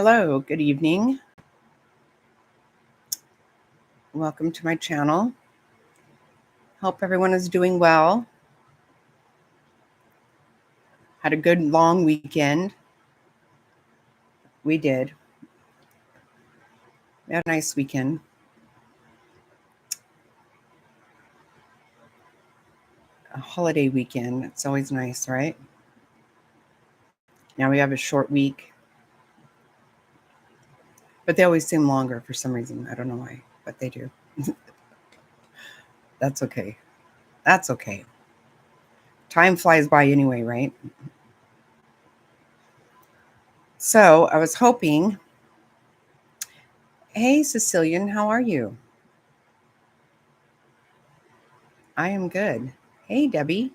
Hello, good evening. Welcome to my channel. Hope everyone is doing well. Had a good long weekend. We did. We had a nice weekend. A holiday weekend. It's always nice, right? Now we have a short week. But they always seem longer for some reason. I don't know why, but they do. That's okay. That's okay. Time flies by anyway, right? So I was hoping. Hey, Cecilian, how are you? I am good. Hey, Debbie.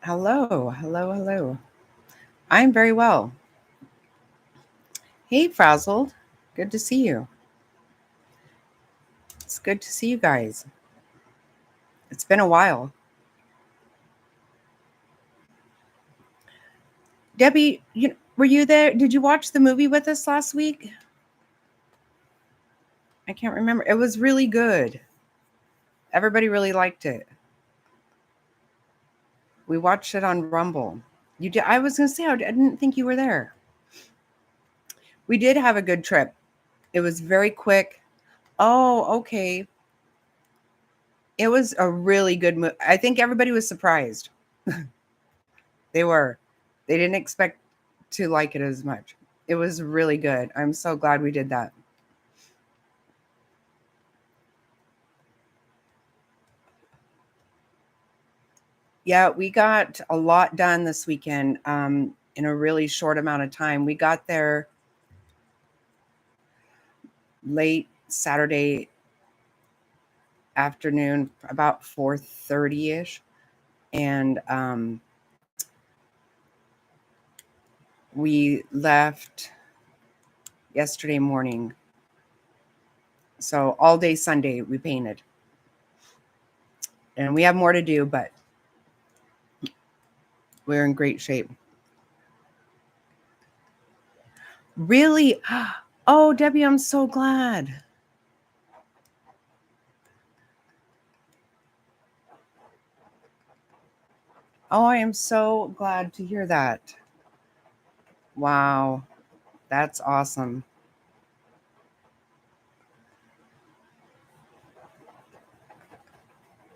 Hello, hello, hello. I'm very well. Hey, Frazzled. Good to see you. It's good to see you guys. It's been a while. Debbie, were you there? Did you watch the movie with us last week? I can't remember. It was really good. Everybody really liked it. We watched it on Rumble. You did. I was going to say, I didn't think you were there. We did have a good trip. It was very quick. Oh, okay. It was a really good movie. I think everybody was surprised. They were. They didn't expect to like it as much. It was really good. I'm so glad we did that. Yeah, we got a lot done this weekend in a really short amount of time. We got there late Saturday afternoon, about 4:30-ish. And we left yesterday morning. So all day Sunday we painted. And we have more to do, but we're in great shape. Really? Oh, Debbie, I'm so glad. Oh, I am so glad to hear that. Wow, that's awesome.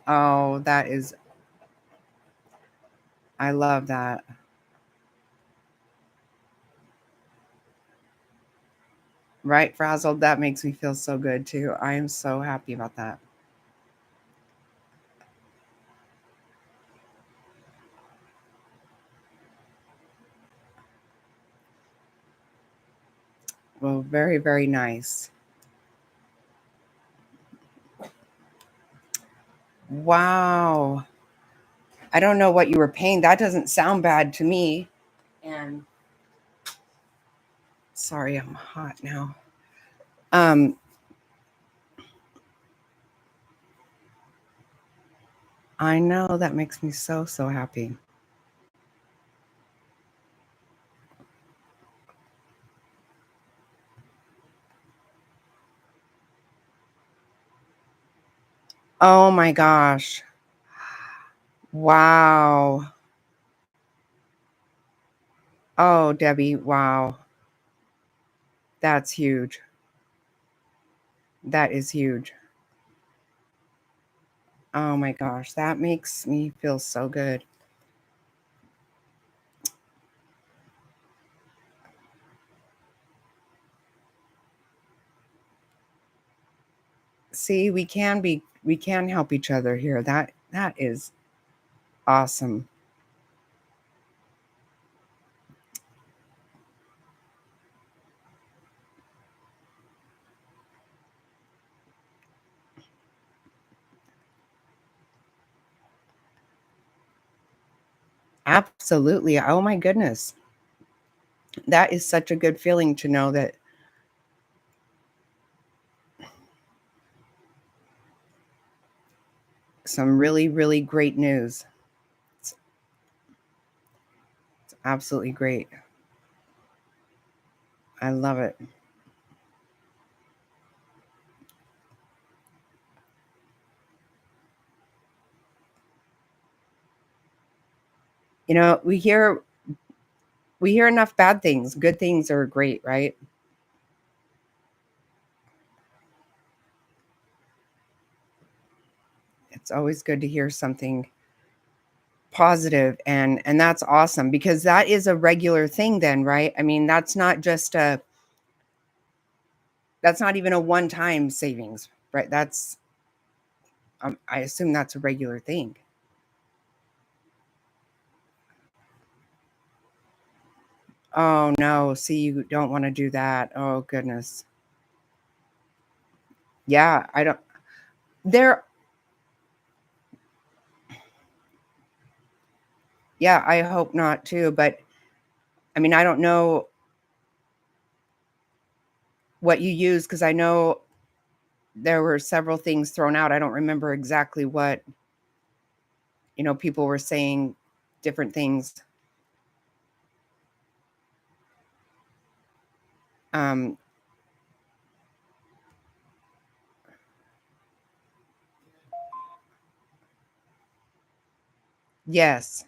Oh, I love that. Right, Frazzled? That makes me feel so good too. I am so happy about that. Well, very, very nice. Wow. I don't know what you were paying. That doesn't sound bad to me. And sorry, I'm hot now. I know that makes me so, so happy. Oh my gosh. Wow. Oh, Debbie, wow. That's huge. That is huge. Oh my gosh, that makes me feel so good. See, we can help each other here. That is awesome. Absolutely. Oh my goodness. That is such a good feeling to know that some really, really great news. It's absolutely great. I love it. You know, we hear enough bad things. Good things are great, right? It's always good to hear something positive, and that's awesome because that is a regular thing then, right? I mean, that's not even a one-time savings, right? That's I assume that's a regular thing. Oh no, see, you don't want to do that. Oh goodness. Yeah, I don't there yeah, I hope not too, but I mean, I don't know what you use because I know there were several things thrown out. I don't remember exactly what, people were saying different things. Um, yes,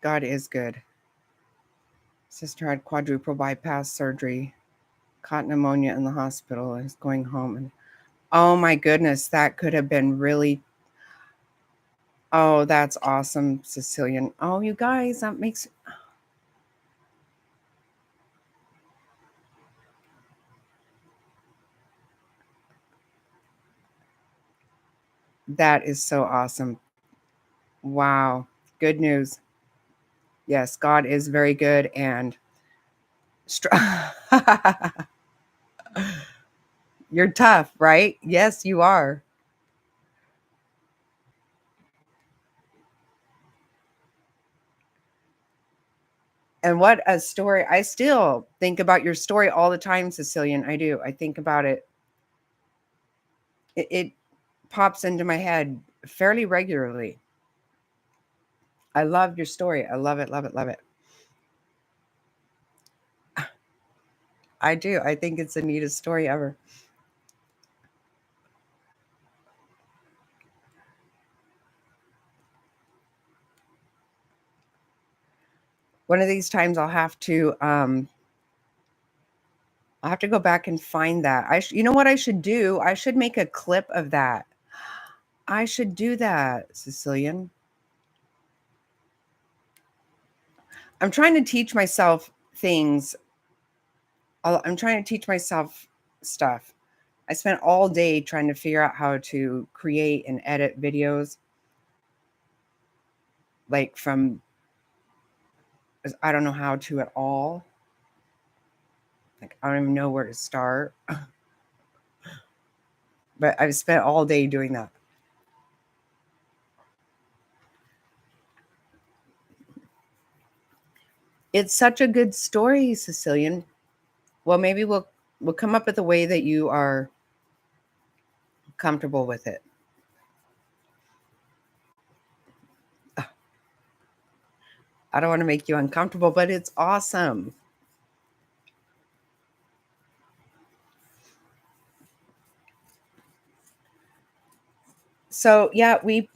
God is good. Sister had quadruple bypass surgery, caught pneumonia in the hospital, and is going home. And oh my goodness, that could have been really. Oh, that's awesome, Sicilian. Oh, you guys, that is so awesome. Wow, good news. Yes, God is very good and str- you're tough, right? Yes, you are. And what a story. I still think about your story all the time, Sicilian. I do. I think about it. It pops into my head fairly regularly. I love your story. I love it, love it, love it. I do. I think it's the neatest story ever. One of these times I'll have to go back and find that. You know what I should do? I should make a clip of that. I should do that, Sicilian. I'm trying to teach myself things. I'm trying to teach myself stuff. I spent all day trying to figure out how to create and edit videos, like from I don't know how to at all. Like I don't even know where to start. But I've spent all day doing that. It's such a good story, Sicilian. Well, maybe we'll come up with a way that you are comfortable with it. I don't want to make you uncomfortable, but it's awesome. So yeah, we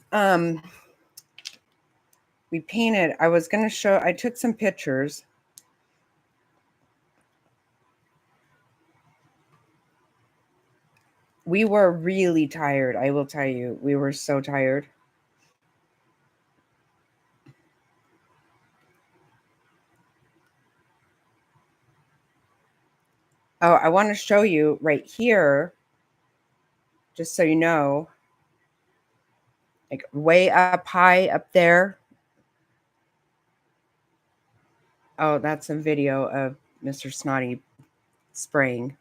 painted. I was gonna show. I took some pictures. We were really tired. I will tell you, we were so tired. Oh, I want to show you right here, just so you know, like way up high up there. Oh, that's a video of Mr. Snotty spraying.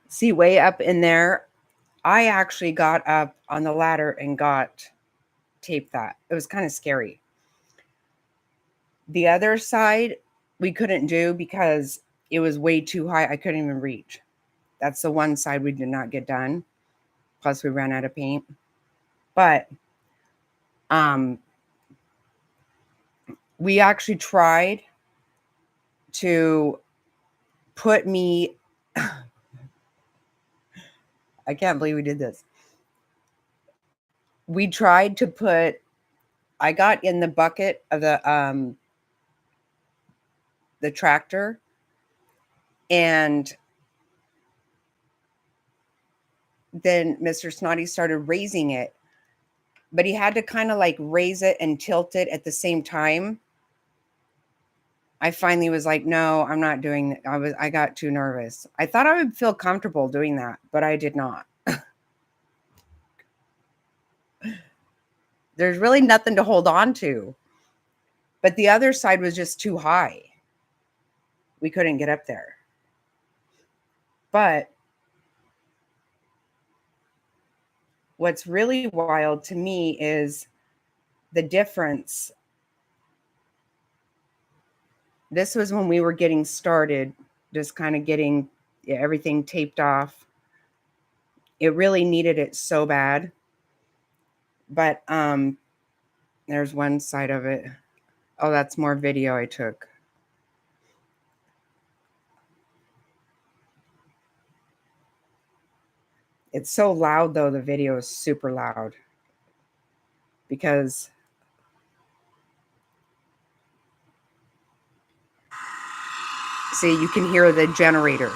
See, way up in there, I actually got up on the ladder and got taped that. It was kind of scary. The other side we couldn't do because it was way too high. I couldn't even reach. That's the one side we did not get done. Plus, we ran out of paint. But um, we actually tried to put me I can't believe we did this. We tried to put I got in the bucket of the tractor, and then Mr. Snotty started raising it, but he had to kind of like raise it and tilt it at the same time. I finally was like, no, I'm not doing that. I got too nervous. I thought I would feel comfortable doing that, but I did not. There's really nothing to hold on to. But the other side was just too high. We couldn't get up there. But what's really wild to me is the difference. This was when we were getting started, just kind of getting everything taped off. It really needed it so bad. But there's one side of it. Oh, that's more video I took. It's so loud though, the video is super loud. Because see, you can hear the generator.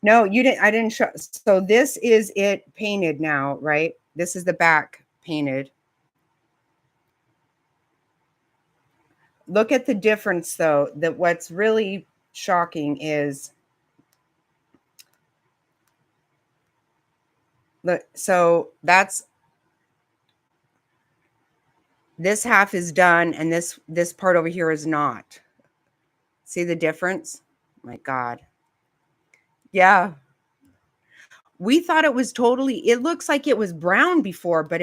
No, you didn't. I didn't show. So this is it painted now, right? This is the back painted. Look at the difference though. That what's really shocking is look, so that's this half is done and this part over here is not. See the difference? My God. Yeah. We thought it was totally, it looks like it was brown before, but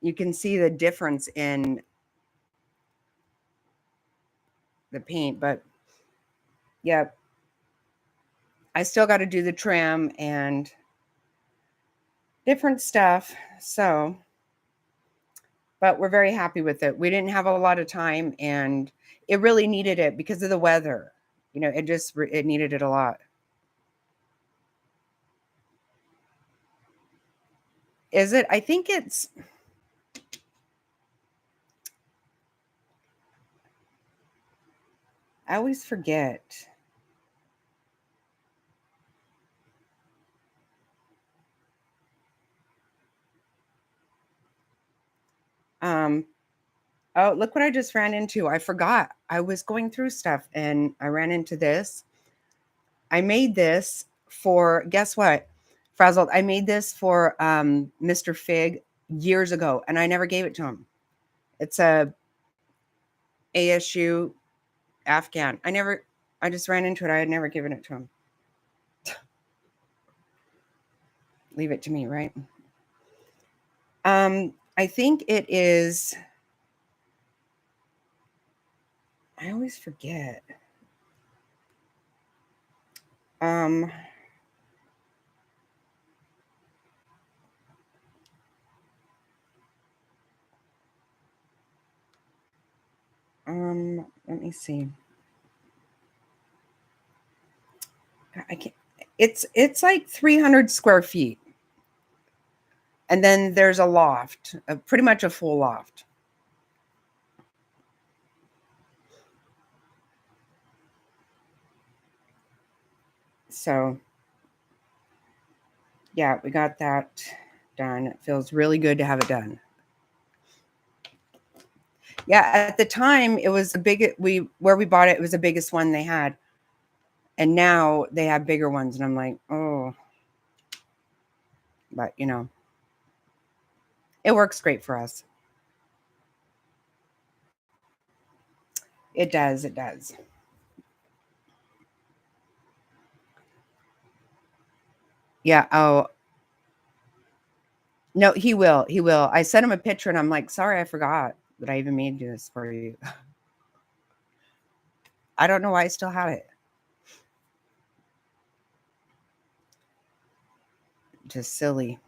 you can see the difference in the paint, but yeah, I still got to do the trim and different stuff. So, but we're very happy with it. We didn't have a lot of time and it really needed it because of the weather. You know, it needed it a lot. Is it? I think it's, I always forget. Oh, look what I just ran into. I forgot. I was going through stuff and I ran into this. I made this for, guess what? Frazzled. I made this for Mr. Fig years ago and I never gave it to him. It's a ASU Afghan. I just ran into it. I had never given it to him. Leave it to me, right? I think it is, I always forget. Let me see. I can't, it's like 300 square feet. And then there's a loft, pretty much a full loft. So yeah, we got that done. It feels really good to have it done. Yeah, at the time it was where we bought it, it was the biggest one they had. And now they have bigger ones and I'm like, oh. But you know, it works great for us. It does, it does. Yeah, oh. No, he will. He will. I sent him a picture and I'm like, sorry, I forgot that I even made this for you. I don't know why I still have it. Just silly.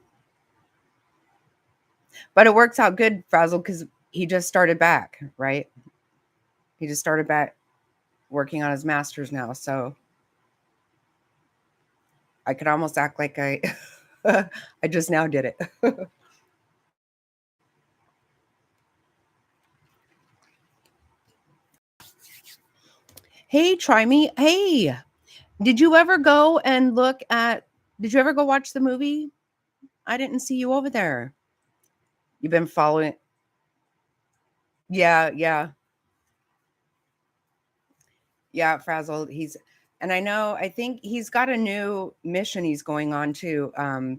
But it works out good, Frazzle, because he just started back, right? He just started back working on his master's now. So I could almost act like I I just now did it. Hey, try me. Hey, did you ever go and did you ever go watch the movie? I didn't see you over there. You've been following. Yeah, yeah. Yeah, Frazzle. And I think he's got a new mission he's going on too. I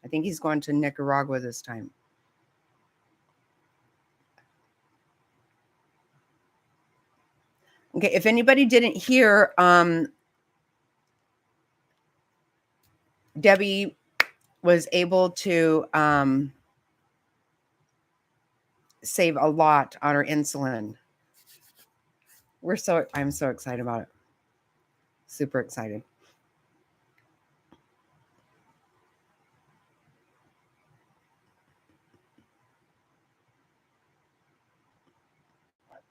think he's going to Nicaragua this time. Okay, if anybody didn't hear, Debbie was able to save a lot on her insulin. I'm so excited about it. Super excited.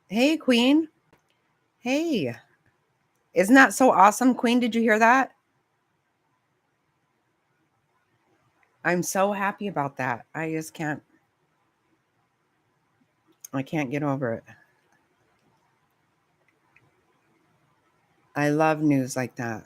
Hey, Queen. Hey. Isn't that so awesome, Queen? Did you hear that? I'm so happy about that. I can't get over it. I love news like that.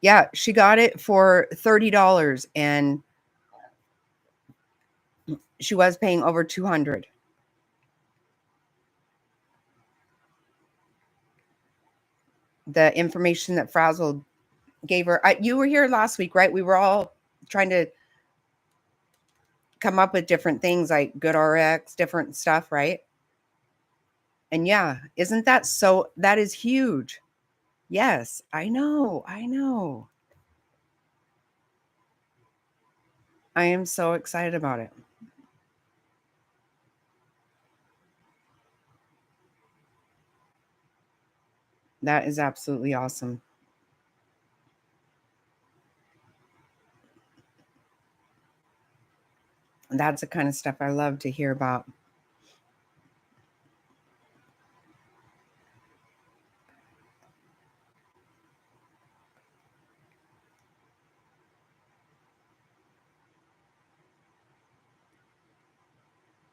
Yeah, she got it for $30 and she was paying over 200. The information that Frazzle gave her. You were here last week, right? We were all trying to come up with different things like GoodRx, different stuff, right? And yeah, isn't that that is huge. Yes, I know. I know. I am so excited about it. That is absolutely awesome. That's the kind of stuff I love to hear about.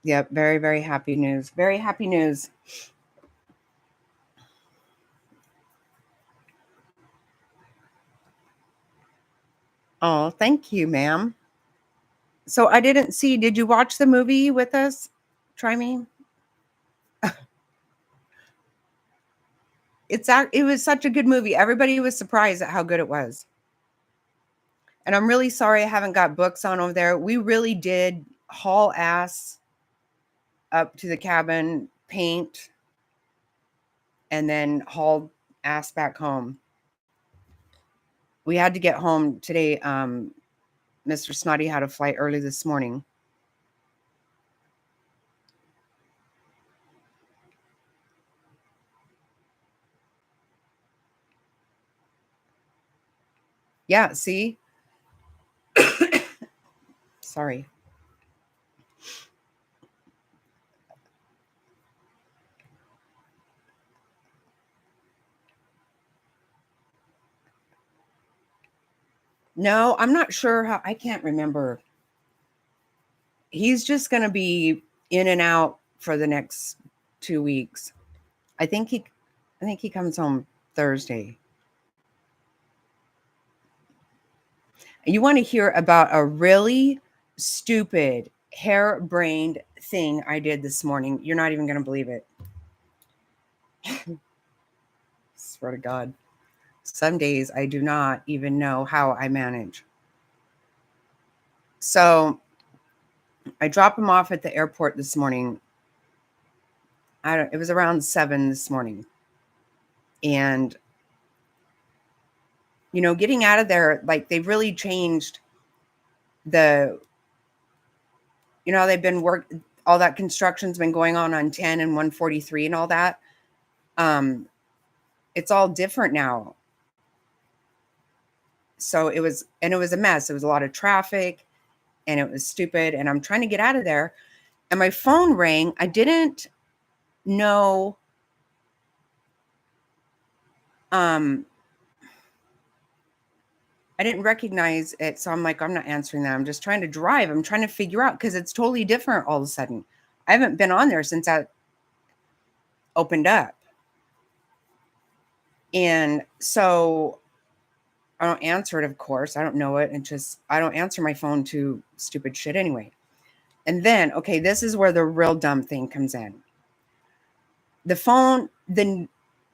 Yep, very, very happy news. Very happy news. Oh, thank you, ma'am. So I didn't see, did you watch the movie with us? Try me. It was such a good movie. Everybody was surprised at how good it was. And I'm really sorry I haven't got books on over there. We really did haul ass up to the cabin, paint, and then haul ass back home. We had to get home today. Mr. Snotty had a flight early this morning. Yeah, see? Sorry. No, I'm not sure how. I can't remember. He's just going to be in and out for the next 2 weeks. I think he comes home Thursday. You want to hear about a really stupid, harebrained thing I did this morning? You're not even going to believe it. Swear to God. Some days I do not even know how I manage. So I dropped him off at the airport this morning. It was around 7 this morning. And getting out of there, like they've really changed they've been all that construction's been going on 10 and 143 and all that. It's all different now. So it was a mess. It was a lot of traffic and it was stupid. And I'm trying to get out of there. And my phone rang. I didn't know. I didn't recognize it. So I'm like, I'm not answering that. I'm just trying to drive. I'm trying to figure out because it's totally different all of a sudden. I haven't been on there since that opened up. And so I don't answer it, of course. I don't know it. And just, I don't answer my phone to stupid shit anyway. And then, okay, this is where the real dumb thing comes in. The phone, then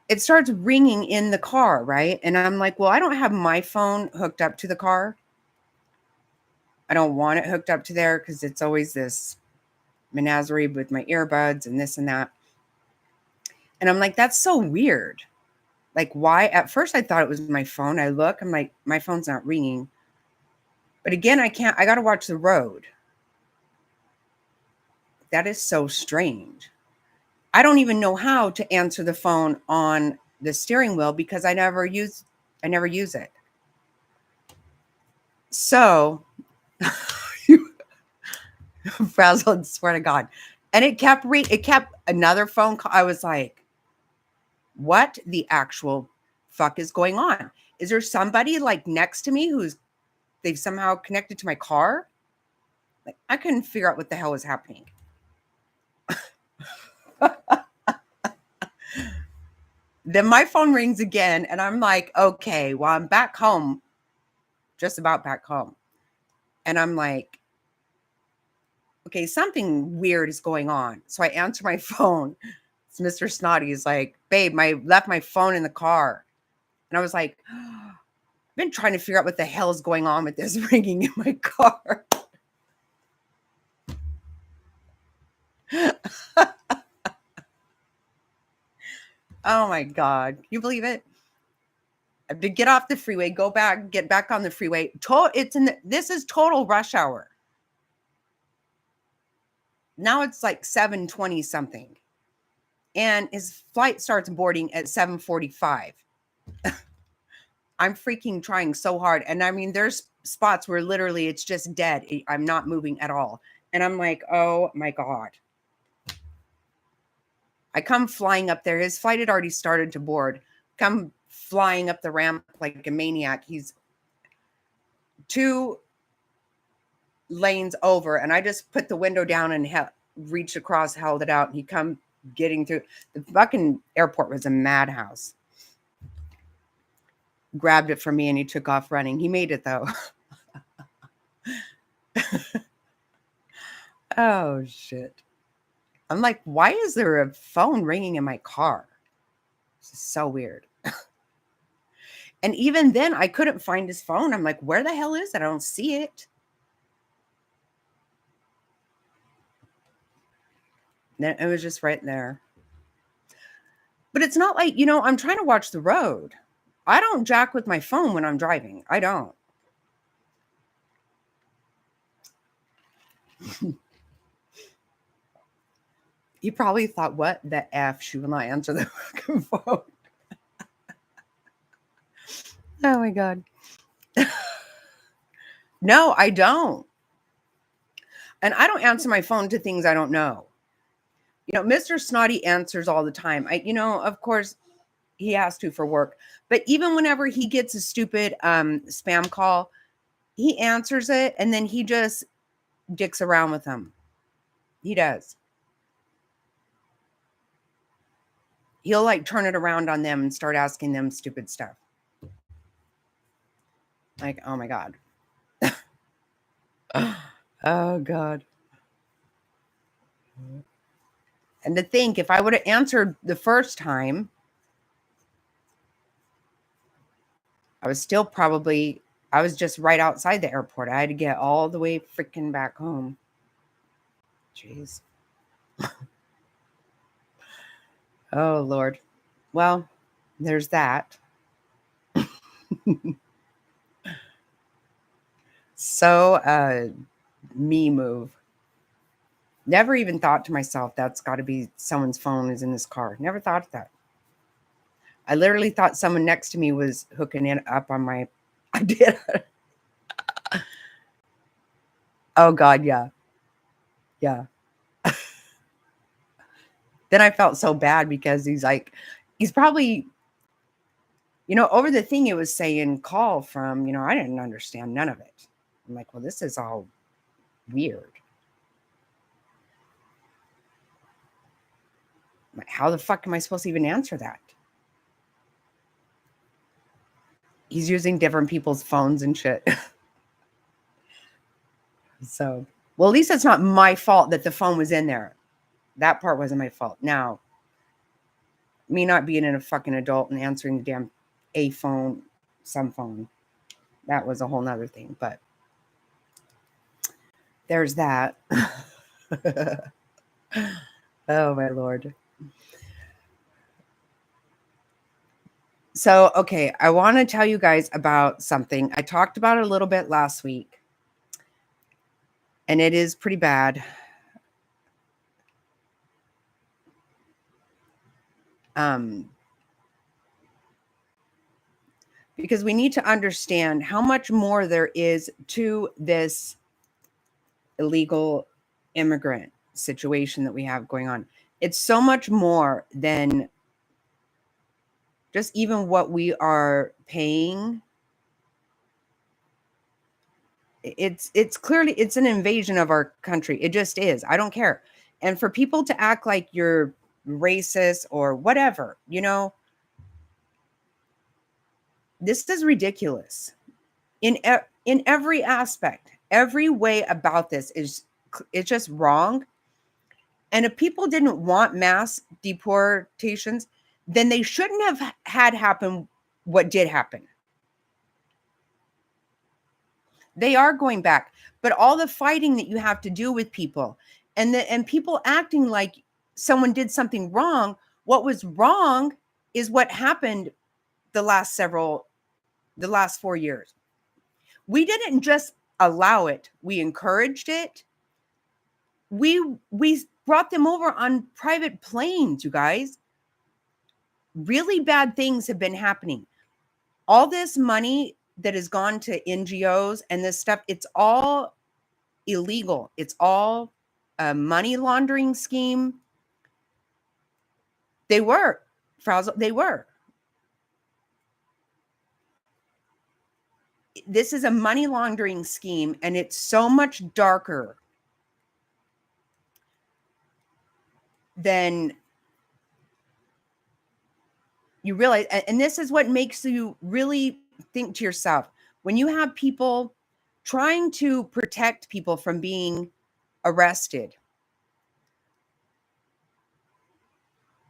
it starts ringing in the car, right? And I'm like, well, I don't have my phone hooked up to the car. I don't want it hooked up to there because it's always this menagerie with my earbuds and this and that. And I'm like, that's so weird. Like, why? At first, I thought it was my phone. I look, I'm like, my phone's not ringing. But again, I got to watch the road. That is so strange. I don't even know how to answer the phone on the steering wheel because I never use it. So, frazzled, swear to God. And it kept another phone call. I was like, what the actual fuck is going on? Is there somebody like next to me they've somehow connected to my car? Like, I couldn't figure out what the hell was happening. Then my phone rings again and I'm like, okay, well, I'm back home, just about back home. And I'm like, okay, something weird is going on. So I answer my phone. It's Mr. Snotty. He's like, babe, left my phone in the car. And I was like, I've been trying to figure out what the hell is going on with this ringing in my car. Oh my God. Can you believe it? I have to get off the freeway, get back on the freeway. This is total rush hour. Now it's like 7:20 something. And his flight starts boarding at 7:45. I'm freaking trying so hard. And I mean, there's spots where literally it's just dead. I'm not moving at all. And I'm like, oh my God. I come flying up there. His flight had already started to board. Come flying up the ramp like a maniac. He's 2 lanes over. And I just put the window down and reached across, held it out. And he come getting through. The fucking airport was a madhouse. Grabbed it from me and he took off running. He made it though. Oh shit. I'm like, why is there a phone ringing in my car? This is so weird. And even then I couldn't find his phone. I'm like, where the hell is it? I don't see it. Then it was just right there. But it's not like, I'm trying to watch the road. I don't jack with my phone when I'm driving. I don't. You probably thought, what the F? She will not answer the fucking phone. Oh my God. No, I don't. And I don't answer my phone to things I don't know. Mr. Snotty answers all the time. Of course, he has to for work. But even whenever he gets a stupid spam call, he answers it and then he just dicks around with them. He does. He'll like turn it around on them and start asking them stupid stuff. Like, oh my God. Oh God. And to think, if I would have answered the first time, I was just right outside the airport. I had to get all the way freaking back home. Jeez. Oh, Lord. Well, there's that. So, me move. Never even thought to myself, that's got to be someone's phone is in this car. Never thought of that. I literally thought someone next to me was hooking it up on my, I did. Oh God, yeah. Yeah. Then I felt so bad because he's probably, over the thing it was saying call from, I didn't understand none of it. I'm like, well, this is all weird. How the fuck am I supposed to even answer that? He's using different people's phones and shit. So, well, at least it's not my fault that the phone was in there. That part wasn't my fault. Now, me not being a fucking adult and answering the damn some phone, that was a whole nother thing. But there's that. Oh, my Lord. So, okay, I want to tell you guys about something. I talked about it a little bit last week, and it is pretty bad. Because we need to understand how much more there is to this illegal immigrant situation that we have going on. It's so much more than just even what we are paying. It's clearly, it's an invasion of our country. It just is. I don't care. And for people to act like you're racist or whatever, this is ridiculous in every aspect. Every way about this is, it's just wrong. And if people didn't want mass deportations, then they shouldn't have had happen what did happen. They are going back, but all the fighting that you have to do with people and people acting like someone did something wrong. What was wrong is what happened the last 4 years. We didn't just allow it. We encouraged it. We brought them over on private planes, you guys. Really bad things have been happening. All this money that has gone to NGOs and this stuff, it's all illegal. It's all a money laundering scheme. They were, Frazzle, they were. This is a money laundering scheme, and it's so much darker than you realize. And this is what makes you really think to yourself, when you have people trying to protect people from being arrested.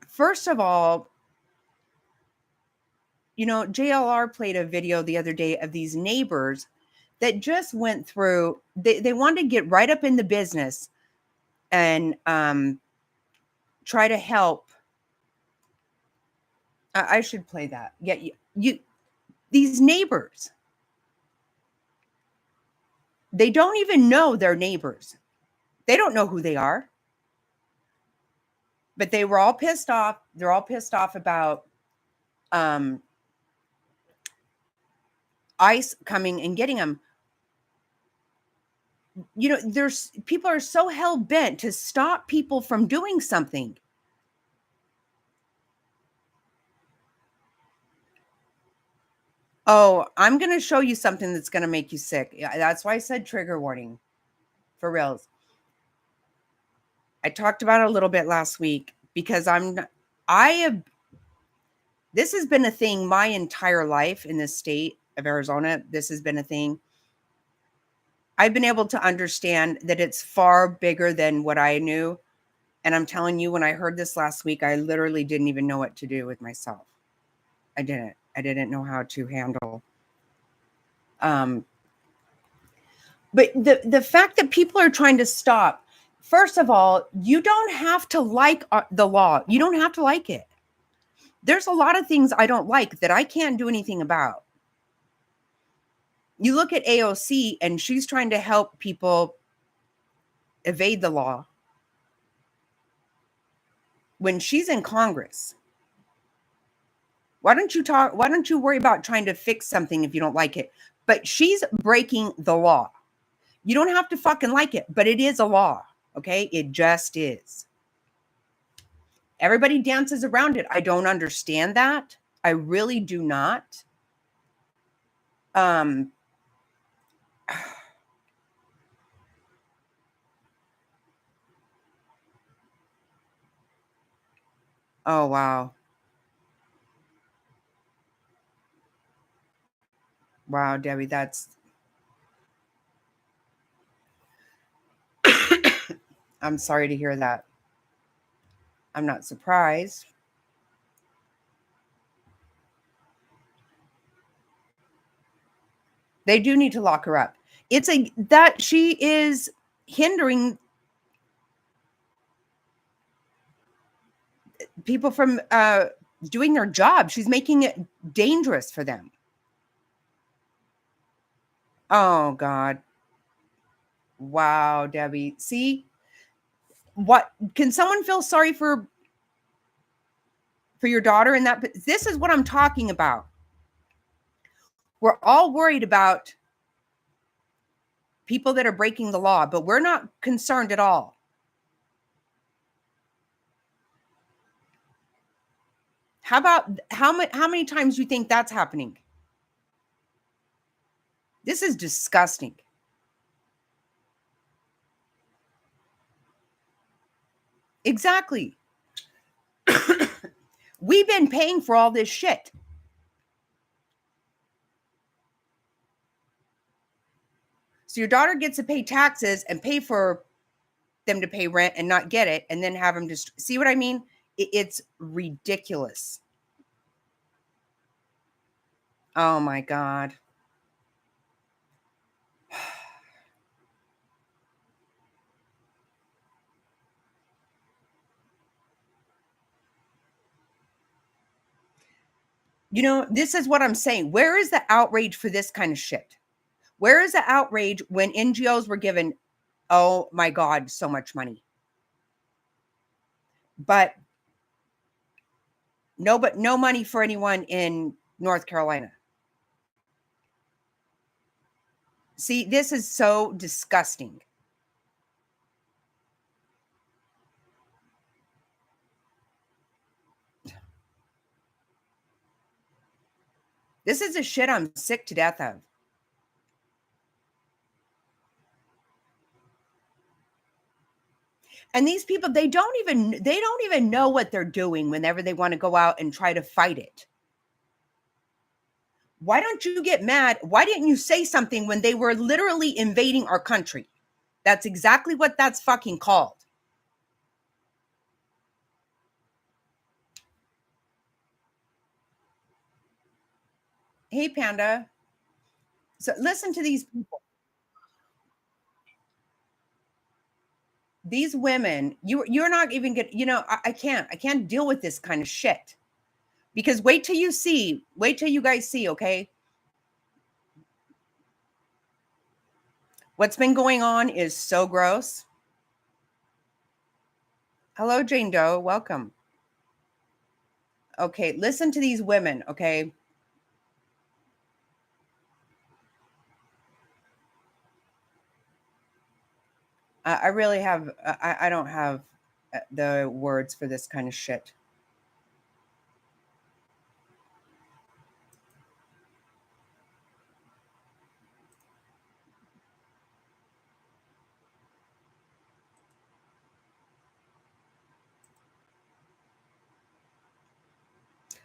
First of all, JLR played a video the other day of these neighbors that just went through, they wanted to get right up in the business and try to help. I should play that. Yeah, these neighbors, they don't even know their neighbors. They don't know who they are. But they were all pissed off. They're all pissed off about ICE coming and getting them. There's people are so hell bent to stop people from doing something. Oh, I'm going to show you something that's going to make you sick. That's why I said trigger warning. For reals. I talked about it a little bit last week because this has been a thing my entire life in this state of Arizona. This has been a thing. I've been able to understand that it's far bigger than what I knew. And I'm telling you, when I heard this last week, I literally didn't even know what to do with myself. I didn't know how to handle. But the fact that people are trying to stop, first of all, you don't have to like the law. You don't have to like it. There's a lot of things I don't like that I can't do anything about. You look at AOC and she's trying to help people evade the law. when she's in Congress, why don't you worry about trying to fix something if you don't like it? But she's breaking the law. You don't have to fucking like it, but it is a law. Okay? It just is. Everybody dances around it. I don't understand that. I really do not. Um oh wow. Wow, Debbie, that's I'm sorry to hear that. I'm not surprised. They do need to lock her up. It's a that she is hindering people from doing their job. She's making it dangerous for them. Oh God. Wow, Debbie. See, what can someone feel sorry for your daughter in that? This is what I'm talking about. We're all worried about people that are breaking the law, but we're not concerned at all. How about how many times do you think that's happening? This is disgusting. Exactly. We've been paying for all this shit. So your daughter gets to pay taxes and pay for them to pay rent and not get it, and then have them just see what I mean? It's ridiculous. Oh my God. You know, this is what I'm saying. Where is the outrage for this kind of shit? Where is the outrage when NGOs were given, oh my God, so much money? But no money for anyone in North Carolina. See, this is so disgusting. This is a shit I'm sick to death of. And these people, they don't even know what they're doing whenever they want to go out and try to fight it. Why don't you get mad? Why didn't you say something when they were literally invading our country? That's exactly what that's fucking called. Hey, Panda. So listen to these people. These women, you're not even get, I can't deal with this kind of shit. Because wait till you guys see, okay? What's been going on is so gross. Hello, Jane Doe. Welcome. Okay, listen to these women, okay? I really have, I don't have the words for this kind of shit.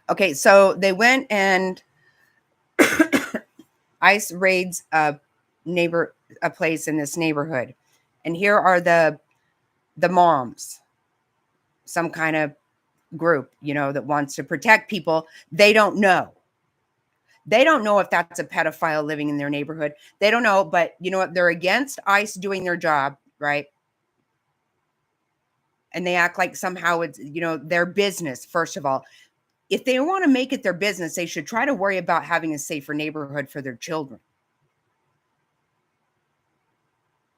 Okay, so they went and ICE raids a place in this neighborhood. And here are the moms, some kind of group, that wants to protect people. They don't know. They don't know if that's a pedophile living in their neighborhood. They don't know, but you know what? They're against ICE doing their job, right? And they act like somehow it's, their business, first of all. If they want to make it their business, they should try to worry about having a safer neighborhood for their children.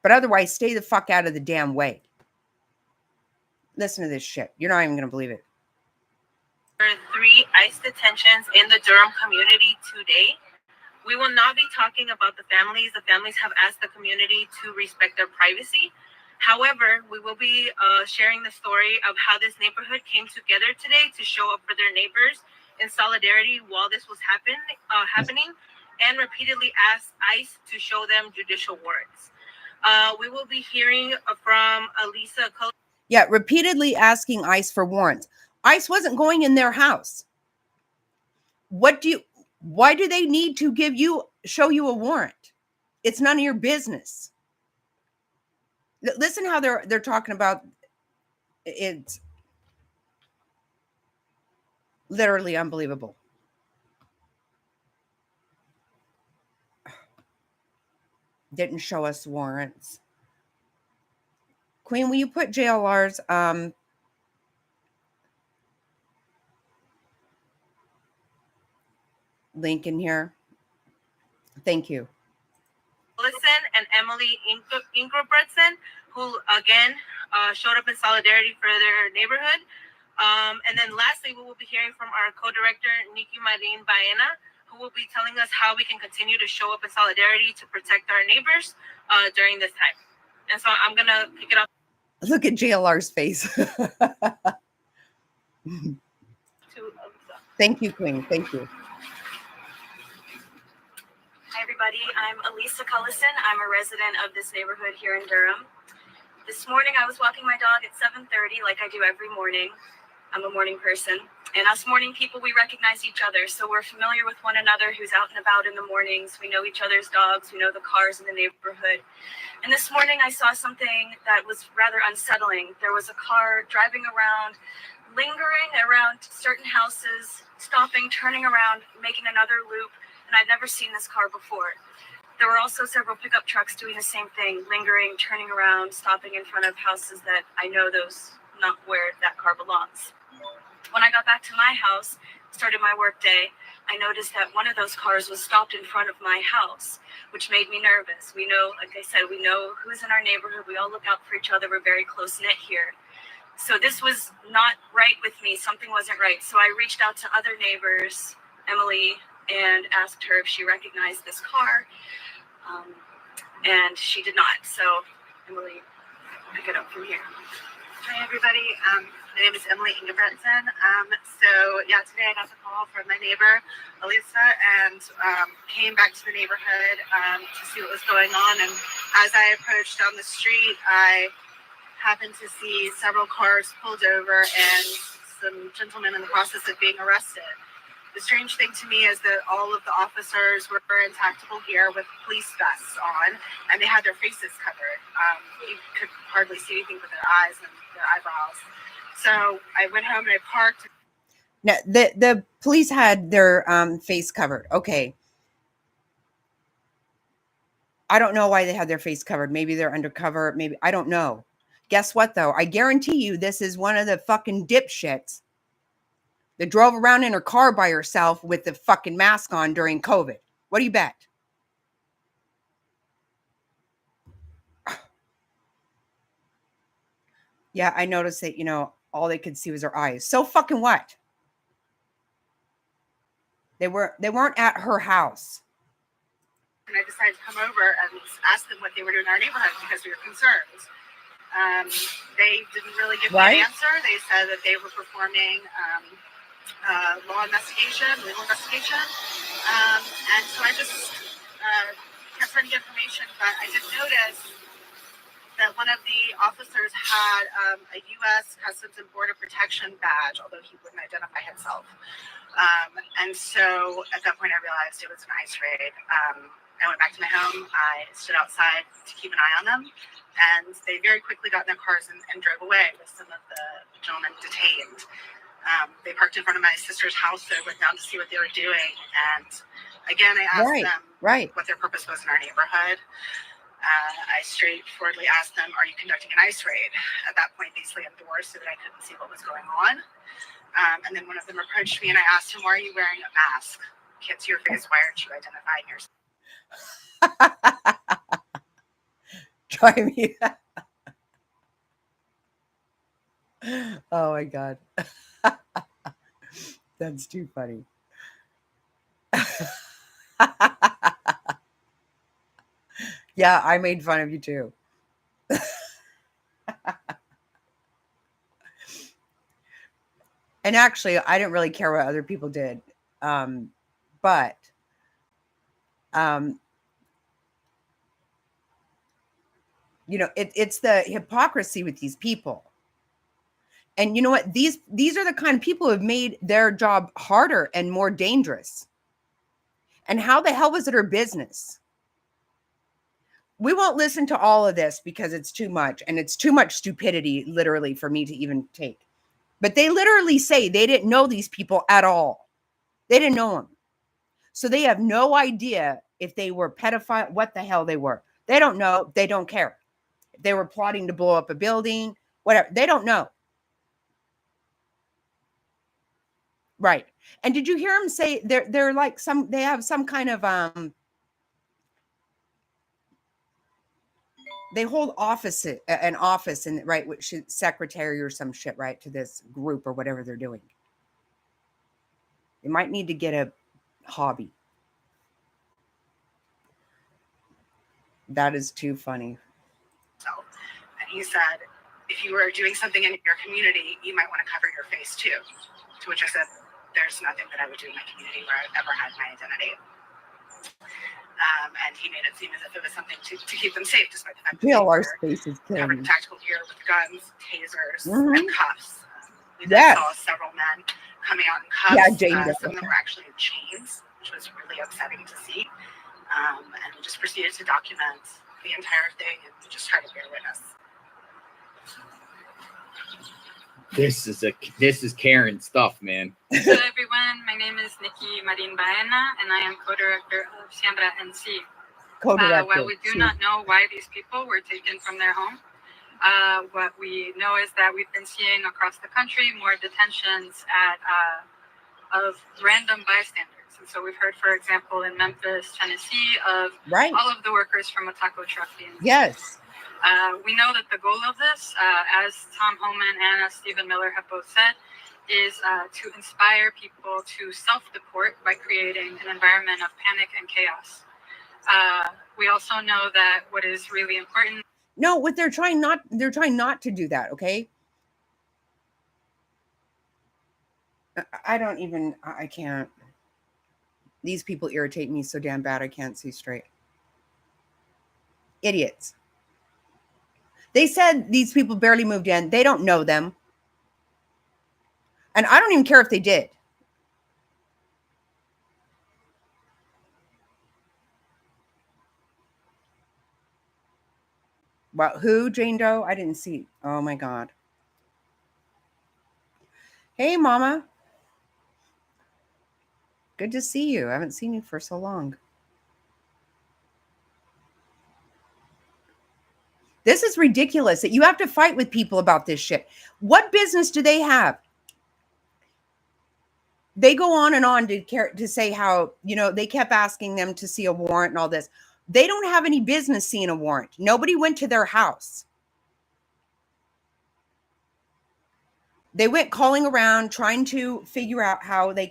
But otherwise, stay the fuck out of the damn way. Listen to this shit. You're not even going to believe it. There are 3 ICE detentions in the Durham community today. We will not be talking about the families. The families have asked the community to respect their privacy. However, we will be sharing the story of how this neighborhood came together today to show up for their neighbors in solidarity while this was happening, and repeatedly asked ICE to show them judicial warrants. We will be hearing from Elisa. Yeah, repeatedly asking ICE for warrants. ICE wasn't going in their house. Why do they need to show you a warrant? It's none of your business. Listen how they're talking about it's literally unbelievable. Didn't show us warrants. Queen, will you put JLR's link in here? Thank you. Listen and Emily Ingebrigtsen, who again showed up in solidarity for their neighborhood. And then lastly, we will be hearing from our co-director, Nikki Marin Baena, who will be telling us how we can continue to show up in solidarity to protect our neighbors during this time. And so I'm going to kick it off. Look at JLR's face. Thank you, Queen. Thank you. Hi, everybody. I'm Elisa Cullison. I'm a resident of this neighborhood here in Durham. This morning, I was walking my dog at 7:30 like I do every morning. I'm a morning person. And us morning people, we recognize each other. So we're familiar with one another who's out and about in the mornings. We know each other's dogs. We know the cars in the neighborhood. And this morning, I saw something that was rather unsettling. There was a car driving around, lingering around certain houses, stopping, turning around, making another loop. And I'd never seen this car before. There were also several pickup trucks doing the same thing, lingering, turning around, stopping in front of houses that I know those not where that car belongs. When I got back to my house, started my work day, I noticed that one of those cars was stopped in front of my house, which made me nervous. We know, like I said, we know who's in our neighborhood. We all look out for each other. We're very close-knit here. So this was not right with me. Something wasn't right. So I reached out to other neighbors, Emily, and asked her if she recognized this car. And she did not. So Emily, pick it up from here. Hi, everybody. My name is Emily Ingebrigtsen. Today I got the call from my neighbor, Elisa, and came back to the neighborhood to see what was going on. And as I approached down the street, I happened to see several cars pulled over and some gentlemen in the process of being arrested. The strange thing to me is that all of the officers were in tactical gear with police vests on, and they had their faces covered. You could hardly see anything but their eyes and their eyebrows. So I went home and I parked. Now, the police had their face covered. Okay. I don't know why they had their face covered. Maybe they're undercover. Maybe, I don't know. Guess what, though? I guarantee you this is one of the fucking dipshits that drove around in her car by herself with the fucking mask on during COVID. What do you bet? Yeah, I noticed that, all they could see was her eyes. So fucking what? They weren't at her house. And I decided to come over and ask them what they were doing in our neighborhood because we were concerned. They didn't really give me an answer. They said that they were performing legal investigation. And so I just kept trying to get information, but I did notice that one of the officers had a U.S. Customs and Border Protection badge, although he wouldn't identify himself. And so at that point I realized it was an ICE raid. I went back to my home. I stood outside to keep an eye on them, and they very quickly got in their cars and drove away with some of the gentlemen detained. They parked in front of my sister's house, so I went down to see what they were doing. And again, I asked them what their purpose was in our neighborhood. I straightforwardly asked them, are you conducting an ICE raid? At that point, they slammed doors so that I couldn't see what was going on. And then one of them approached me and I asked him, why are you wearing a mask? Can't see your face. Why aren't you identifying yourself? Try me. Oh my God. That's too funny. Yeah, I made fun of you too. And actually, I didn't really care what other people did. Um, but um, it's the hypocrisy with these people. And you know what? These are the kind of people who have made their job harder and more dangerous. And how the hell was it her business? We won't listen to all of this because it's too much, and it's too much stupidity, literally, for me to even take. But they literally say they didn't know these people at all. They didn't know them. So they have no idea if they were pedophile, what the hell they were. They don't know. They don't care. If they were plotting to blow up a building, whatever. They don't know. Right. And did you hear him say they're like they have some kind of they hold an office in, right, which is secretary or some shit, right, to this group or whatever they're doing. They might need to get a hobby. That is too funny. So, and he said, if you were doing something in your community, you might want to cover your face too. To which I said, there's nothing that I would do in my community where I've ever had my identity. And he made it seem as if it was something to keep them safe, despite the fact that our space is covered killing in tactical gear with guns, tasers, Mhm. and cuffs. We Yes. then saw several men coming out in cuffs. Yeah, Jane some of them were actually in chains, which was really upsetting to see. And we just proceeded to document the entire thing and just try to bear witness. This is Karen stuff, man. Hello everyone, my name is Nikki Marin Baena and I am co-director of Siembra NC. While we do not know why these people were taken from their home, what we know is that we've been seeing across the country more detentions of random bystanders. And so we've heard, for example, in Memphis, Tennessee, of all of the workers from a taco truck being taken. Yes. We know that the goal of this, as Tom Homan and as Stephen Miller have both said, is to inspire people to self-deport by creating an environment of panic and chaos. We also know that what is really important. No, what they're trying not to do that, okay? I can't. These people irritate me so damn bad I can't see straight. Idiots. They said these people barely moved in. They don't know them. And I don't even care if they did. Well, who, Jane Doe? I didn't see. Oh my God. Hey, Mama. Good to see you. I haven't seen you for so long. This is ridiculous that you have to fight with people about this shit. What business do they have? They go on and on to say how, they kept asking them to see a warrant and all this. They don't have any business seeing a warrant. Nobody went to their house. They went calling around trying to figure out how they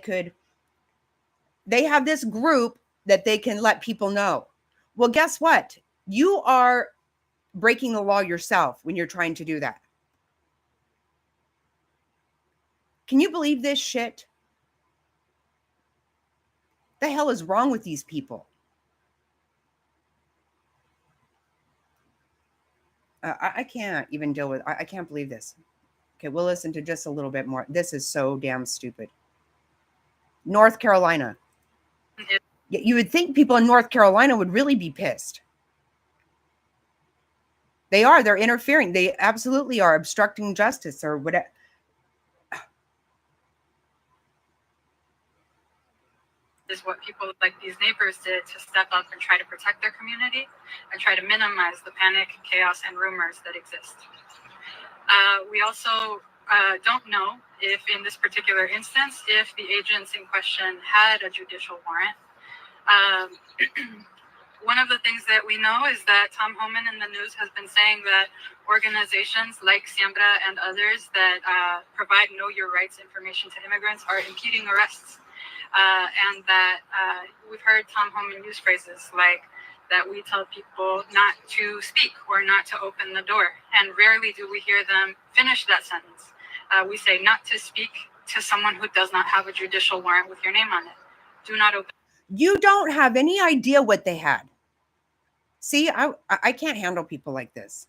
have this group that they can let people know. Well, guess what? You are breaking the law yourself when you're trying to do that. Can you believe this shit? The hell is wrong with these people? I can't even deal with. I can't believe this. Okay, we'll listen to just a little bit more. This is so damn stupid. North Carolina. You would think people in North Carolina would really be pissed. They are. They're interfering. They absolutely are obstructing justice or whatever. Is what people like these neighbors did to step up and try to protect their community and try to minimize the panic, chaos, and rumors that exist. We also don't know if in this particular instance, if the agents in question had a judicial warrant. one of the things that we know is that Tom Homan in the news has been saying that organizations like Siembra and others that provide know your rights information to immigrants are impeding arrests. And that we've heard Tom Homan use phrases like that we tell people not to speak or not to open the door. And rarely do we hear them finish that sentence. We say not to speak to someone who does not have a judicial warrant with your name on it. Do not open. You don't have any idea what they had. See, I can't handle people like this.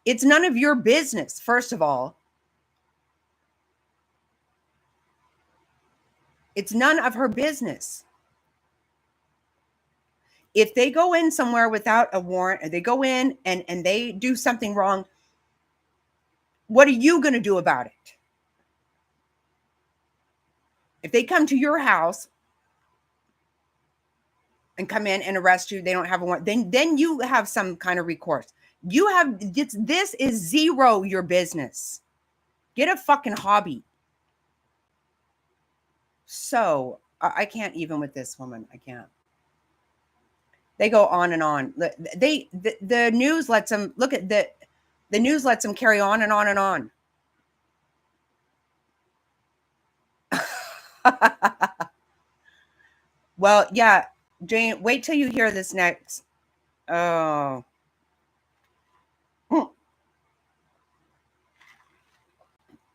It's none of your business, first of all. It's none of her business. If they go in somewhere without a warrant, or they go in and they do something wrong, what are you going to do about it? If they come to your house and come in and arrest you, they don't have a warrant, then you have some kind of recourse. You have, this is zero your business. Get a fucking hobby. So I can't even with this woman. I can't. They go on and on. The news lets them look at the news lets them carry on and on and on. Well, yeah, Jane, wait till you hear this next. Oh.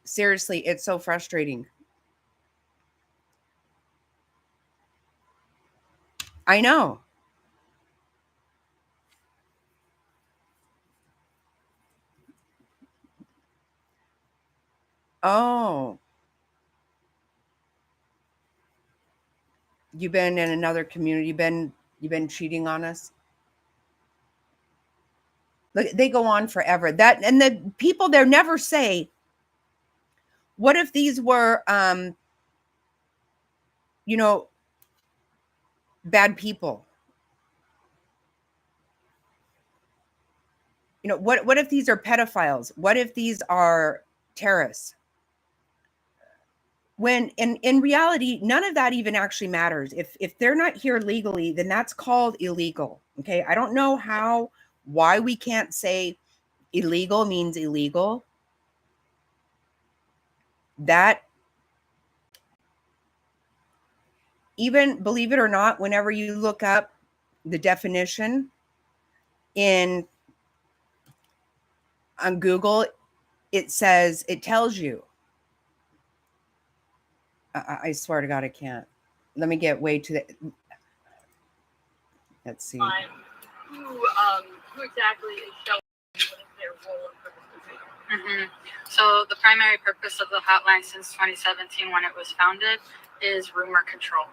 Seriously, it's so frustrating. I know. Oh. You've been in another community, you've been cheating on us. Look, they go on forever. That, and the people there never say, what if these were bad people? What if these are pedophiles? What if these are terrorists? When in reality, none of that even actually matters. If they're not here legally, then that's called illegal. Okay. I don't know why we can't say illegal means illegal. That, even, believe it or not, whenever you look up the definition on Google, it tells you. I swear to God, I can't. Let me get way to the. Let's see. Who exactly is showing their role and purpose? So the primary purpose of the hotline since 2017, when it was founded, is rumor control.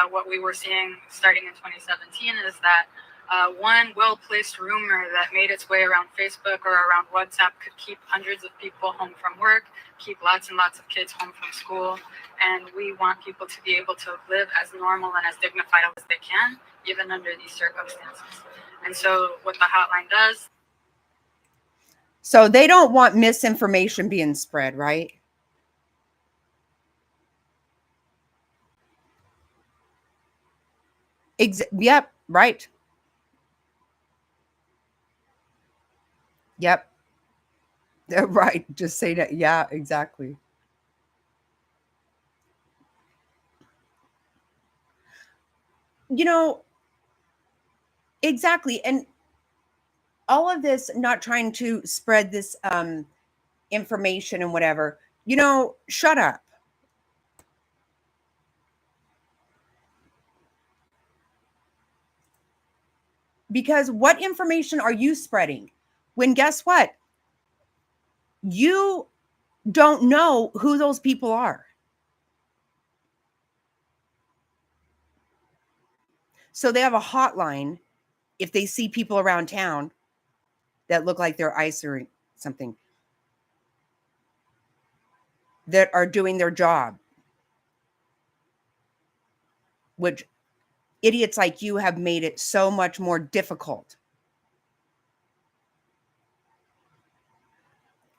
What we were seeing starting in 2017 is that one well-placed rumor that made its way around Facebook or around WhatsApp could keep hundreds of people home from work, keep lots and lots of kids home from school. And we want people to be able to live as normal and as dignified as they can, even under these circumstances. And so what the hotline does. So they don't want misinformation being spread, right? Yep, right. Yep. Right. Just say that. Yeah, exactly. Exactly. And all of this, not trying to spread this information and whatever, shut up. Because what information are you spreading when, guess what? You don't know who those people are. So they have a hotline if they see people around town that look like they're ICE or something, that are doing their job, which idiots like you have made it so much more difficult.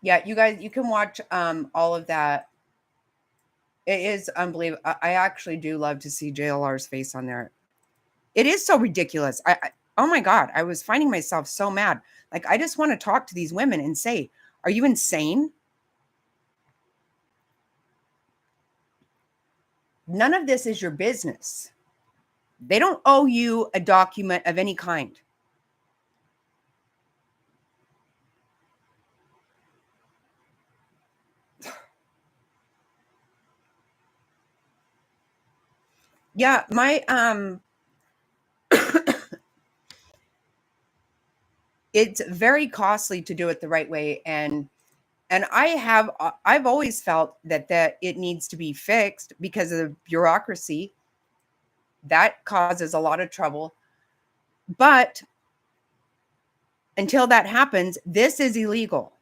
Yeah, you guys, you can watch all of that. It is unbelievable. I actually do love to see JLR's face on there. It is so ridiculous. Oh my God, I was finding myself so mad. Like, I just want to talk to these women and say, are you insane? None of this is your business. They don't owe you a document of any kind. Yeah, my it's very costly to do it the right way, and I've always felt that it needs to be fixed because of the bureaucracy. That causes a lot of trouble. But until that happens, this is illegal.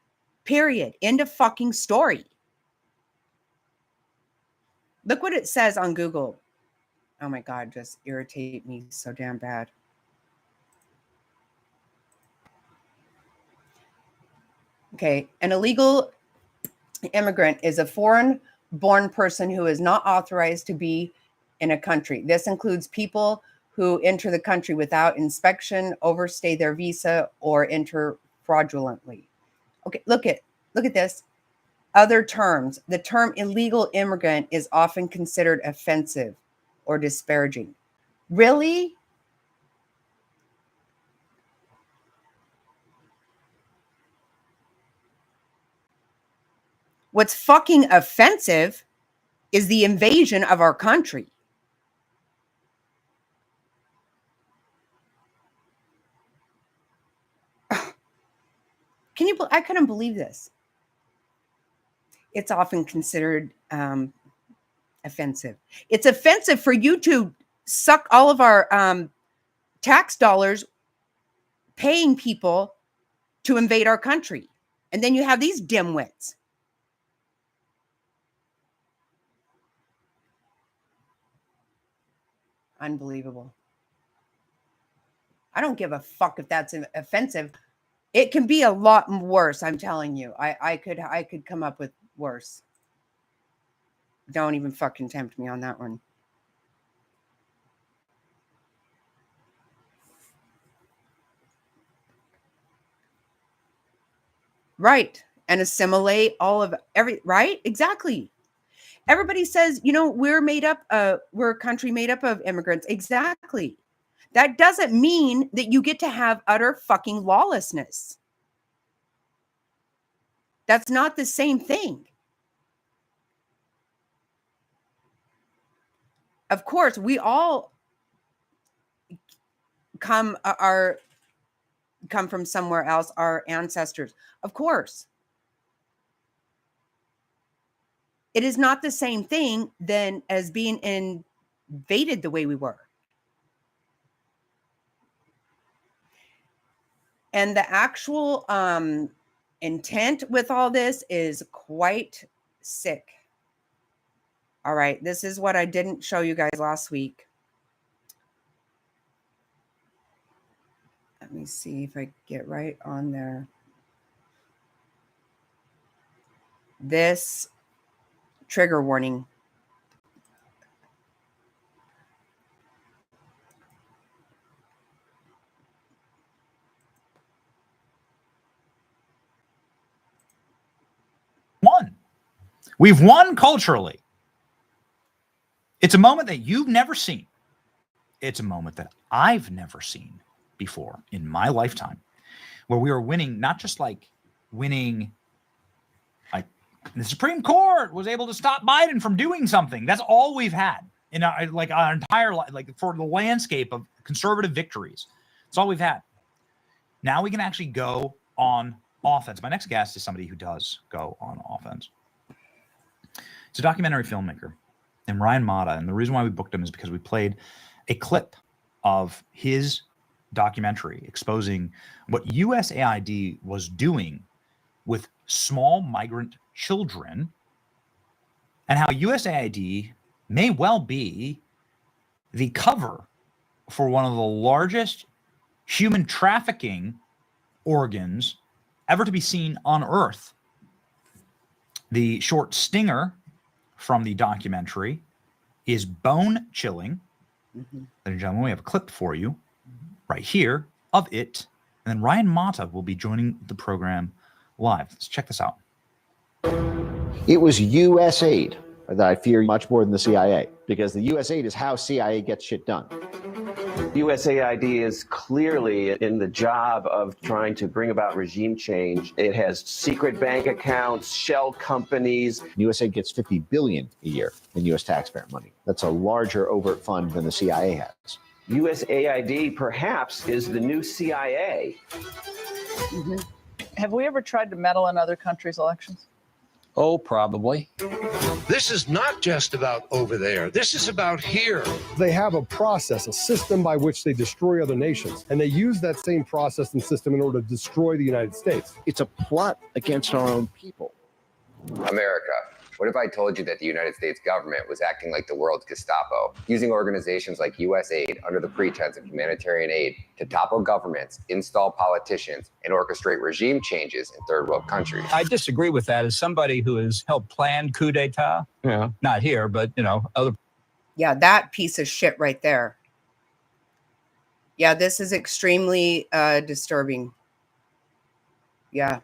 Period. End of fucking story. Look what it says on Google. Oh my God, just irritate me so damn bad. Okay, an illegal immigrant is a foreign-born person who is not authorized to be in a country. This includes people who enter the country without inspection, overstay their visa, or enter fraudulently. Okay, look at this. Other terms. The term illegal immigrant is often considered offensive or disparaging. Really? What's fucking offensive is the invasion of our country. I couldn't believe this. It's often considered offensive. It's offensive for you to suck all of our tax dollars paying people to invade our country. And then you have these dimwits. Unbelievable. I don't give a fuck if that's offensive. It can be a lot worse, I'm telling you. I could come up with worse. Don't even fucking tempt me on that one. Right. And assimilate all of right? Exactly. Everybody says, we're a country made up of immigrants. Exactly. That doesn't mean that you get to have utter fucking lawlessness. That's not the same thing. Of course, we all come from somewhere else, our ancestors. Of course. It is not the same thing as being invaded the way we were. And the actual intent with all this is quite sick. All right, this is what I didn't show you guys last week. Let me see if I get right on there. This trigger warning. We've won culturally. It's a moment that you've never seen. It's a moment that I've never seen before in my lifetime, where we are winning, not just like winning, like the Supreme Court was able to stop Biden from doing something. That's all we've had in our entire life, like for the landscape of conservative victories. It's all we've had. Now we can actually go on offense. My next guest is somebody who does go on offense. It's a documentary filmmaker named Ryan Mata. And the reason why we booked him is because we played a clip of his documentary exposing what USAID was doing with small migrant children and how USAID may well be the cover for one of the largest human trafficking organs ever to be seen on Earth. The short stinger from the documentary is bone chilling. Ladies and gentlemen, we have a clip for you right here of it. And then Ryan Mata will be joining the program live. Let's check this out. It was U.S. aid that I fear much more than the CIA, because the U.S. aid is how CIA gets shit done. USAID is clearly in the job of trying to bring about regime change. It has secret bank accounts, shell companies. USAID gets $50 billion a year in U.S. taxpayer money. That's a larger overt fund than the CIA has. USAID perhaps is the new CIA. Have we ever tried to meddle in other countries' elections? Oh, probably. This is not just about over there. This is about here. They have a process, a system by which they destroy other nations. And they use that same process and system in order to destroy the United States. It's a plot against our own people. America. What if I told you that the United States government was acting like the world's Gestapo, using organizations like USAID under the pretense of humanitarian aid to topple governments, install politicians, and orchestrate regime changes in third world countries? I disagree with that as somebody who has helped plan coup d'etat. Yeah. Not here, but, other. Yeah, that piece of shit right there. Yeah, this is extremely disturbing. Yeah.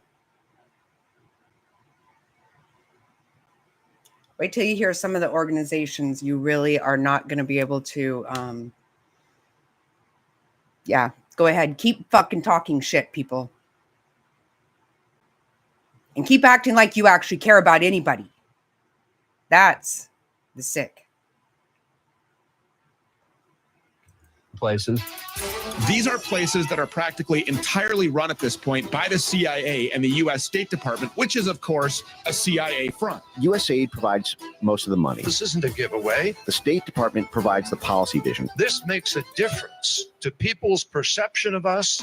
Wait till you hear some of the organizations you really are not going to be able to, yeah, go ahead. Keep fucking talking shit, people. And keep acting like you actually care about anybody. That's the sick. Places. These are places that are practically entirely run at this point by the CIA and the U.S. State Department, which is, of course, a CIA front. USAID provides most of the money. This isn't a giveaway. The State Department provides the policy vision. This makes a difference to people's perception of us.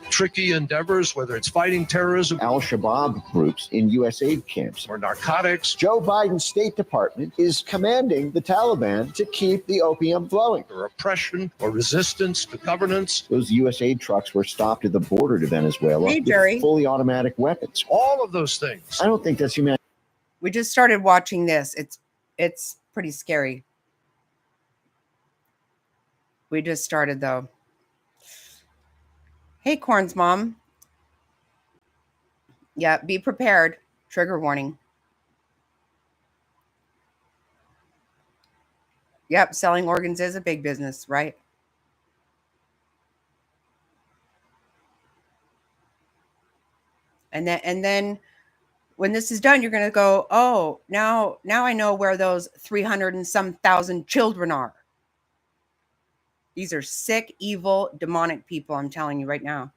Tricky endeavors, whether it's fighting terrorism, Al-Shabaab groups in USAID camps, or narcotics. Joe Biden's State Department is commanding the Taliban to keep the opium flowing. Or oppression or resistance to governance. Those USAID trucks were stopped at the border to Venezuela with fully automatic weapons. All of those things. I don't think that's humanity. We just started watching this. It's pretty scary. We just started, though. Hey, Corn's mom. Yeah, be prepared. Trigger warning. Yep, selling organs is a big business, right? And then when this is done, you're going to go, oh, now I know where those 300 and some thousand children are. These are sick, evil, demonic people, I'm telling you right now.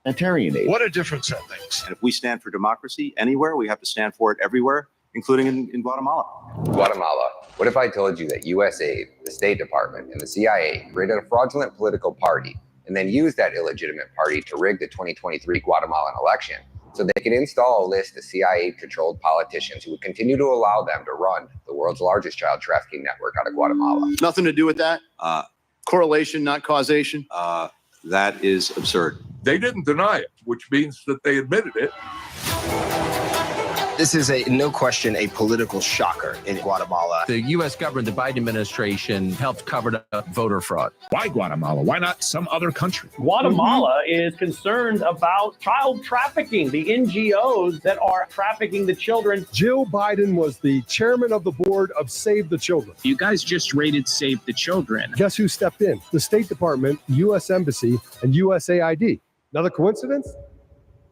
What a difference that makes. And if we stand for democracy anywhere, we have to stand for it everywhere, including in Guatemala. Guatemala. What if I told you that USAID, the State Department, and the CIA created a fraudulent political party and then used that illegitimate party to rig the 2023 Guatemalan election so they could install a list of CIA-controlled politicians who would continue to allow them to run the world's largest child trafficking network out of Guatemala? Nothing to do with that. Correlation, not causation. That is absurd. They didn't deny it, which means that they admitted it. This is no question, a political shocker in Guatemala. The U.S. government, the Biden administration, helped cover up voter fraud. Why Guatemala? Why not some other country? Guatemala is concerned about child trafficking, the NGOs that are trafficking the children. Jill Biden was the chairman of the board of Save the Children. You guys just raided Save the Children. Guess who stepped in? The State Department, U.S. Embassy, and USAID. Another coincidence?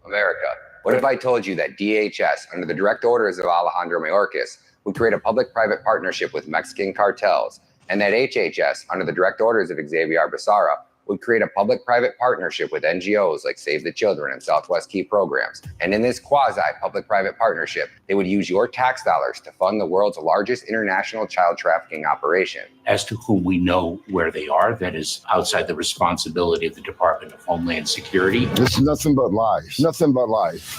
America. What if I told you that DHS, under the direct orders of Alejandro Mayorkas, would create a public-private partnership with Mexican cartels, and that HHS, under the direct orders of Xavier Becerra, would create a public-private partnership with NGOs like Save the Children and Southwest Key Programs. And in this quasi-public-private partnership, they would use your tax dollars to fund the world's largest international child trafficking operation. As to whom we know where they are, that is outside the responsibility of the Department of Homeland Security. This is nothing but lies. Nothing but lies.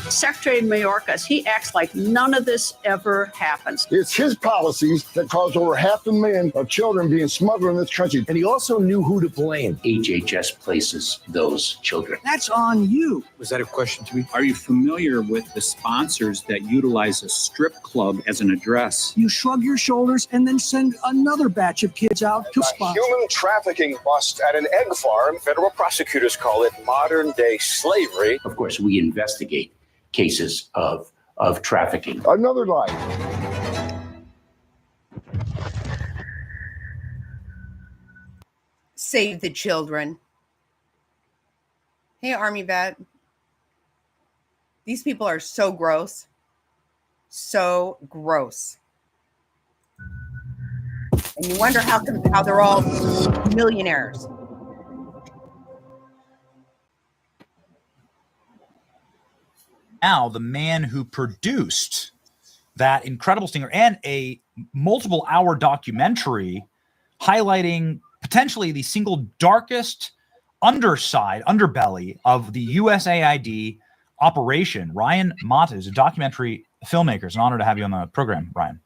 Secretary Mayorkas, he acts like none of this ever happens. It's his policies that caused over 500,000 children being smuggled in this country. And he also knew who to blame. HHS places those children. That's on you. Was that a question to me? Are you familiar with the sponsors that utilize a strip club as an address? You shrug your shoulders and then send another batch of kids out to sponsor. Human trafficking bust at an egg farm. Federal prosecutors call it modern-day slavery. Of course, we investigate cases of trafficking. Another lie. Save the children. Hey, Army vet. These people are so gross. So gross. And you wonder how they're all millionaires. Now, the man who produced that incredible stinger and a multiple hour documentary highlighting potentially the single darkest underbelly of the USAID operation. Ryan Mata is a documentary filmmaker. It's an honor to have you on the program, Ryan.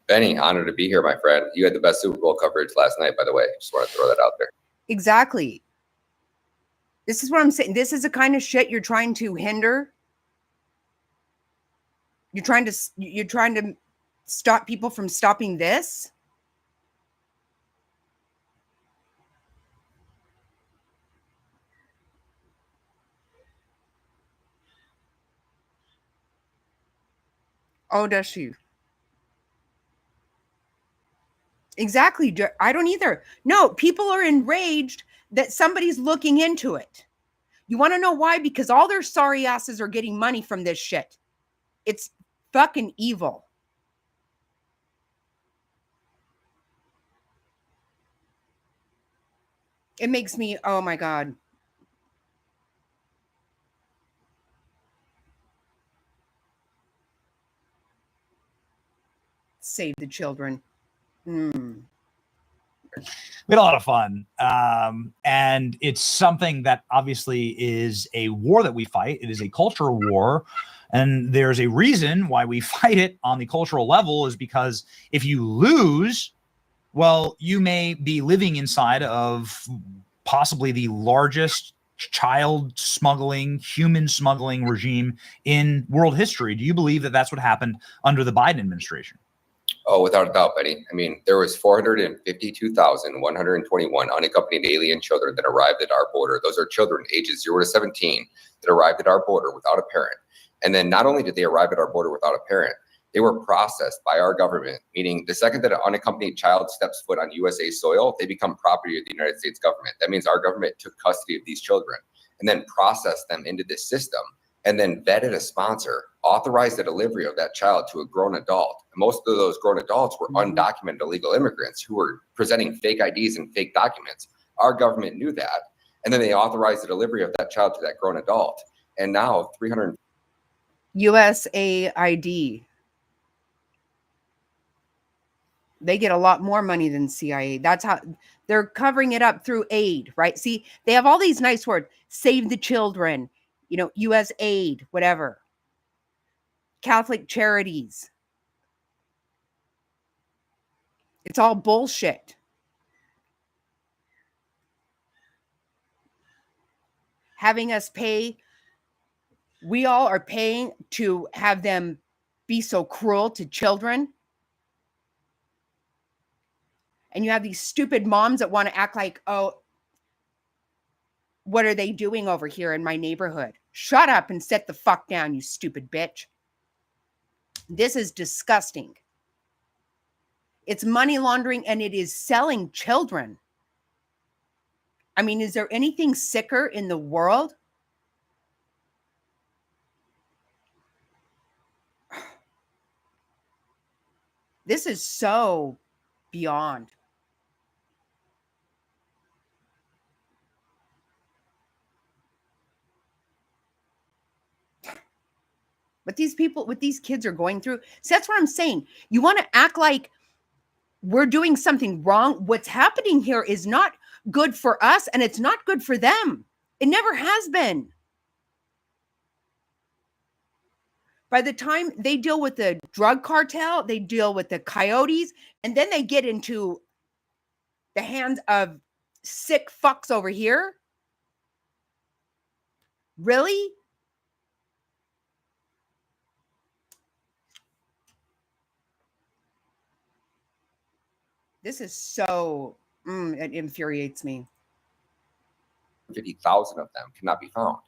Benny, honored to be here, my friend. You had the best Super Bowl coverage last night, by the way. Just want to throw that out there. Exactly. This is what I'm saying. This is the kind of shit you're trying to hinder. You're trying to stop people from stopping this. Oh, does she? Exactly. I don't either. No, people are enraged that somebody's looking into it. You want to know why? Because all their sorry asses are getting money from this shit. It's fucking evil. It makes me, oh my God. Save the children. We had a lot of fun. And it's something that obviously is a war that we fight. It is a cultural war. And there's a reason why we fight it on the cultural level is because if you lose, well, you may be living inside of possibly the largest child smuggling, human smuggling regime in world history. Do you believe that that's what happened under the Biden administration? Oh, without a doubt, Benny. I mean, there was 452,121 unaccompanied alien children that arrived at our border. Those are children ages 0 to 17 that arrived at our border without a parent. And then not only did they arrive at our border without a parent, they were processed by our government, meaning the second that an unaccompanied child steps foot on USA soil, they become property of the United States government. That means our government took custody of these children and then processed them into this system and then vetted a sponsor, authorized the delivery of that child to a grown adult. And most of those grown adults were undocumented illegal immigrants who were presenting fake IDs and fake documents. Our government knew that. And then they authorized the delivery of that child to that grown adult. And now 300 USAID. They get a lot more money than CIA. That's how they're covering it up through aid, right? See, they have all these nice words, save the children, US aid, whatever. Catholic charities. It's all bullshit. Having us pay, we all are paying to have them be so cruel to children. And you have these stupid moms that want to act like, oh, what are they doing over here in my neighborhood? Shut up and sit the fuck down, you stupid bitch. This is disgusting. It's money laundering and it is selling children. I mean, is there anything sicker in the world? This is so beyond. What these people, what these kids are going through. So that's what I'm saying. You want to act like we're doing something wrong. What's happening here is not good for us and it's not good for them. It never has been. By the time they deal with the drug cartel, they deal with the coyotes, and then they get into the hands of sick fucks over here. Really? This is so, it infuriates me. 50,000 of them cannot be found.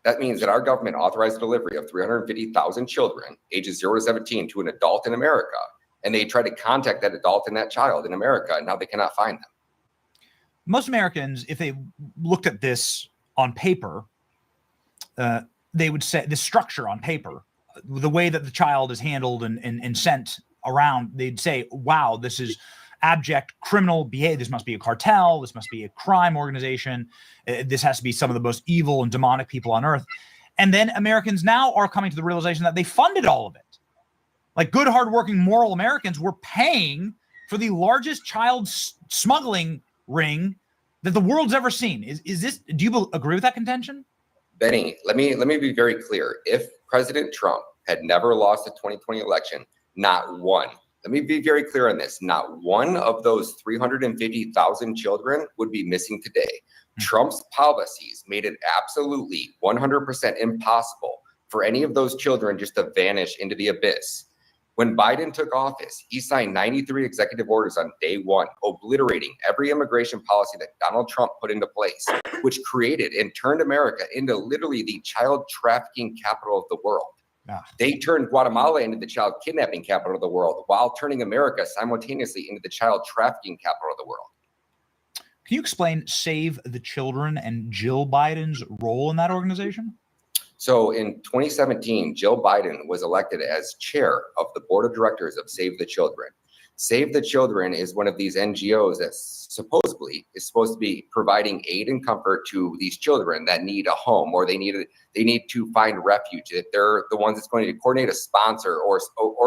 That means that our government authorized the delivery of 350,000 children, ages 0 to 17, to an adult in America, and they try to contact that adult and that child in America, and now they cannot find them. Most Americans, if they looked at this on paper, they would say the structure on paper, the way that the child is handled and sent around, they'd say, wow, this is abject criminal behavior. This must be a cartel. This must be a crime organization. This has to be some of the most evil and demonic people on earth. And then Americans now are coming to the realization that they funded all of it. Like good, hardworking, moral Americans were paying for the largest child smuggling ring that the world's ever seen. Is this? Do you agree with that contention? Benny, let me be very clear. If President Trump had never lost the 2020 election, not one, let me be very clear on this, not one of those 350,000 children would be missing today. Trump's policies made it absolutely 100% impossible for any of those children just to vanish into the abyss. When Biden took office, he signed 93 executive orders on day one, obliterating every immigration policy that Donald Trump put into place, which created and turned America into literally the child trafficking capital of the world. They turned Guatemala into the child kidnapping capital of the world while turning America simultaneously into the child trafficking capital of the world. Can you explain Save the Children and Jill Biden's role in that organization? So in 2017, Jill Biden was elected as chair of the board of directors of Save the Children. Save the Children is one of these NGOs that supposedly is supposed to be providing aid and comfort to these children that need a home or they need to find refuge. That they're the ones that's going to coordinate a sponsor or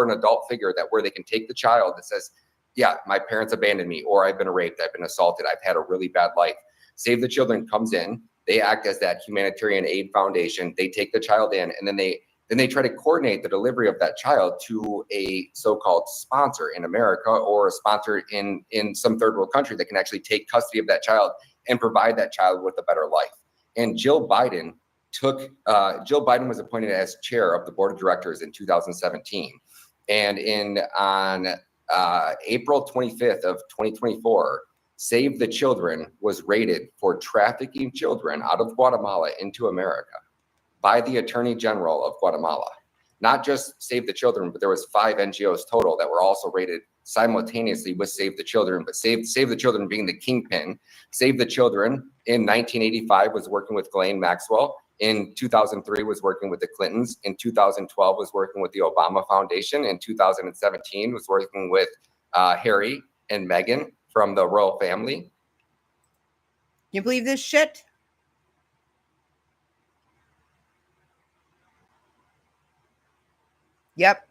an adult figure that where they can take the child that says, yeah, my parents abandoned me, or I've been raped, I've been assaulted, I've had a really bad life. Save the Children comes in, they act as that humanitarian aid foundation, they take the child in, and then they try to coordinate the delivery of that child to a so-called sponsor in America or a sponsor in some third world country that can actually take custody of that child and provide that child with a better life. And Jill Biden was appointed as chair of the board of directors in 2017. And on April 25th of 2024, Save the Children was raided for trafficking children out of Guatemala into America by the Attorney General of Guatemala. Not just Save the Children, but there was 5 NGOs total that were also raided simultaneously with Save the Children, but Save the Children being the kingpin. Save the Children in 1985 was working with Ghislaine Maxwell. In 2003 was working with the Clintons. In 2012 was working with the Obama Foundation. In 2017 was working with Harry and Meghan from the royal family. You believe this shit? Yep.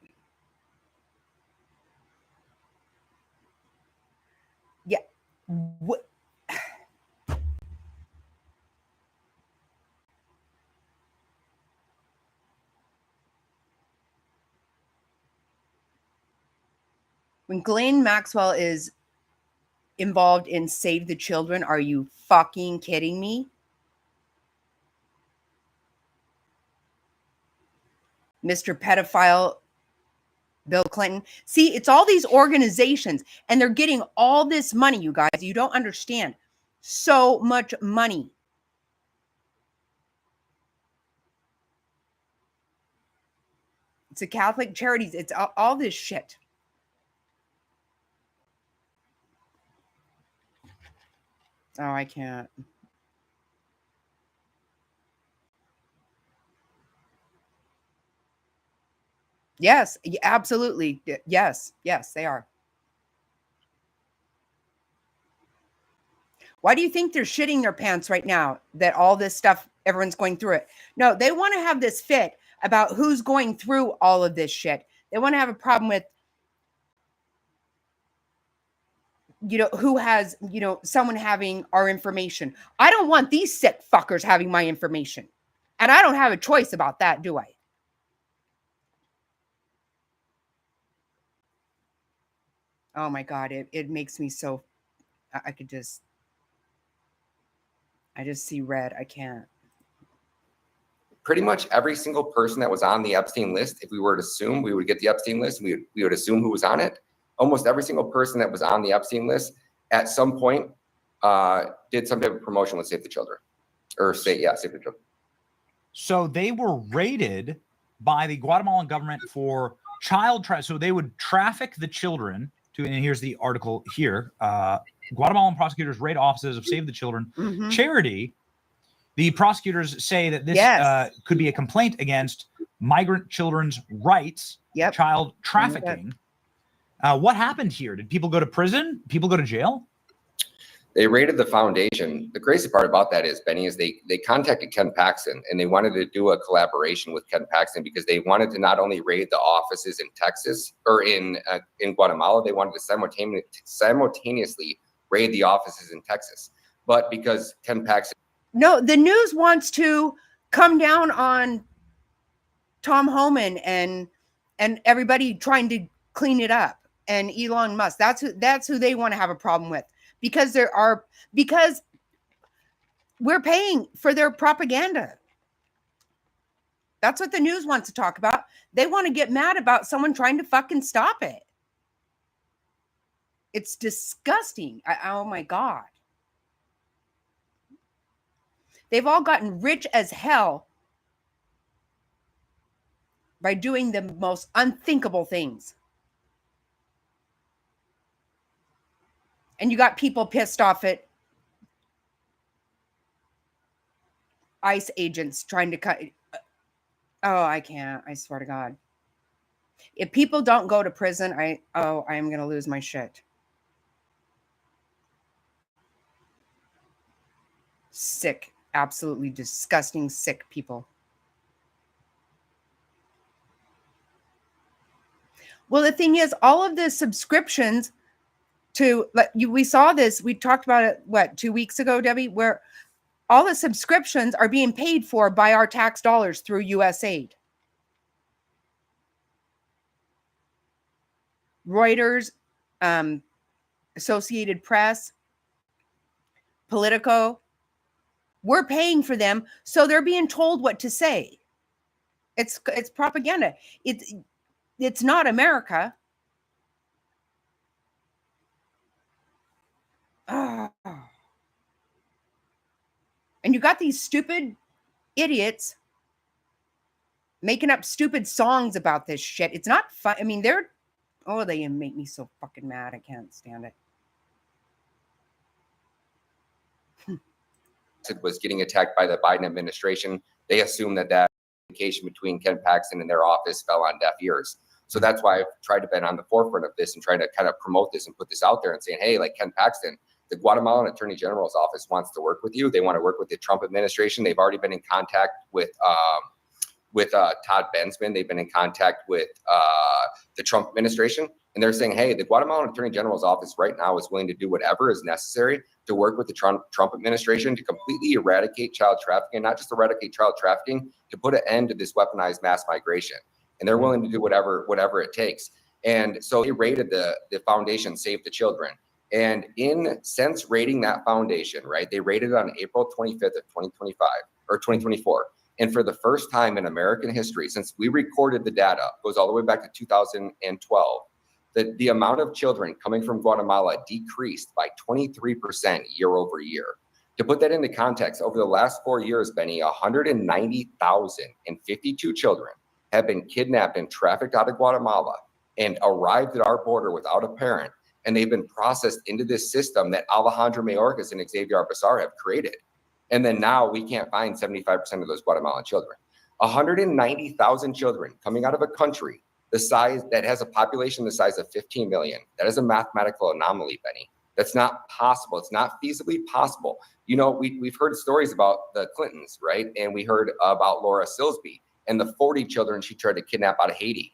Yeah. What? When Ghislaine Maxwell is involved in Save the Children, are you fucking kidding me? Mr. Pedophile Bill Clinton. See, it's all these organizations and they're getting all this money, you guys. You don't understand. So much money. It's a Catholic charities. It's all this shit. Oh, I can't. Yes, absolutely. Yes, they are. Why do you think they're shitting their pants right now that all this stuff, everyone's going through it? No, they want to have this fit about who's going through all of this shit. They want to have a problem with, who has, someone having our information. I don't want these sick fuckers having my information. And I don't have a choice about that, do I? Oh my God, it makes me so, I just see red. I can't. Pretty much every single person that was on the Epstein list, if we were to assume, we would get the Epstein list, we would assume who was on it. Almost every single person that was on the Epstein list at some point did some type of promotion with Save the Children. Save the Children. So they were raided by the Guatemalan government for child trafficking. So they would traffic the children to, and here's the article here. Guatemalan prosecutors raid offices of Save the Children charity. The prosecutors say that this could be a complaint against migrant children's rights, child trafficking. What happened here? Did people go to prison? People go to jail? They raided the foundation. The crazy part about that is, Benny, is they contacted Ken Paxton, and they wanted to do a collaboration with Ken Paxton because they wanted to not only raid the offices in Texas or in Guatemala, they wanted to simultaneously raid the offices in Texas. But because Ken Paxton... No, the news wants to come down on Tom Homan and everybody trying to clean it up, and Elon Musk. That's who they want to have a problem with, because we're paying for their propaganda. That's what the news wants to talk about. They want to get mad about someone trying to fucking stop it. It's disgusting. Oh my God. They've all gotten rich as hell by doing the most unthinkable things. And you got people pissed off at ICE agents trying to cut. Oh, I can't. I swear to God. If people don't go to prison, I am going to lose my shit. Sick. Absolutely disgusting, sick people. Well, the thing is, all of the subscriptions we saw this, we talked about it, 2 weeks ago, Debbie, where all the subscriptions are being paid for by our tax dollars through USAID. Reuters, Associated Press, Politico. We're paying for them, so they're being told what to say. It's propaganda. It's not America. Oh. And you got these stupid idiots making up stupid songs about this shit. It's not fun. I mean, they make me so fucking mad. I can't stand it. Was getting attacked by the Biden administration. They assumed that communication between Ken Paxton and their office fell on deaf ears. So that's why I've tried to be on the forefront of this and trying to kind of promote this and put this out there and saying, hey, like Ken Paxton, the Guatemalan Attorney General's office wants to work with you. They want to work with the Trump administration. They've already been in contact with Todd Bensman. They've been in contact with the Trump administration. And they're saying, hey, the Guatemalan Attorney General's office right now is willing to do whatever is necessary to work with the Trump administration to completely eradicate child trafficking, not just eradicate child trafficking, to put an end to this weaponized mass migration. And they're willing to do whatever it takes. And so they raided the foundation, Save the Children. And since raiding that foundation, right, they raided it on April 25th of 2025 or 2024. And for the first time in American history, since we recorded the data, goes all the way back to 2012, the amount of children coming from Guatemala decreased by 23% year over year. To put that into context, over the last 4 years, Benny, 190,052 children have been kidnapped and trafficked out of Guatemala and arrived at our border without a parent. And they've been processed into this system that Alejandro Mayorkas and Xavier Arbazar have created. And then now we can't find 75% of those Guatemalan children. 190,000 children coming out of a country the size that has a population the size of 15 million. That is a mathematical anomaly, Benny. That's not possible. It's not feasibly possible. You know, we've heard stories about the Clintons, right? And we heard about Laura Silsby and the 40 children she tried to kidnap out of Haiti.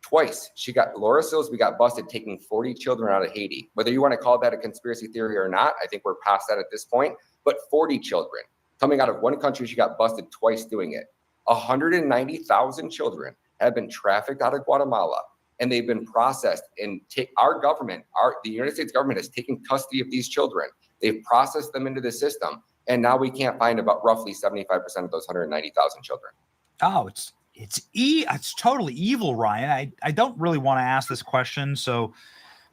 Twice, Laura Silsby got busted taking 40 children out of Haiti. Whether you want to call that a conspiracy theory or not, I think we're past that at this point. But 40 children coming out of one country, she got busted twice doing it. 190,000 children have been trafficked out of Guatemala. and they've been processed. And our government, the United States government has taken custody of these children. They've processed them into the system, and now we can't find about roughly 75% of those 190,000 children. Oh, it's totally evil, Ryan. I don't really want to ask this question, so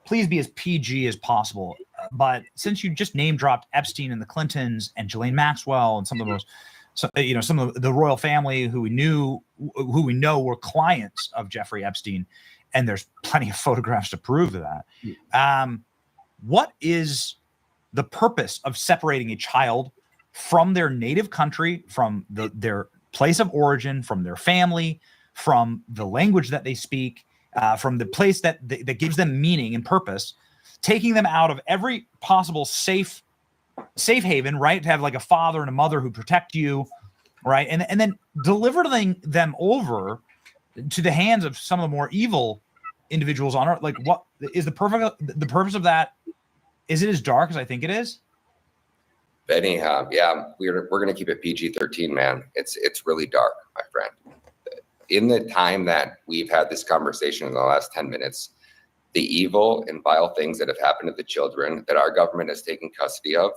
please be as PG as possible. But since you just name dropped Epstein and the Clintons and Ghislaine Maxwell and some of the most, some of the royal family who we know were clients of Jeffrey Epstein, and there's plenty of photographs to prove that. What is the purpose of separating a child from their native country, from their place of origin, from their family, from the language that they speak, from the place that gives them meaning and purpose, taking them out of every possible safe haven, right? To have like a father and a mother who protect you, right? And then delivering them over to the hands of some of the more evil individuals on earth. Like, what is the purpose of that? Is it as dark as I think it is? Benny, yeah, we're gonna keep it PG-13, man. It's really dark, my friend. In the time that we've had this conversation in the last 10 minutes, the evil and vile things that have happened to the children that our government has taken custody of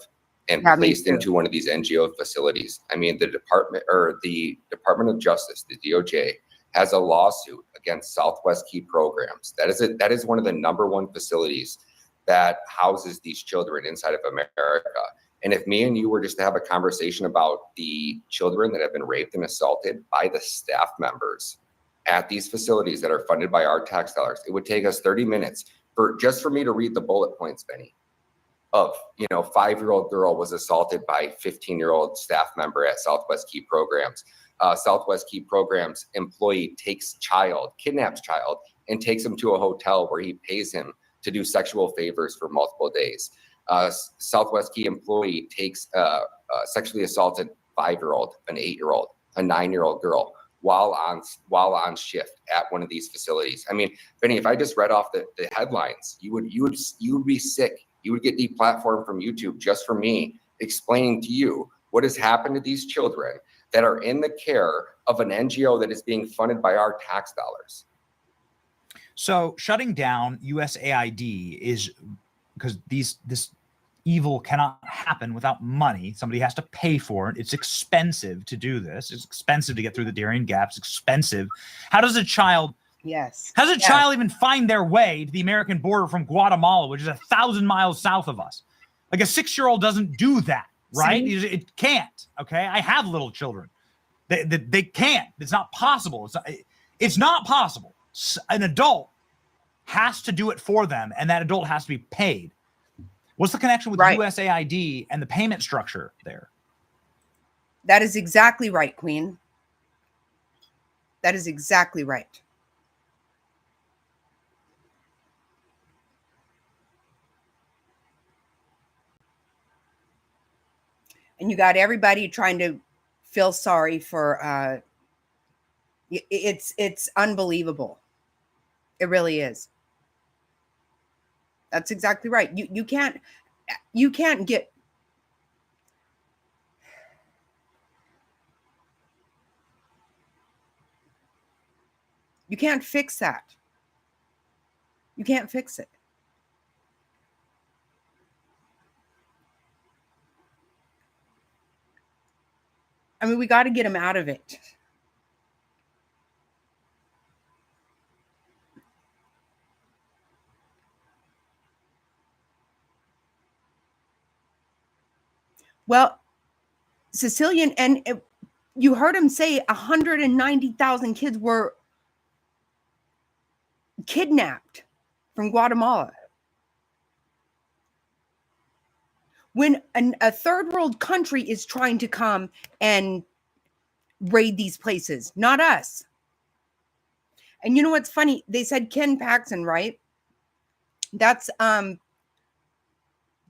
and placed into one of these NGO facilities. I mean, the Department of Justice, the DOJ, has a lawsuit against Southwest Key Programs. That is one of the #1 facilities that houses these children inside of America. And if me and you were just to have a conversation about the children that have been raped and assaulted by the staff members at these facilities that are funded by our tax dollars, it would take us 30 minutes for me to read the bullet points, Benny, of, 5-year-old girl was assaulted by 15-year-old staff member at Southwest Key Programs. Southwest Key Programs employee kidnaps child, and takes him to a hotel where he pays him to do sexual favors for multiple days. Southwest Key employee takes sexually assaulted 5-year-old, an 8-year-old, a 9-year-old girl while on shift at one of these facilities. I mean, Benny, if I just read off the headlines, you would be sick. You would get deplatformed from YouTube just for me explaining to you what has happened to these children that are in the care of an NGO that is being funded by our tax dollars. So shutting down USAID is because this evil cannot happen without money. Somebody has to pay for it. It's expensive to do this. It's expensive to get through the Darien Gap. It's expensive. How does a child child even find their way to the American border from Guatemala, which is 1,000 miles south of us? Like a 6-year-old doesn't do that, right? It can't. Okay, I have little children. They can't. It's not possible. It's not possible. An adult has to do it for them, and that adult has to be paid. What's the connection with USAID and the payment structure there? That is exactly right, Queen. That is exactly right. And you got everybody trying to feel sorry for it's unbelievable. It really is. That's exactly right. You can't get you can't fix that. You can't fix it. I mean, we got to get them out of it. Well, Sicilian, and you heard him say 190,000 kids were kidnapped from Guatemala. When a third world country is trying to come and raid these places, not us. And you know what's funny? They said Ken Paxton, right? That's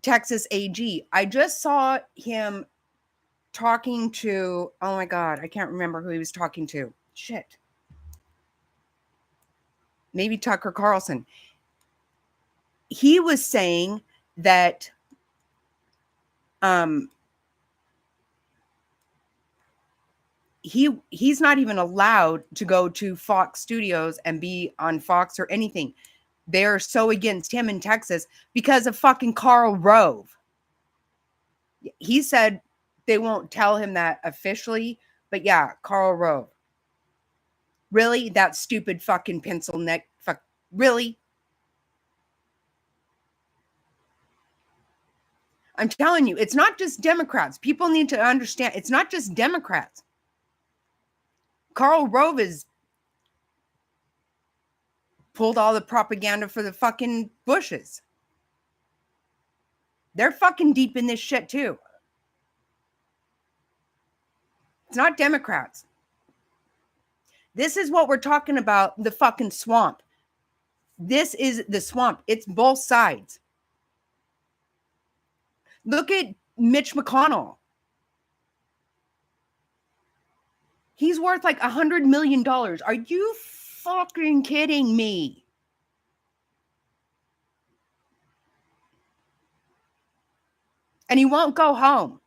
Texas AG. I just saw him talking to, oh my God, I can't remember who he was talking to. Shit. Maybe Tucker Carlson. He was saying that he's not even allowed to go to Fox Studios and be on Fox or anything. They're so against him in Texas because of fucking Karl Rove. He said they won't tell him that officially, but yeah, Karl Rove. Really? That stupid fucking pencil neck fuck. Really? I'm telling you, it's not just Democrats. People need to understand it's not just Democrats. Karl Rove has pulled all the propaganda for the fucking Bushes. They're fucking deep in this shit too. It's not Democrats. This is what we're talking about, the fucking swamp. This is the swamp. It's both sides. Look at Mitch McConnell. He's worth like $100 million. Are you fucking kidding me? And he won't go home.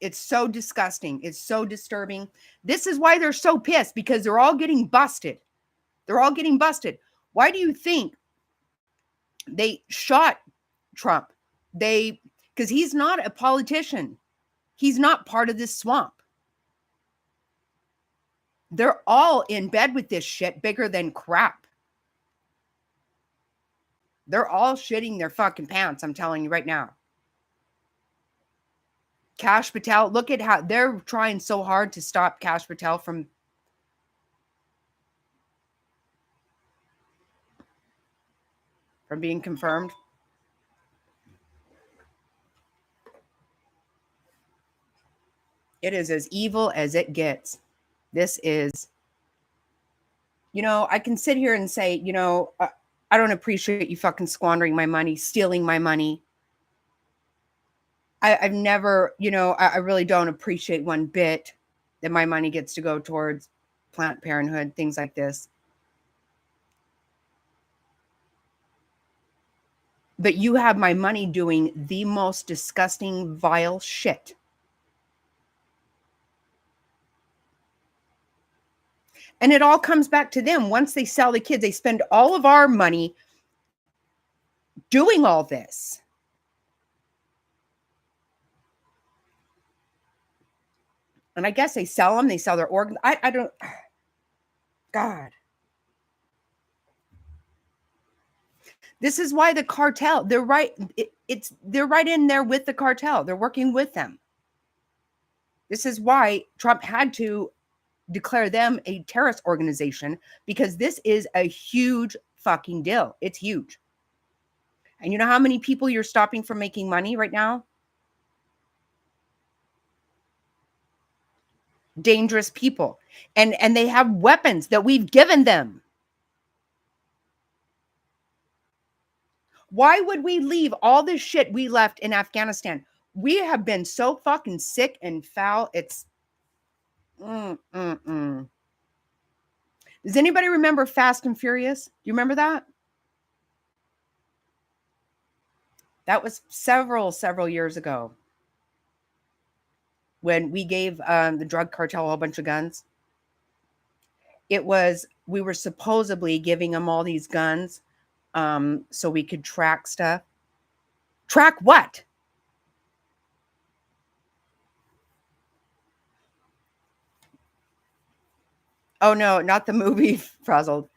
It's so disgusting. It's so disturbing. This is why they're so pissed, because they're all getting busted. They're all getting busted. Why do you think they shot Trump? Because he's not a politician. He's not part of this swamp. They're all in bed with this shit bigger than crap. They're all shitting their fucking pants, I'm telling you right now. Kash Patel, look at how they're trying so hard to stop Kash Patel from being confirmed. It is as evil as it gets. This is, I can sit here and say, I don't appreciate you fucking squandering my money, stealing my money. I've never, I really don't appreciate one bit that my money gets to go towards Planned Parenthood, things like this. But you have my money doing the most disgusting, vile shit. And it all comes back to them. Once they sell the kids, they spend all of our money doing all this. And I guess they sell them. They sell their organs. I don't. God. This is why the cartel, they're right. They're right in there with the cartel. They're working with them. This is why Trump had to declare them a terrorist organization, because this is a huge fucking deal. It's huge. And you know how many people you're stopping from making money right now? Dangerous people. And they have weapons that we've given them. Why would we leave all this shit we left in Afghanistan? We have been so fucking sick and foul. It's Does anybody remember Fast and Furious? Do you remember that? That was several years ago, when we gave the drug cartel a whole bunch of guns. We were supposedly giving them all these guns so we could track stuff. Track what? Oh, no, not the movie, Frazzled.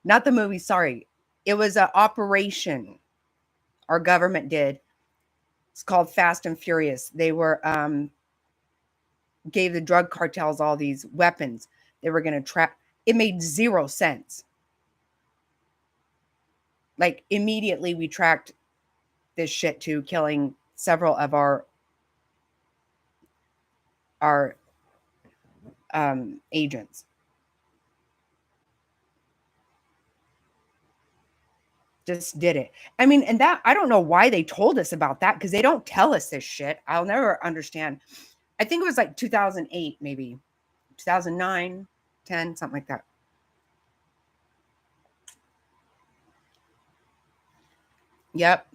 Not the movie, sorry. It was an operation our government did. It's called Fast and Furious. They were gave the drug cartels all these weapons. They were going to track. It made 0 sense. Like, immediately we tracked this shit to killing several of our agents. Just did it. I mean, and that, I don't know why they told us about that, because they don't tell us this shit. I'll never understand. I think it was like 2008, maybe 2009, 10, something like that. Yep.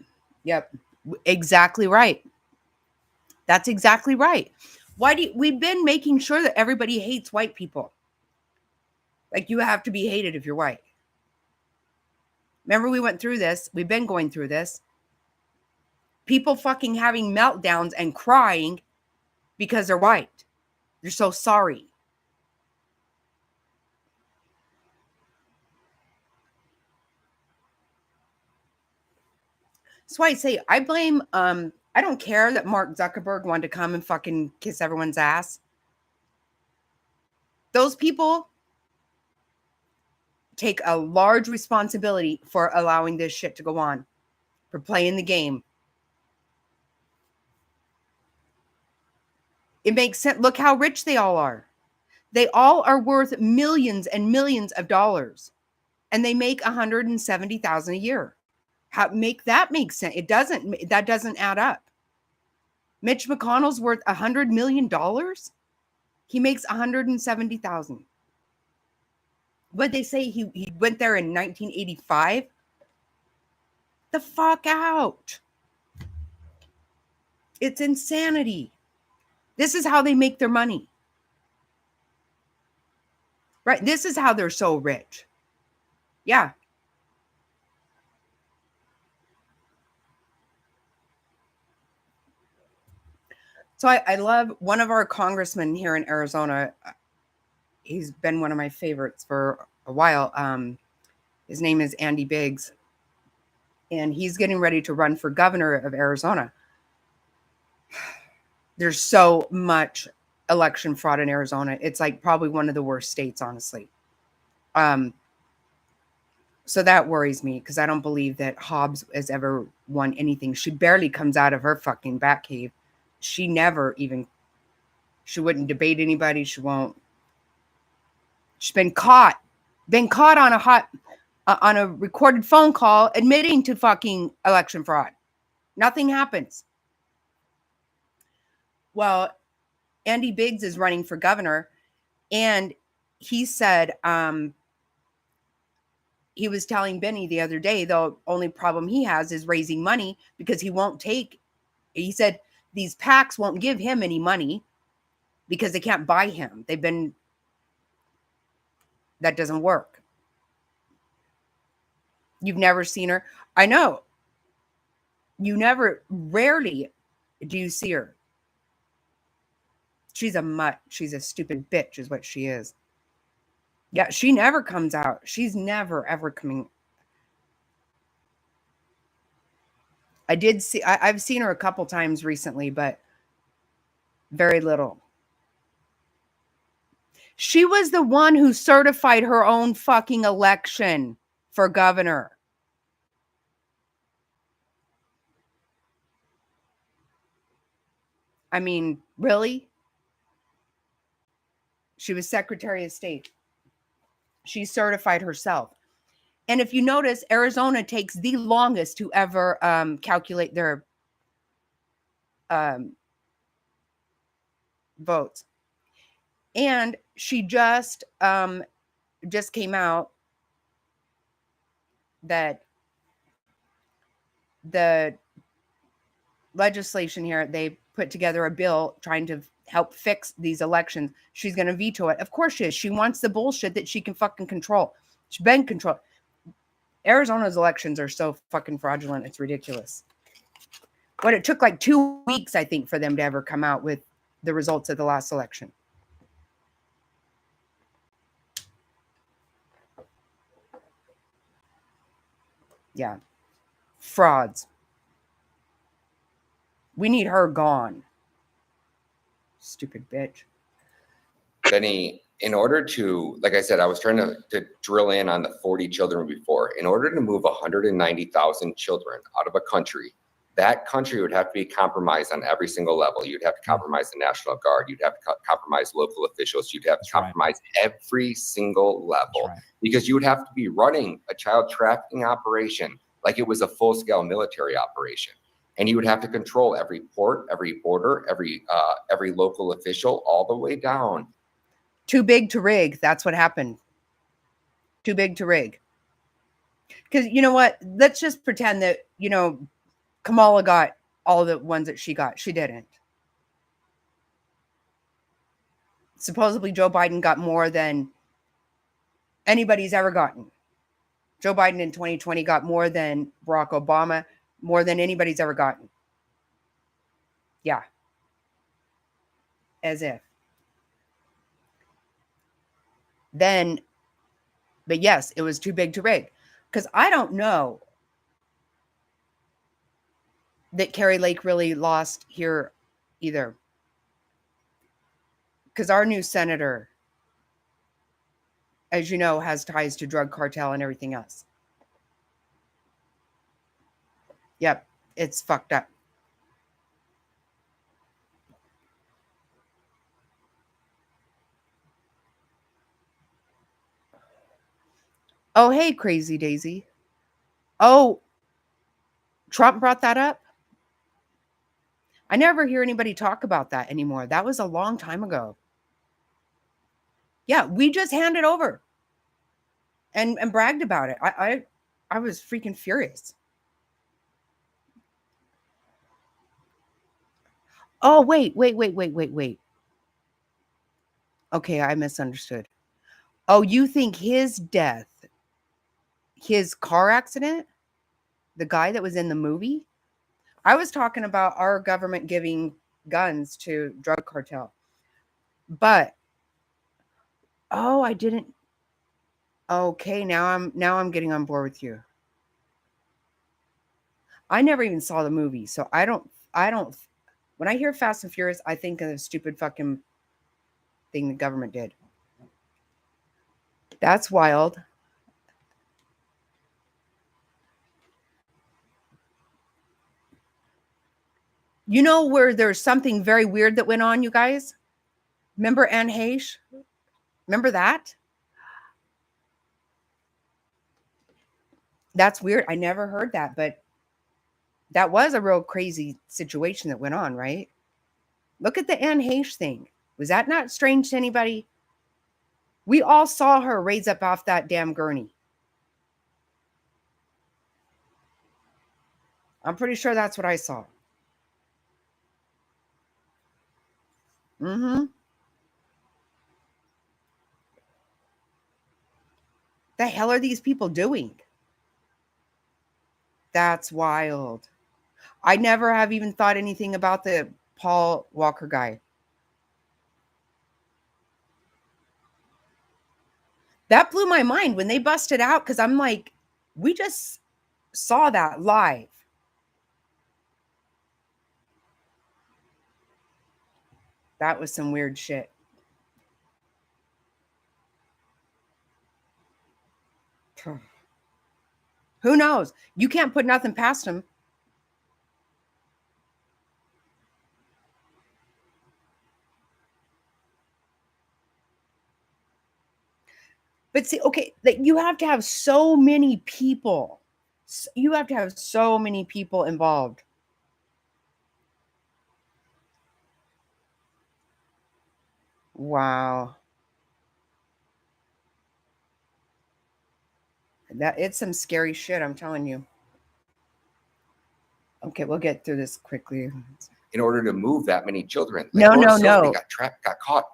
Exactly right. That's exactly right. We've been making sure that everybody hates white people. Like, you have to be hated if you're white. Remember, we went through this. We've been going through this. People fucking having meltdowns and crying because they're white. They're so sorry. That's why I say I blame, I don't care that Mark Zuckerberg wanted to come and fucking kiss everyone's ass. Those people take a large responsibility for allowing this shit to go on, for playing the game. It makes sense. Look how rich they all are. They all are worth millions and millions of dollars, and they make $170,000 a year. How make that make sense? It doesn't. That doesn't add up. Mitch McConnell's worth $100 million. He makes $170,000. What they say, he went there in 1985. The fuck out. It's insanity. This is how they make their money. Right? This is how they're so rich. Yeah. So I love one of our congressmen here in Arizona. He's been one of my favorites for a while. His name is Andy Biggs. And he's getting ready to run for governor of Arizona. There's so much election fraud in Arizona. It's like probably one of the worst states, honestly. So that worries me because I don't believe that Hobbs has ever won anything. She barely comes out of her fucking bat cave. She wouldn't debate anybody. She won't. She's been caught on a recorded phone call admitting to fucking election fraud. Nothing happens. Well, Andy Biggs is running for governor, and he said, he was telling Benny the other day, the only problem he has is raising money because he said these PACs won't give him any money because they can't buy him. That doesn't work. You've never seen her. I know. Rarely do you see her. She's a mutt. She's a stupid bitch is what she is. Yeah, she never comes out. She's never, ever coming. I've seen her a couple times recently, but very little. She was the one who certified her own fucking election for governor. I mean, really? She was Secretary of State. She certified herself. And if you notice, Arizona takes the longest to ever calculate their votes. And she just came out that the legislation here, they put together a bill trying to help fix these elections. She's going to veto it. Of course she is. She wants the bullshit that she can fucking control. She's been controlled. Arizona's elections are so fucking fraudulent. It's ridiculous. But it took like 2 weeks, I think, for them to ever come out with the results of the last election. Yeah. Frauds. We need her gone. Stupid bitch. Benny, in order to, like I said, I was trying to drill in on the 40 children before. In order to move 190,000 children out of a country, that country would have to be compromised on every single level. You'd have to compromise the National Guard. You'd have to compromise local officials. You'd have to compromise every single level because you would have to be running a child trafficking operation like it was a full-scale military operation. And you would have to control every port, every border, every local official, all the way down. Too big to rig. That's what happened. Too big to rig. Because you know what? Let's just pretend that, Kamala got all the ones that she got. She didn't. supposedly Joe Biden got more than anybody's ever gotten. Joe Biden in 2020 got more than Barack Obama, more than anybody's ever gotten. Yeah. As if. Then, but yes, it was too big to rig. Because I don't know that Carrie Lake really lost here either. Because our new senator, as you know, has ties to drug cartel and everything else. Yep, it's fucked up. Oh, hey, Crazy Daisy. Oh, Trump brought that up? I never hear anybody talk about that anymore. That was a long time ago. Yeah, we just handed over and bragged about it. I was freaking furious. Oh, wait. Okay, I misunderstood. Oh, you think his death, his car accident, the guy that was in the movie? I was talking about our government giving guns to drug cartel. But oh, I didn't. Okay, now I'm getting on board with you. I never even saw the movie, so I don't when I hear Fast and Furious, I think of the stupid fucking thing the government did. That's wild. You know where there's something very weird that went on, you guys? Remember Anne Heche? Remember that? That's weird. I never heard that, but that was a real crazy situation that went on, right? Look at the Anne Heche thing. Was that not strange to anybody? We all saw her raise up off that damn gurney. I'm pretty sure that's what I saw. Mm-hmm. The hell are these people doing? That's wild. I never have even thought anything about the Paul Walker guy. That blew my mind when they busted out because I'm like, we just saw that live. That was some weird shit. Who knows? You can't put nothing past him. But see, okay, that you have to have so many people. You have to have so many people involved. Wow. It's some scary shit, I'm telling you. Okay, we'll get through this quickly. In order to move that many children. No. They got trapped, got caught.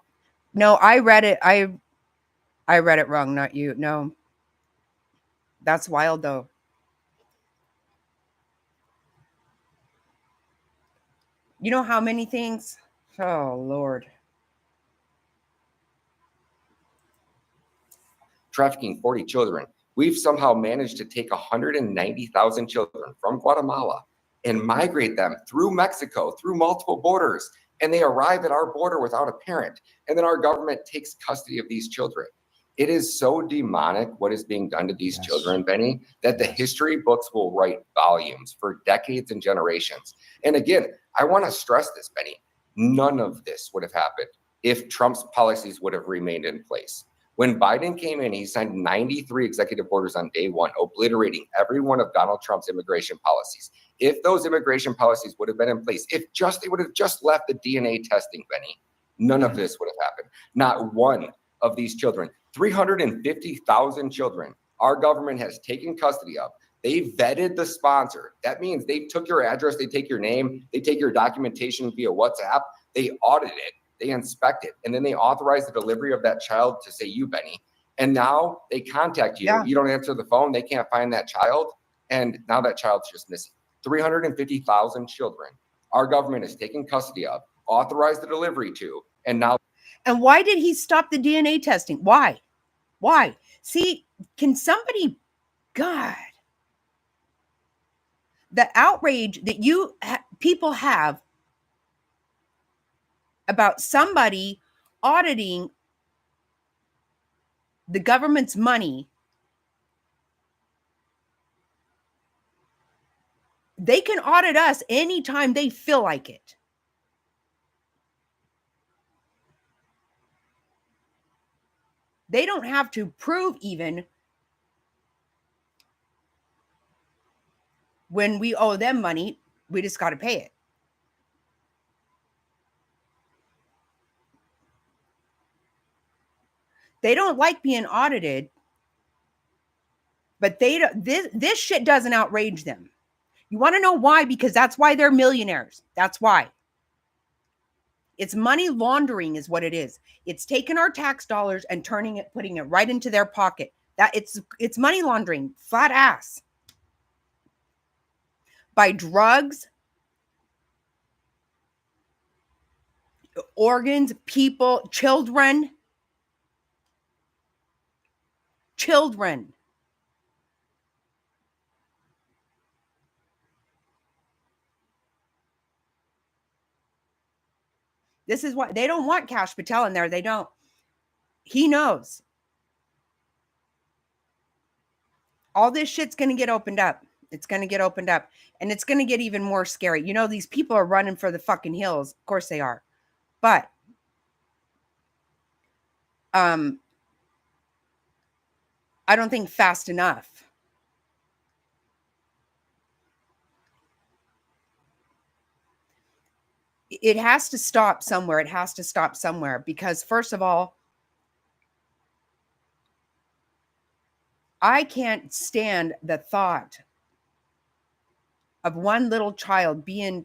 No, I read it. I read it wrong, not you. No. That's wild, though. You know how many things? Oh, Lord. Trafficking 40 children. We've somehow managed to take 190,000 children from Guatemala and migrate them through Mexico, through multiple borders, and they arrive at our border without a parent. And then our government takes custody of these children. It is so demonic what is being done to these children, Benny, that the history books will write volumes for decades and generations. And again, I want to stress this, Benny. None of this would have happened if Trump's policies would have remained in place. When Biden came in, he signed 93 executive orders on day one, obliterating every one of Donald Trump's immigration policies. If those immigration policies would have been in place, if they would have just left the DNA testing, Benny, none of this would have happened. Not one of these children, 350,000 children, our government has taken custody of. They vetted the sponsor. That means they took your address, they take your name, they take your documentation via WhatsApp, they audit it. They inspect it, and then they authorize the delivery of that child to, say, you, Benny. And now they contact you. Yeah. You don't answer the phone. They can't find that child. And now that child's just missing. 350,000 children our government is taking custody of, authorized the delivery to, and now. And why did he stop the DNA testing? Why? Why? See, can somebody, God, the outrage that people have about somebody auditing the government's money. They can audit us anytime they feel like it. They don't have to prove even when we owe them money. We just got to pay it. They don't like being audited, but they don't, this shit doesn't outrage them. You want to know why? Because that's why they're millionaires. That's why. It's money laundering is what it is. It's taking our tax dollars and putting it right into their pocket. That it's money laundering, flat ass. By drugs, organs, people, children. This is why they don't want Kash Patel in there. They don't. He knows. All this shit's going to get opened up. It's going to get opened up. And it's going to get even more scary. You know, these people are running for the fucking hills. Of course they are. But I don't think fast enough. It has to stop somewhere. It has to stop somewhere because, first of all, I can't stand the thought of one little child being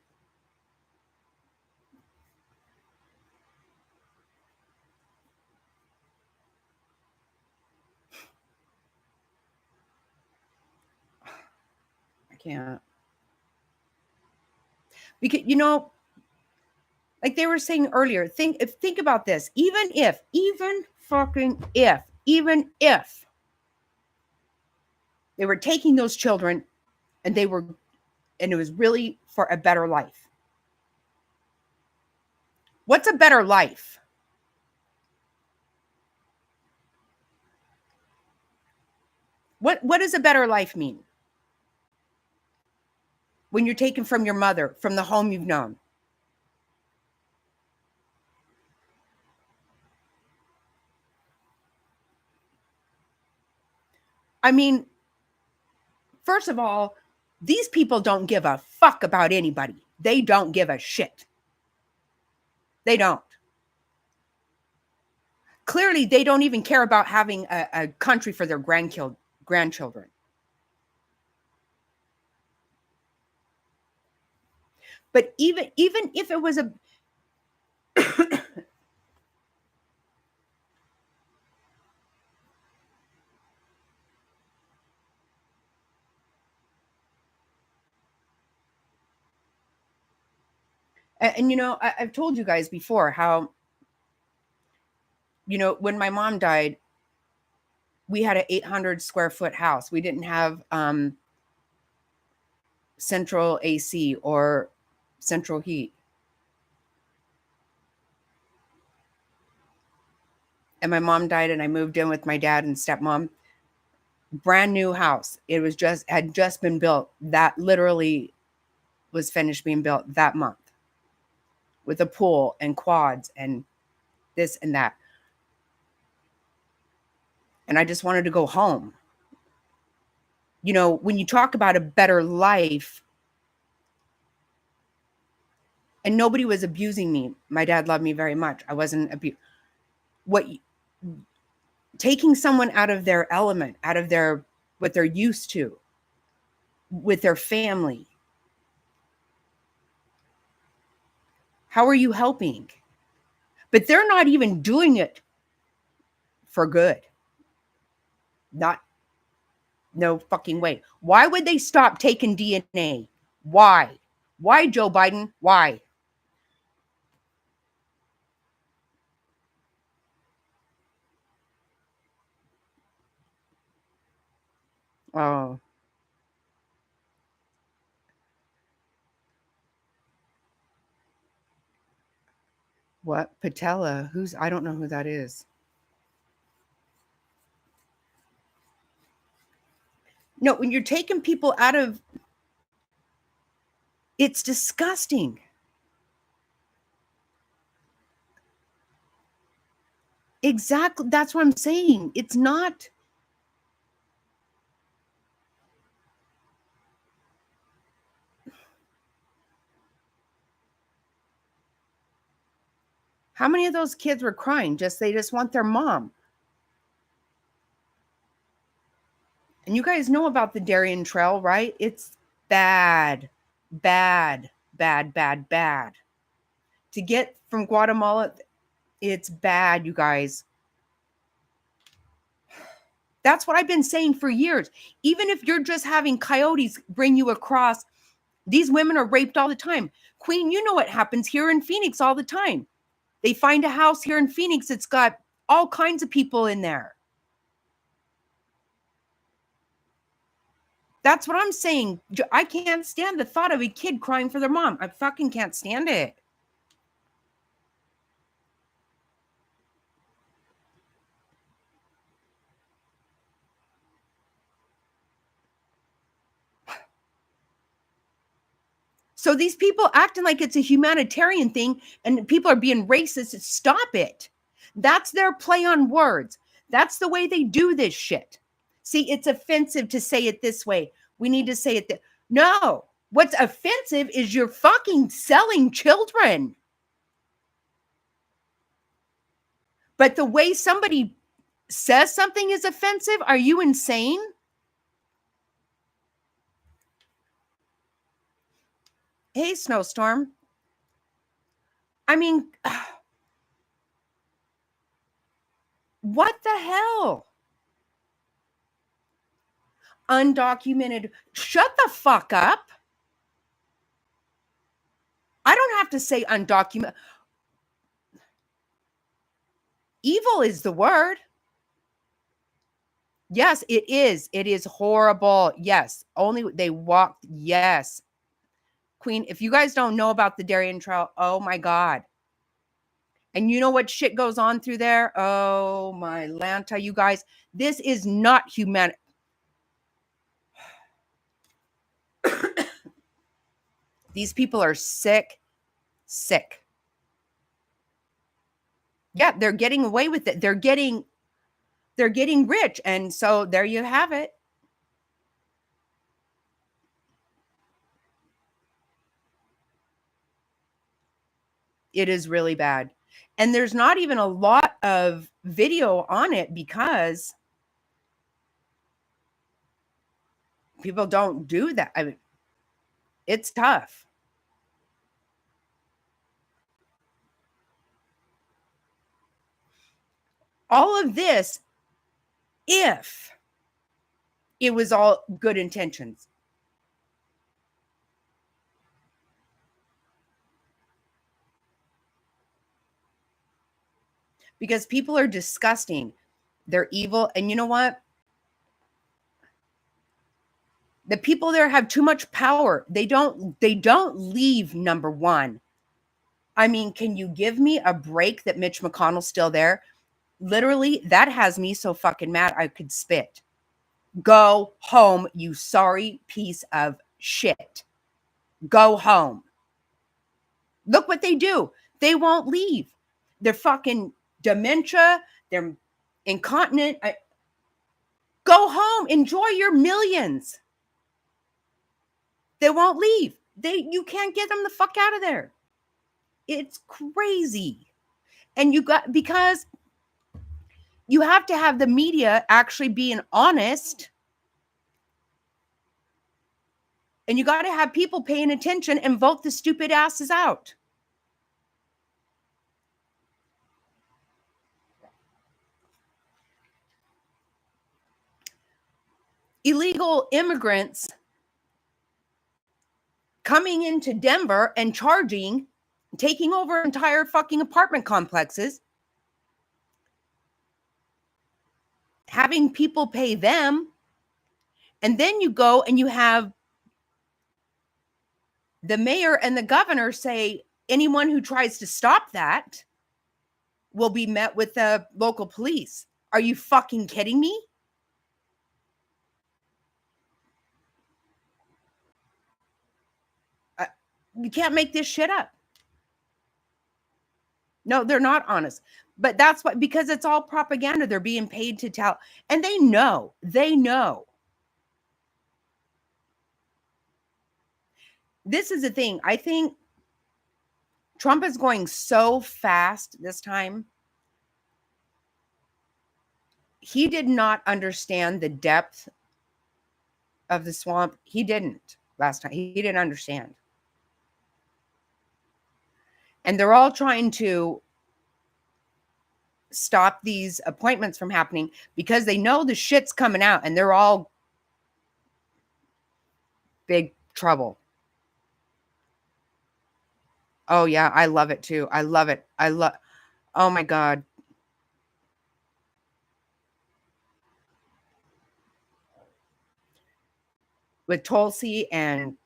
I can't. Because, you know, like they were saying earlier, think about this. Even if they were taking those children and it was really for a better life. What's a better life? What does a better life mean? When you're taken from your mother, from the home you've known. I mean, first of all, these people don't give a fuck about anybody. They don't give a shit. They don't. Clearly, they don't even care about having a country for their grandchildren. But even if it was a and you know, I've told you guys before how, you know, when my mom died, we had an 800 square foot house. We didn't have central AC or central heat. And my mom died and I moved in with my dad and stepmom. Brand new house. It was had just been built. That literally was finished being built that month. With a pool and quads and this and that. And I just wanted to go home. You know, when you talk about a better life, and nobody was abusing me. My dad loved me very much. I wasn't taking someone out of their element, out of what they're used to, with their family. How are you helping? But they're not even doing it for good. No fucking way. Why would they stop taking DNA? Why? Why, Joe Biden? Why? Oh. What? Patella? I don't know who that is. No, when you're taking people out of, it's disgusting. Exactly. That's what I'm saying. It's not. How many of those kids were crying? They just want their mom. And you guys know about the Darien Trail, right? It's bad, bad, bad, bad, bad. To get from Guatemala, it's bad, you guys. That's what I've been saying for years. Even if you're just having coyotes bring you across, these women are raped all the time. Queen, you know what happens here in Phoenix all the time. They find a house here in Phoenix. It's got all kinds of people in there. That's what I'm saying. I can't stand the thought of a kid crying for their mom. I fucking can't stand it. So these people acting like it's a humanitarian thing and people are being racist. Stop it. That's their play on words. That's the way they do this shit. See, it's offensive to say it this way. We need to say it. No, what's offensive is you're fucking selling children. But the way somebody says something is offensive, are you insane? Hey, Snowstorm. I mean, what the hell? Undocumented. Shut the fuck up. I don't have to say undocumented. Evil is the word. Yes, it is. It is horrible. Yes. Only they walked. Yes. Queen, if you guys don't know about the Darien Trail, oh my God. And you know what shit goes on through there? Oh my Lanta, you guys. This is not human. These people are sick. Sick. Yeah, they're getting away with it. They're getting rich. And so there you have it. It is really bad. And there's not even a lot of video on it because people don't do that. I mean, it's tough. All of this, if it was all good intentions. Because people are disgusting. They're evil. And you know what? The people there have too much power. They don't leave, number one. I mean, can you give me a break that Mitch McConnell's still there? Literally, that has me so fucking mad I could spit. Go home, you sorry piece of shit. Go home. Look what they do. They won't leave. They're fucking dementia. They're incontinent. Go home. Enjoy your millions. They won't leave. You can't get them the fuck out of there. It's crazy. And because you have to have the media actually being honest. And you got to have people paying attention and vote the stupid asses out. illegal immigrants coming into Denver and taking over entire fucking apartment complexes, having people pay them, and then you go and you have the mayor and the governor say anyone who tries to stop that will be met with the local police. Are you fucking kidding me? You can't make this shit up. No, they're not honest. But that's what, because it's all propaganda. They're being paid to tell. And they know. This is the thing. I think Trump is going so fast this time. He did not understand the depth of the swamp. He didn't last time. He didn't understand. And they're all trying to stop these appointments from happening because they know the shit's coming out and they're all big trouble. Oh yeah, I love it too. I love it. Oh my God. With Tulsi and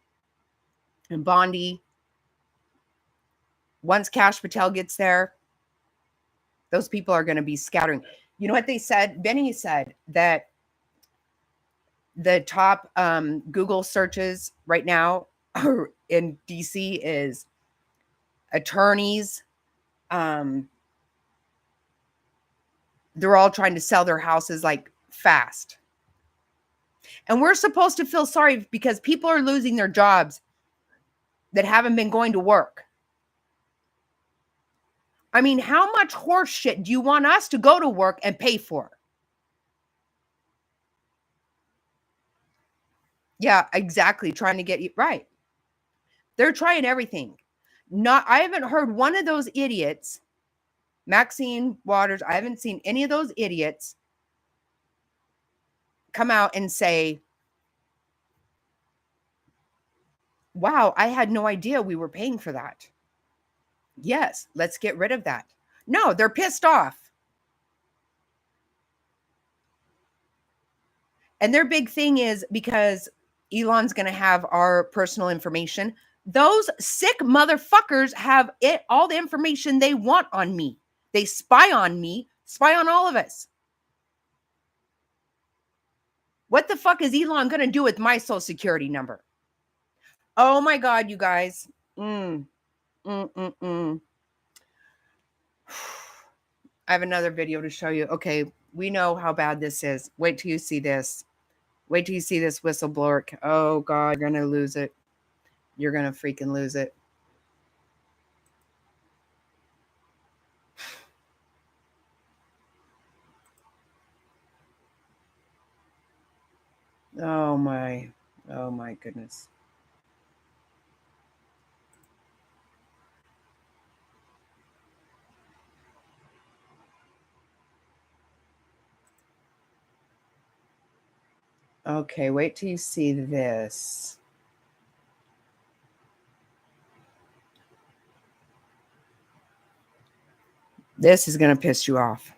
Bondi, once Kash Patel gets there, those people are going to be scattering. You know what they said? Benny said that the top Google searches right now in DC is attorneys. They're all trying to sell their houses like fast. And we're supposed to feel sorry because people are losing their jobs that haven't been going to work. I mean, how much horse shit do you want us to go to work and pay for? Yeah, exactly. Trying to get you right. They're trying everything. I haven't heard one of those idiots, Maxine Waters, I haven't seen any of those idiots come out and say, wow, I had no idea we were paying for that. Yes, let's get rid of that. No, they're pissed off. And their big thing is because Elon's going to have our personal information. Those sick motherfuckers have all the information they want on me. They spy on me, spy on all of us. What the fuck is Elon going to do with my social security number? Oh my God, you guys. I have another video to show you. Okay, we know how bad this is. Wait till you see this. Wait till you see this whistleblower. Oh God, you're going to lose it. You're going to freaking lose it. Oh my goodness. Okay, wait till you see this. This is going to piss you off.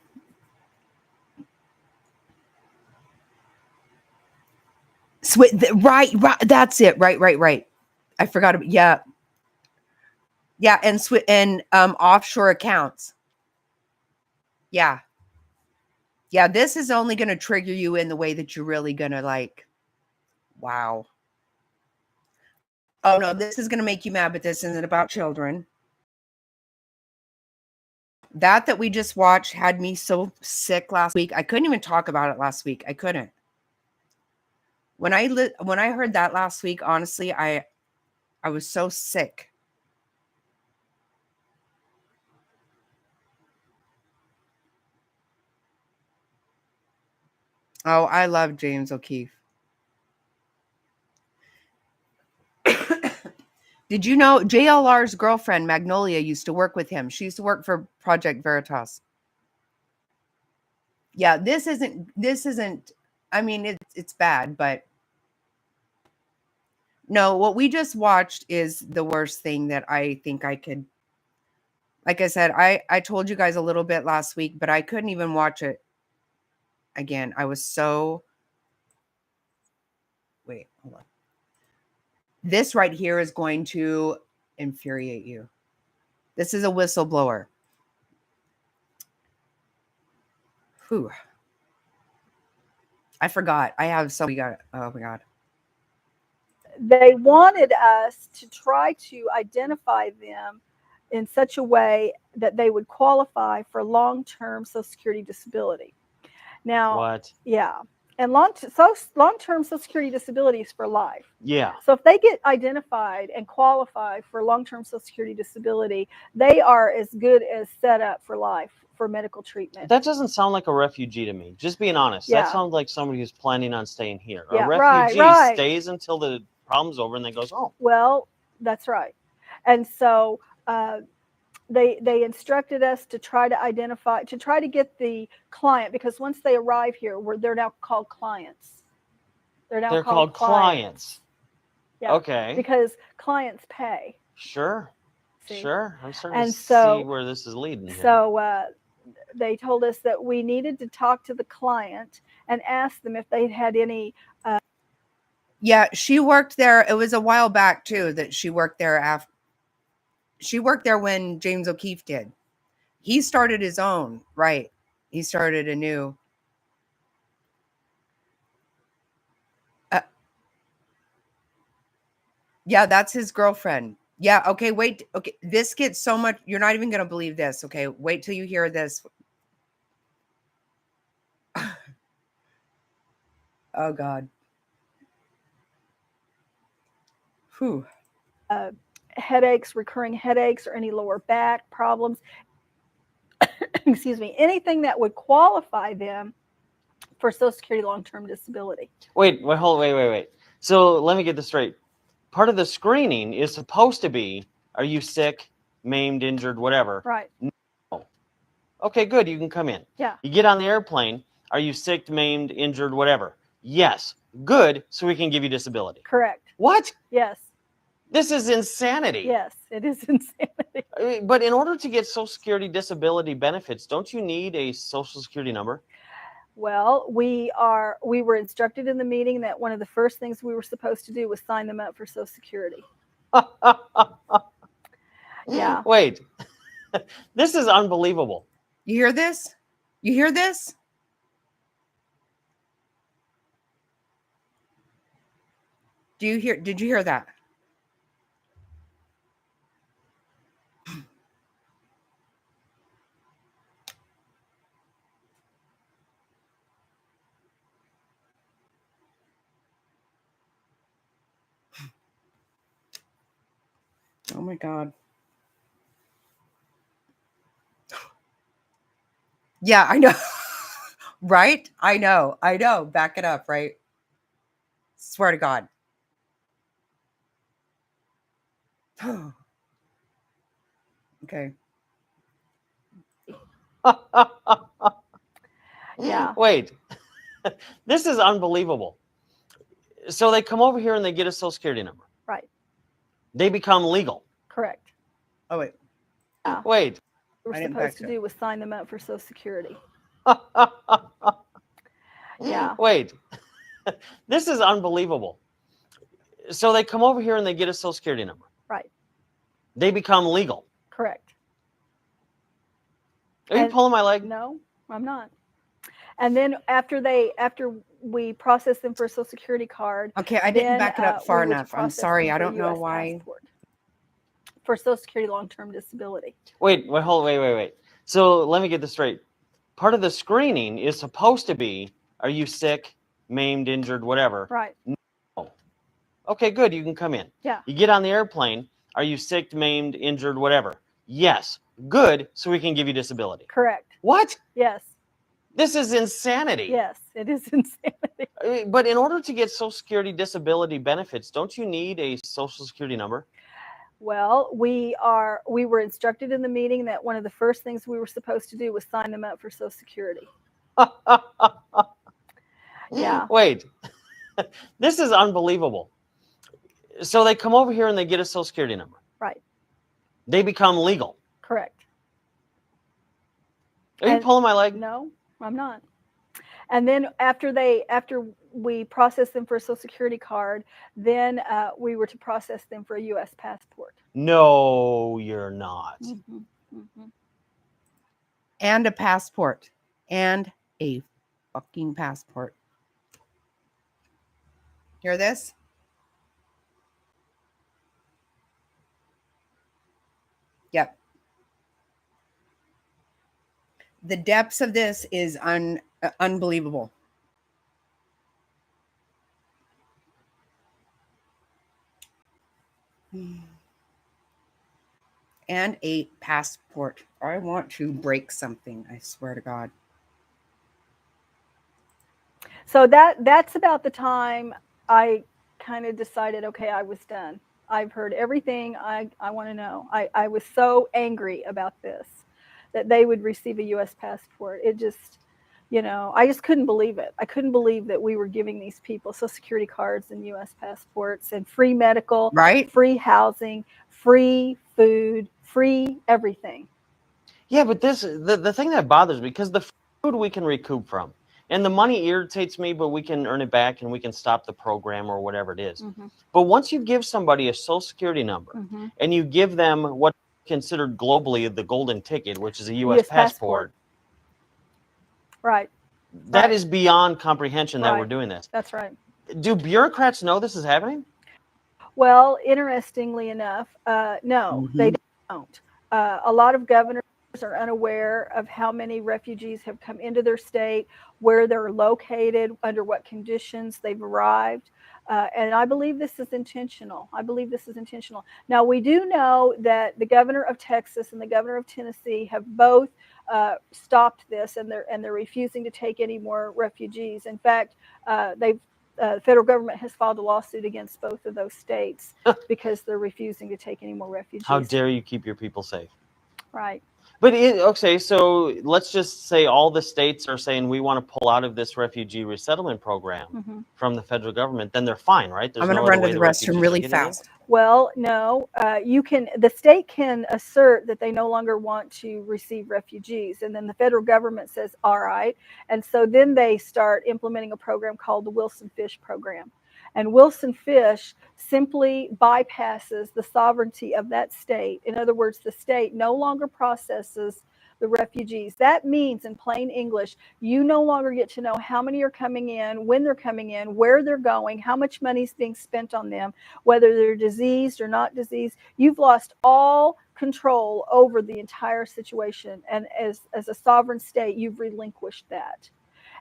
Right. That's it. Right. I forgot about, yeah. Yeah, and offshore accounts. Yeah. Yeah, this is only going to trigger you in the way that you're really going to like, wow. Oh no, this is going to make you mad, but this isn't about children. That we just watched had me so sick last week. I couldn't even talk about it last week. I couldn't. When I heard that last week, honestly, I was so sick. Oh, I love James O'Keefe. Did you know JLR's girlfriend, Magnolia, used to work with him? She used to work for Project Veritas. Yeah, this isn't I mean, it's bad, but no, what we just watched is the worst thing that I think I could. Like I said, I told you guys a little bit last week, but I couldn't even watch it again. I was so. Wait, hold on. This right here is going to infuriate you. This is a whistleblower. Whew. I forgot. I have so we got. Oh my God. They wanted us to try to identify them in such a way that they would qualify for long-term Social Security disability. Now, What? Yeah, and long-term Social Security disability is for life. Yeah. So if they get identified and qualify for long-term Social Security disability, they are as good as set up for life for medical treatment. That doesn't sound like a refugee to me. Just being honest. Yeah. That sounds like somebody who's planning on staying here. Yeah, A right, refugee right. stays until the problem's over and then goes home. Well, that's right. And so they instructed us to try to identify, to try to get the client, because once they arrive here, they're now called clients. They're called clients. Yeah. Okay. Because clients pay. Sure. See? Sure. I'm starting And to so- see where this is leading here. So they told us that we needed to talk to the client and ask them if they had any. Yeah, she worked there. It was a while back too that she worked there after. She worked there when James O'Keefe did. He started his own, right? He started a new. Yeah, that's his girlfriend. Yeah, okay, wait. Okay, this gets so much. You're not even going to believe this. Okay, wait till you hear this. Oh, God. Whew. Headaches, recurring headaches, or any lower back problems. Excuse me, anything that would qualify them for Social Security long-term disability. Wait. So let me get this straight. Part of the screening is supposed to be, are you sick, maimed, injured, whatever? Right. No. Okay, good. You can come in. Yeah. You get on the airplane. Are you sick, maimed, injured, whatever? Yes. Good. So we can give you disability. Correct. What? Yes. This is insanity. Yes, it is insanity. But in order to get Social Security disability benefits, don't you need a Social Security number? Well, we were instructed in the meeting that one of the first things we were supposed to do was sign them up for Social Security. Yeah. Wait. This is unbelievable. You hear this? You hear this? Did you hear that? Oh my God. Yeah, I know. Right? I know. Back it up, right? Swear to God. Okay. Yeah. Wait. This is unbelievable. So they come over here and they get a Social Security number. Right. They become legal. Correct. Oh, wait. Yeah. Wait. What we were supposed to do was sign them up for Social Security. Yeah. Wait. This is unbelievable. So they come over here and they get a Social Security number. Right. They become legal. Correct. Are you pulling my leg? No, I'm not. And then after we process them for a Social Security card. Okay, I didn't back it up far we would enough. I'm process sorry. them I for don't know US why. passport for Social Security long-term disability. Wait. So let me get this straight. Part of the screening is supposed to be, are you sick, maimed, injured, whatever? Right. No. Okay, good. You can come in. Yeah. You get on the airplane. Are you sick, maimed, injured, whatever? Yes. Good. So we can give you disability. Correct. What? Yes. This is insanity. Yes, it is insanity. But in order to get Social Security disability benefits, don't you need a Social Security number? Well, we were instructed in the meeting that one of the first things we were supposed to do was sign them up for Social Security. Yeah. Wait, this is unbelievable. So they come over here and they get a Social Security number. Right. They become legal. Correct. Are you pulling my leg? No, I'm not. And then after we processed them for a Social Security card, then we were to process them for a U.S. passport. No, you're not. Mm-hmm. Mm-hmm. And a passport. And a fucking passport. Hear this? Yep. The depths of this is unbelievable. And a passport. I want to break something, I swear to God. So that's about the time I kind of decided, okay, I was done. I've heard everything I want to know. I was so angry about this, that they would receive a U.S. passport. It just, I just couldn't believe it. I couldn't believe that we were giving these people Social Security cards and U.S. passports and free medical, right? Free housing, free food, free everything. Yeah, but the thing that bothers me, because the food we can recoup from, and the money irritates me, but we can earn it back and we can stop the program or whatever it is. Mm-hmm. But once you give somebody a Social Security number Mm-hmm. and you give them what's considered globally the golden ticket, which is a U.S. passport, right? That is beyond comprehension that we're doing this. That's right. Do bureaucrats know this is happening? Well, interestingly enough, no, they don't. A lot of governors are unaware of how many refugees have come into their state, where they're located, under what conditions they've arrived. And I believe this is intentional. Now, we do know that the governor of Texas and the governor of Tennessee have both stopped this, and they're refusing to take any more refugees. In fact, the federal government has filed a lawsuit against both of those states because they're refusing to take any more refugees. How dare you keep your people safe? Right. But okay, so let's just say all the states are saying we want to pull out of this refugee resettlement program from the federal government. Then they're fine, right? I'm going to run to the restroom really fast. Well, no, the state can assert that they no longer want to receive refugees. And then the federal government says, all right. And so then they start implementing a program called the Wilson Fish program. And Wilson Fish simply bypasses the sovereignty of that state. In other words, the state no longer processes the refugees. That means, in plain English, you no longer get to know how many are coming in, when they're coming in, where they're going, how much money is being spent on them, whether they're diseased or not diseased. You've lost all control over the entire situation. And as a sovereign state, you've relinquished that.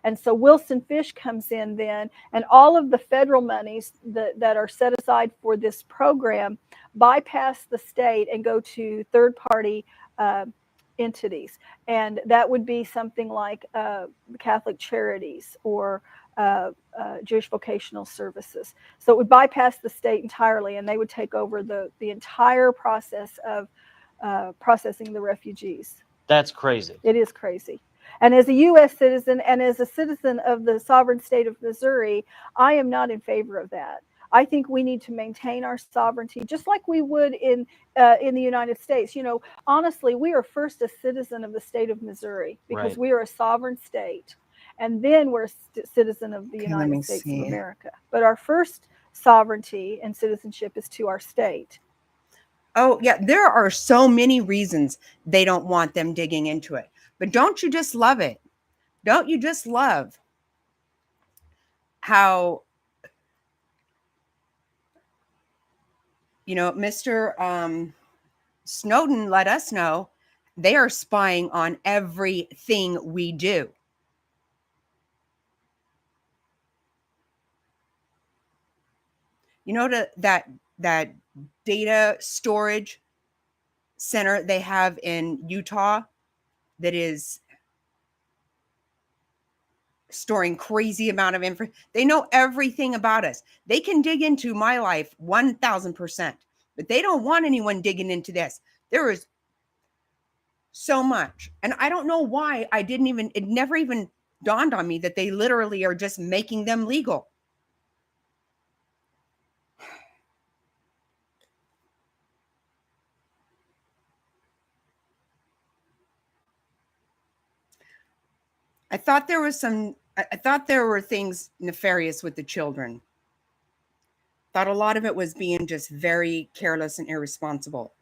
And so Wilson Fish comes in then, and all of the federal monies that are set aside for this program bypass the state and go to third-party entities. And that would be something like Catholic Charities or Jewish Vocational Services. So it would bypass the state entirely, and they would take over the entire process of processing the refugees. That's crazy. It is crazy. And as a U.S. citizen and as a citizen of the sovereign state of Missouri, I am not in favor of that. I think we need to maintain our sovereignty, just like we would in the United States. Honestly, we are first a citizen of the state of Missouri because we are a sovereign state, and then we're a citizen of the United States of America. But our first sovereignty and citizenship is to our state. Oh, yeah. There are so many reasons they don't want them digging into it. But don't you just love it? Don't you just love how, Mr. Snowden let us know they are spying on everything we do. That data storage center they have in Utah that is storing crazy amount of info. They know everything about us. They can dig into my life 1,000%, but they don't want anyone digging into this. There is so much. And I don't know why it never even dawned on me that they literally are just making them legal. I thought there was I thought there were things nefarious with the children. Thought a lot of it was being just very careless and irresponsible.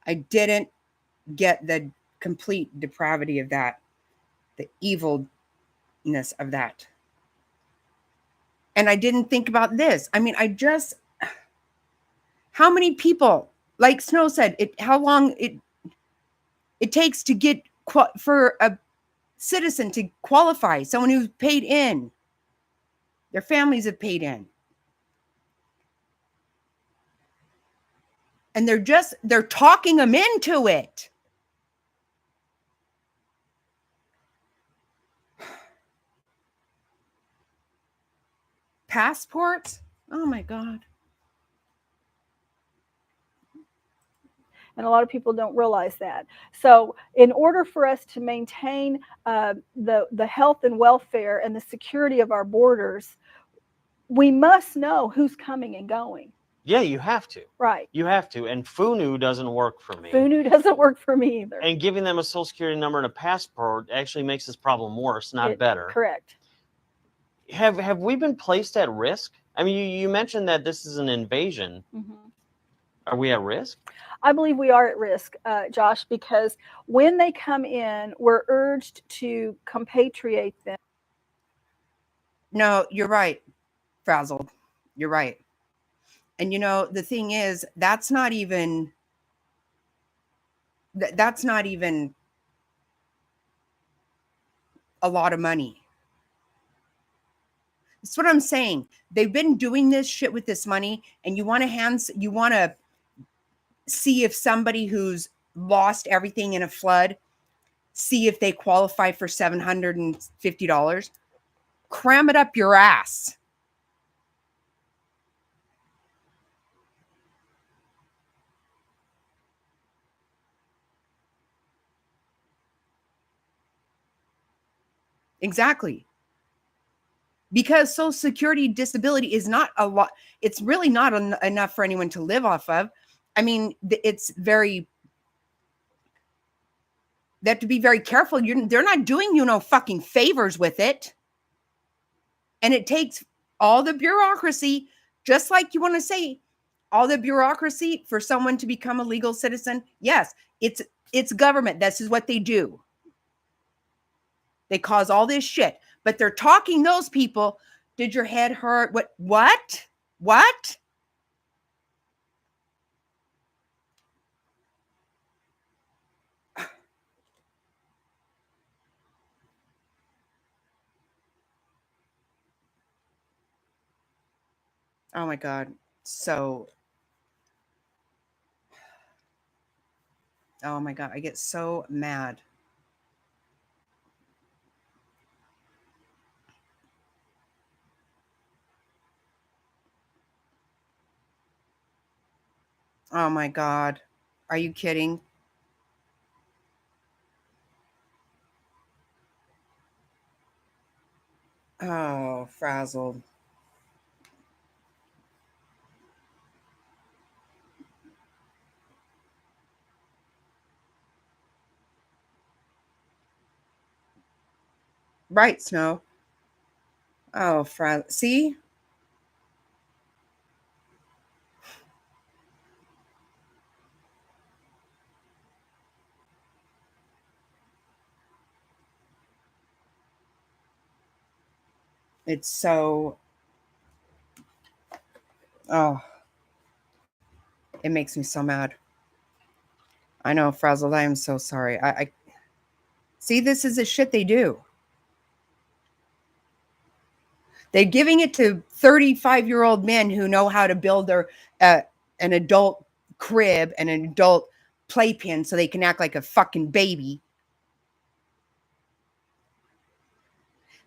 I didn't get the complete depravity of that, the evilness of that. And I didn't think about this. I mean, how many people, like Snow said, how long it takes to get for a citizen to qualify, someone who's paid in. Their families have paid in. And they're talking them into it. Passports? Oh my God. And a lot of people don't realize that. So in order for us to maintain the health and welfare and the security of our borders, we must know who's coming and going. Yeah, you have to. Right. You have to. And FUNU doesn't work for me. FUNU doesn't work for me either. And giving them a social security number and a passport actually makes this problem worse, not better. Correct. Have we been placed at risk? I mean, you mentioned that this is an invasion. Mm-hmm. Are we at risk? I believe we are at risk, Josh, because when they come in, we're urged to compatriate them. No, you're right, Frazzled. You're right. And you know, the thing is, that's not even a lot of money. That's what I'm saying. They've been doing this shit with this money, and you want to see if somebody who's lost everything in a flood, see if they qualify for $750. Cram it up your ass. Exactly. Because Social Security disability is not a lot. It's really not enough for anyone to live off of. I mean, it's very, they have to be very careful. They're not doing you no fucking favors with it. And it takes all the bureaucracy, just like you want to say, all the bureaucracy for someone to become a legal citizen. Yes, it's government. This is what they do. They cause all this shit. But they're talking those people. Did your head hurt? What? Oh my God. So, oh my God. I get so mad. Oh my God. Are you kidding? Oh, frazzled. Right, Snow. Oh, see? It's so, oh, it makes me so mad. I know, Frazzled, I am so sorry. I see, this is the shit they do. They're giving it to 35-year-old men who know how to build their an adult crib and an adult playpen so they can act like a fucking baby.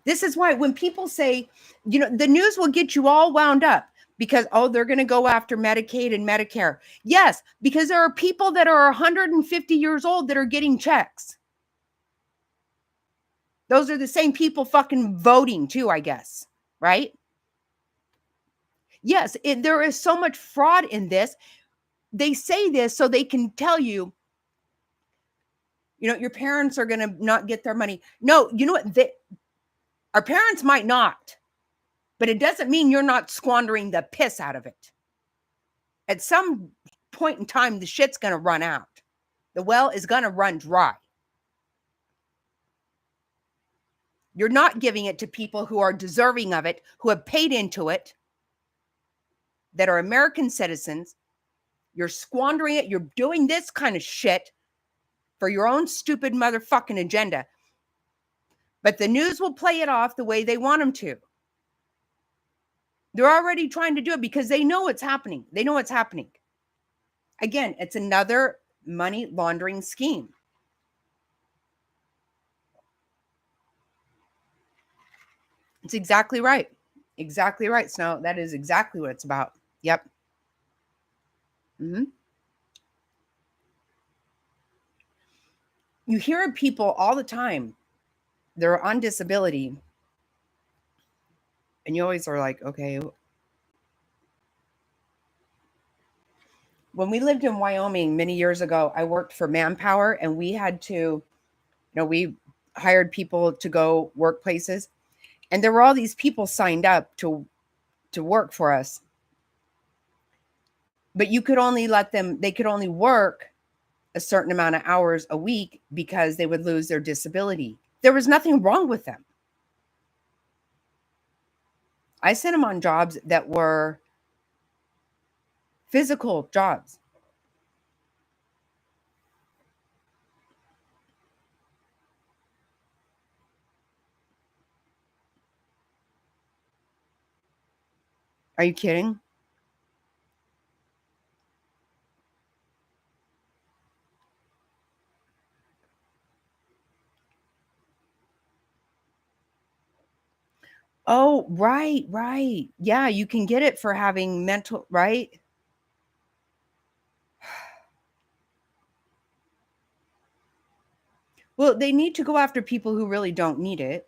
This is why when people say, you know, the news will get you all wound up because, oh, they're going to go after Medicaid and Medicare. Yes, because there are people that are 150 years old that are getting checks. Those are the same people fucking voting too, I guess, right? Yes, there is so much fraud in this. They say this so they can tell you, your parents are going to not get their money. No, you know what? Our parents might not, but it doesn't mean you're not squandering the piss out of it. At some point in time, the shit's going to run out. The well is going to run dry. You're not giving it to people who are deserving of it, who have paid into it, that are American citizens. You're squandering it. You're doing this kind of shit for your own stupid motherfucking agenda. But the news will play it off the way they want them to. They're already trying to do it because they know it's happening. They know it's happening. Again, it's another money laundering scheme. It's exactly right. Exactly right, Snow. That is exactly what it's about. Yep. Mm-hmm. You hear people all the time, they're on disability, and you always are like, okay. When we lived in Wyoming many years ago, I worked for Manpower, and we had to, we hired people to go work places, and there were all these people signed up to work for us. But you could only they could only work a certain amount of hours a week because they would lose their disability. There was nothing wrong with them. I sent them on jobs that were physical jobs. Are you kidding? Oh, right, right. Yeah, you can get it for having mental, right? Well, they need to go after people who really don't need it.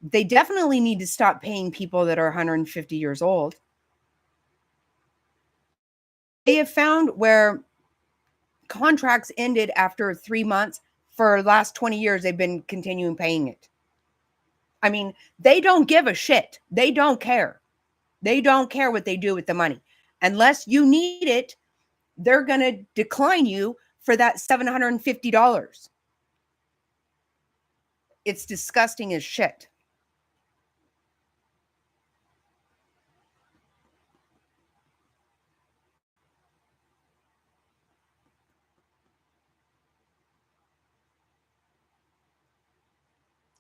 They definitely need to stop paying people that are 150 years old. They have found where contracts ended after 3 months. For the last 20 years, they've been continuing paying it. I mean, they don't give a shit. They don't care. They don't care what they do with the money. Unless you need it, they're going to decline you for that $750. It's disgusting as shit.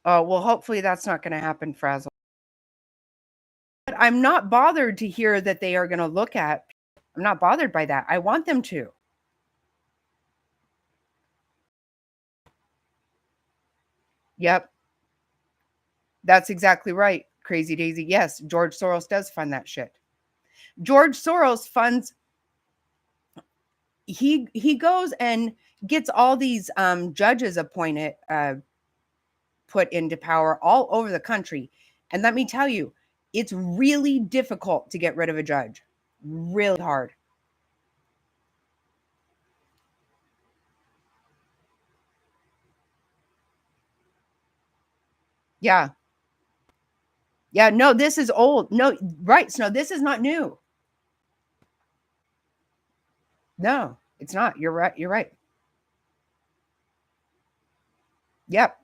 Oh, well, hopefully that's not going to happen, Frazzle. But I'm not bothered to hear that they are going to look at. I'm not bothered by that. I want them to. Yep. That's exactly right. Crazy Daisy. Yes, George Soros does fund that shit. George Soros funds. He goes and gets all these judges appointed, put into power all over the country. And let me tell you, it's really difficult to get rid of a judge. Really hard. Yeah. Yeah, no, this is old. No, right. So this is not new. No, it's not. You're right. You're right. Yep.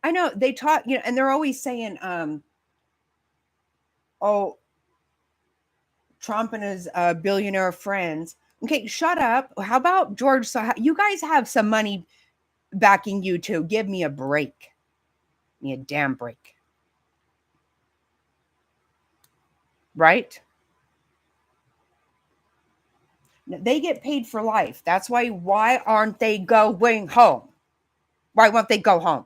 I know they taught, and they're always saying, oh, Trump and his billionaire friends. Okay, shut up. How about George? So you guys have some money backing you too. Give me a break. Give me a damn break. Right? They get paid for life. That's why aren't they going home? Why won't they go home?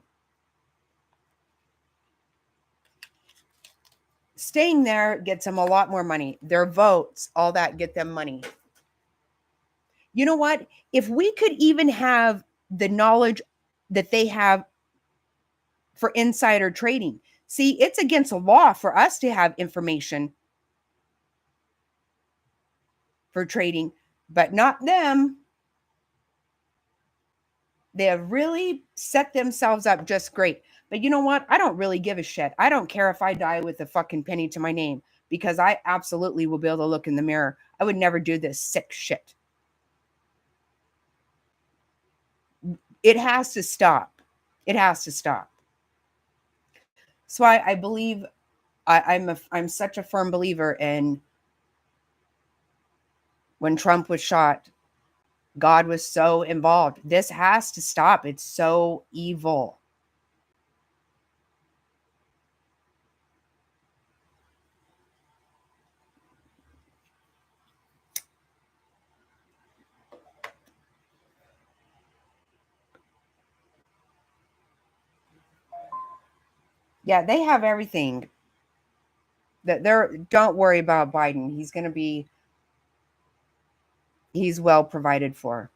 Staying there gets them a lot more money. Their votes, all that, get them money. You know what? If we could even have the knowledge that they have for insider trading. See, it's against the law for us to have information for trading, but not them. They have really set themselves up just great. But you know what? I don't really give a shit. I don't care if I die with a fucking penny to my name, because I absolutely will be able to look in the mirror. I would never do this sick shit. It has to stop. It has to stop. So I believe I'm such a firm believer in when Trump was shot, God was so involved. This has to stop. It's so evil. Yeah, they have everything. Don't worry about Biden. He's well provided for.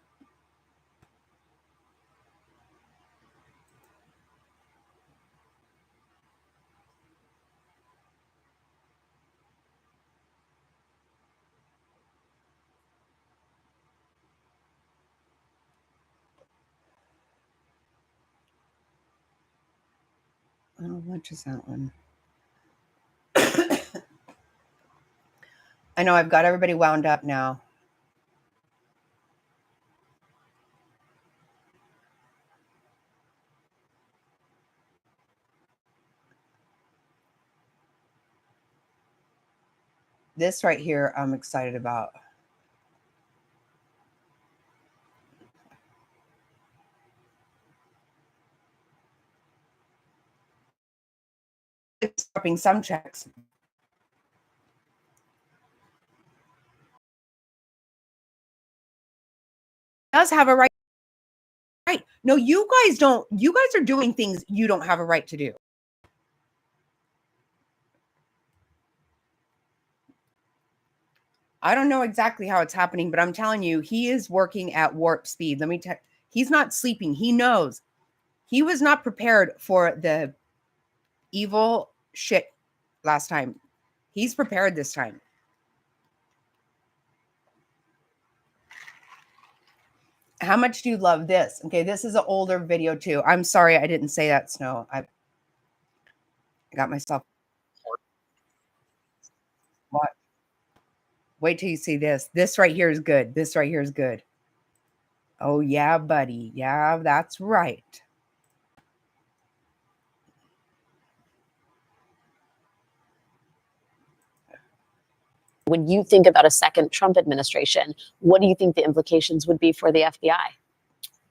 Oh, what is that one? I know I've got everybody wound up now. This right here, I'm excited about. It's dropping some checks. Does have a right. Right. No, you guys don't. You guys are doing things you don't have a right to do. I don't know exactly how it's happening, but I'm telling you, he is working at warp speed. Let me tell you, he's not sleeping. He knows. He was not prepared for the evil shit last time. He's prepared this time. How much do you love this? Okay, this is an older video too. I'm sorry I didn't say that, Snow. I got myself. What? Wait till you see this. This right here is good. This right here is good. Oh, yeah, buddy. Yeah, that's right. When you think about a second Trump administration, what do you think the implications would be for the FBI?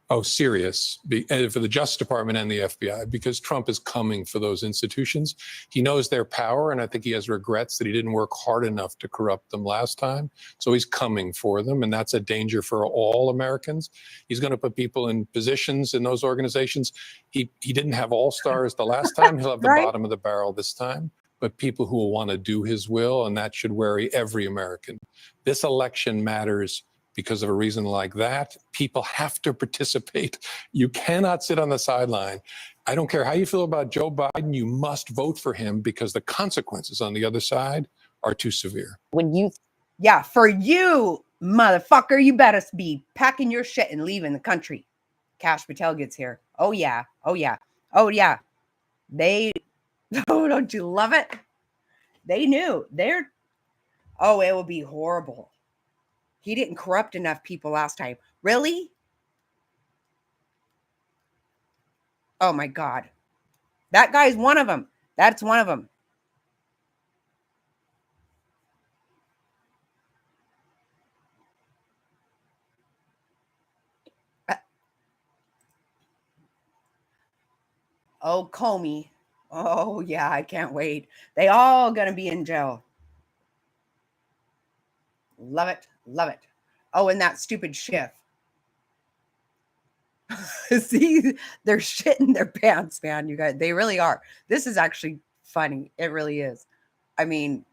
Oh, serious for the Justice Department and the FBI, because Trump is coming for those institutions. He knows their power, and I think he has regrets that he didn't work hard enough to corrupt them last time. So he's coming for them, and that's a danger for all Americans. He's going to put people in positions in those organizations. He didn't have all stars the last time. He'll have the Right. bottom of the barrel this time. But people who will want to do his will, and that should worry every American. This election matters because of a reason like that. People have to participate. You cannot sit on the sideline. I don't care how you feel about Joe Biden, you must vote for him because the consequences on the other side are too severe. Yeah, for you, motherfucker, you better be packing your shit and leaving the country. Cash Patel gets here. Oh, yeah. Oh, yeah. Oh, yeah. Oh, don't you love it? They knew. Oh, it will be horrible. He didn't corrupt enough people last time. Really? Oh, my God. That guy's one of them. That's one of them. Oh, Comey. Oh, yeah, I can't wait. They all gonna be in jail. Love it. Love it. Oh, and that stupid Schiff. See, they're shitting their pants, man. You guys, they really are. This is actually funny. It really is. I mean,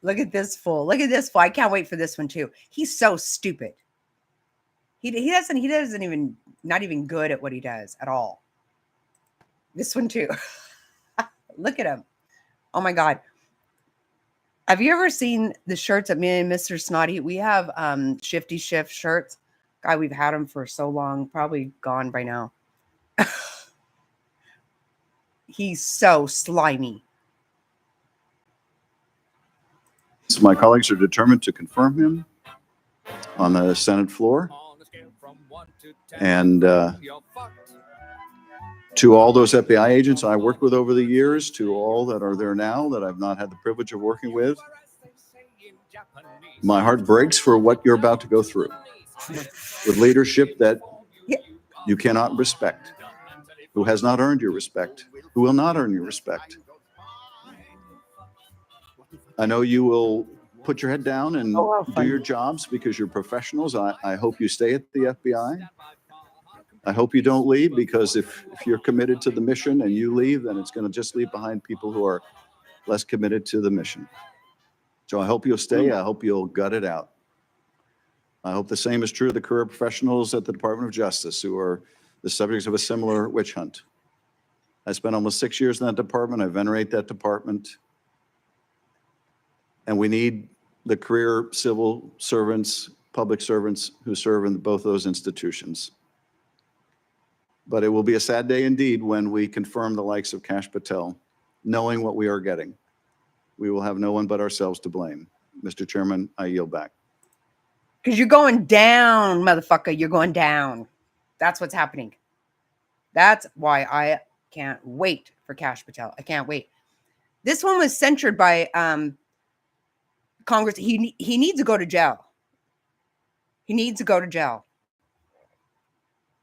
look at this fool. Look at this fool. I can't wait for this one too. He's so stupid. He doesn't even, not even good at what he does at all. This one too. Look at him. Oh my God. Have you ever seen the shirts that me and Mr. Snotty? We have Shifty Shift shirts. God, we've had them for so long, probably gone by now. He's so slimy. So my colleagues are determined to confirm him on the Senate floor. And to all those FBI agents I worked with over the years, to all that are there now that I've not had the privilege of working with, my heart breaks for what you're about to go through with leadership that you cannot respect, who has not earned your respect, who will not earn your respect. I know you will put your head down and do your jobs because you're professionals. I hope you stay at the FBI. I hope you don't leave, because if you're committed to the mission and you leave, then it's going to just leave behind people who are less committed to the mission. So I hope you'll stay. I hope you'll gut it out. I hope the same is true of the career professionals at the Department of Justice who are the subjects of a similar witch hunt. I spent almost 6 years in that department. I venerate that department. And we need the career civil servants, public servants who serve in both those institutions. But it will be a sad day indeed when we confirm the likes of Kash Patel, knowing what we are getting. We will have no one but ourselves to blame. Mr. Chairman, I yield back. Because you're going down, motherfucker. You're going down. That's what's happening. That's why I can't wait for Kash Patel. I can't wait. This one was censured by Congress. He needs to go to jail. He needs to go to jail.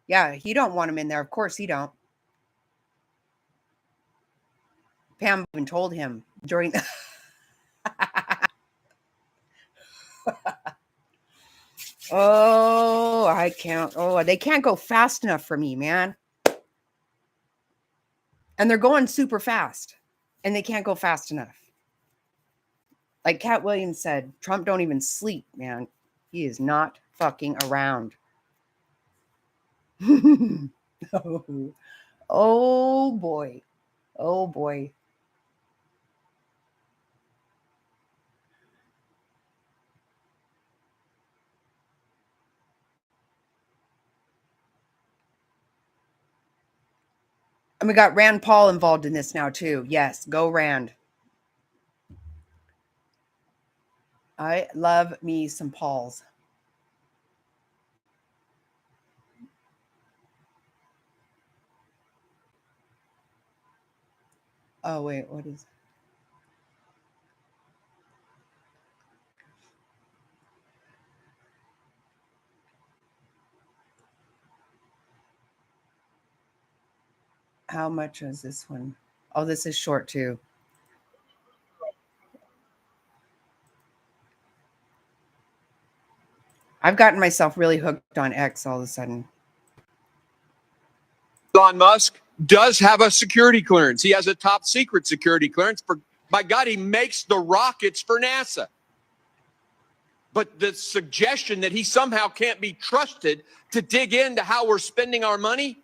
Yeah, he don't want him in there. Of course he don't. Pam even told him during the oh, I can't. Oh, they can't go fast enough for me, man. And they're going super fast. And they can't go fast enough. Like Cat Williams said, Trump don't even sleep, man. He is not fucking around. Oh. Oh boy. Oh boy. And we got Rand Paul involved in this now too. Yes, go Rand. I love me some Pauls. Oh wait, what is? How much is this one? Oh, this is short too. I've gotten myself really hooked on X all of a sudden. Elon Musk does have a security clearance. He has a top secret security clearance. By God, he makes the rockets for NASA. But the suggestion that he somehow can't be trusted to dig into how we're spending our money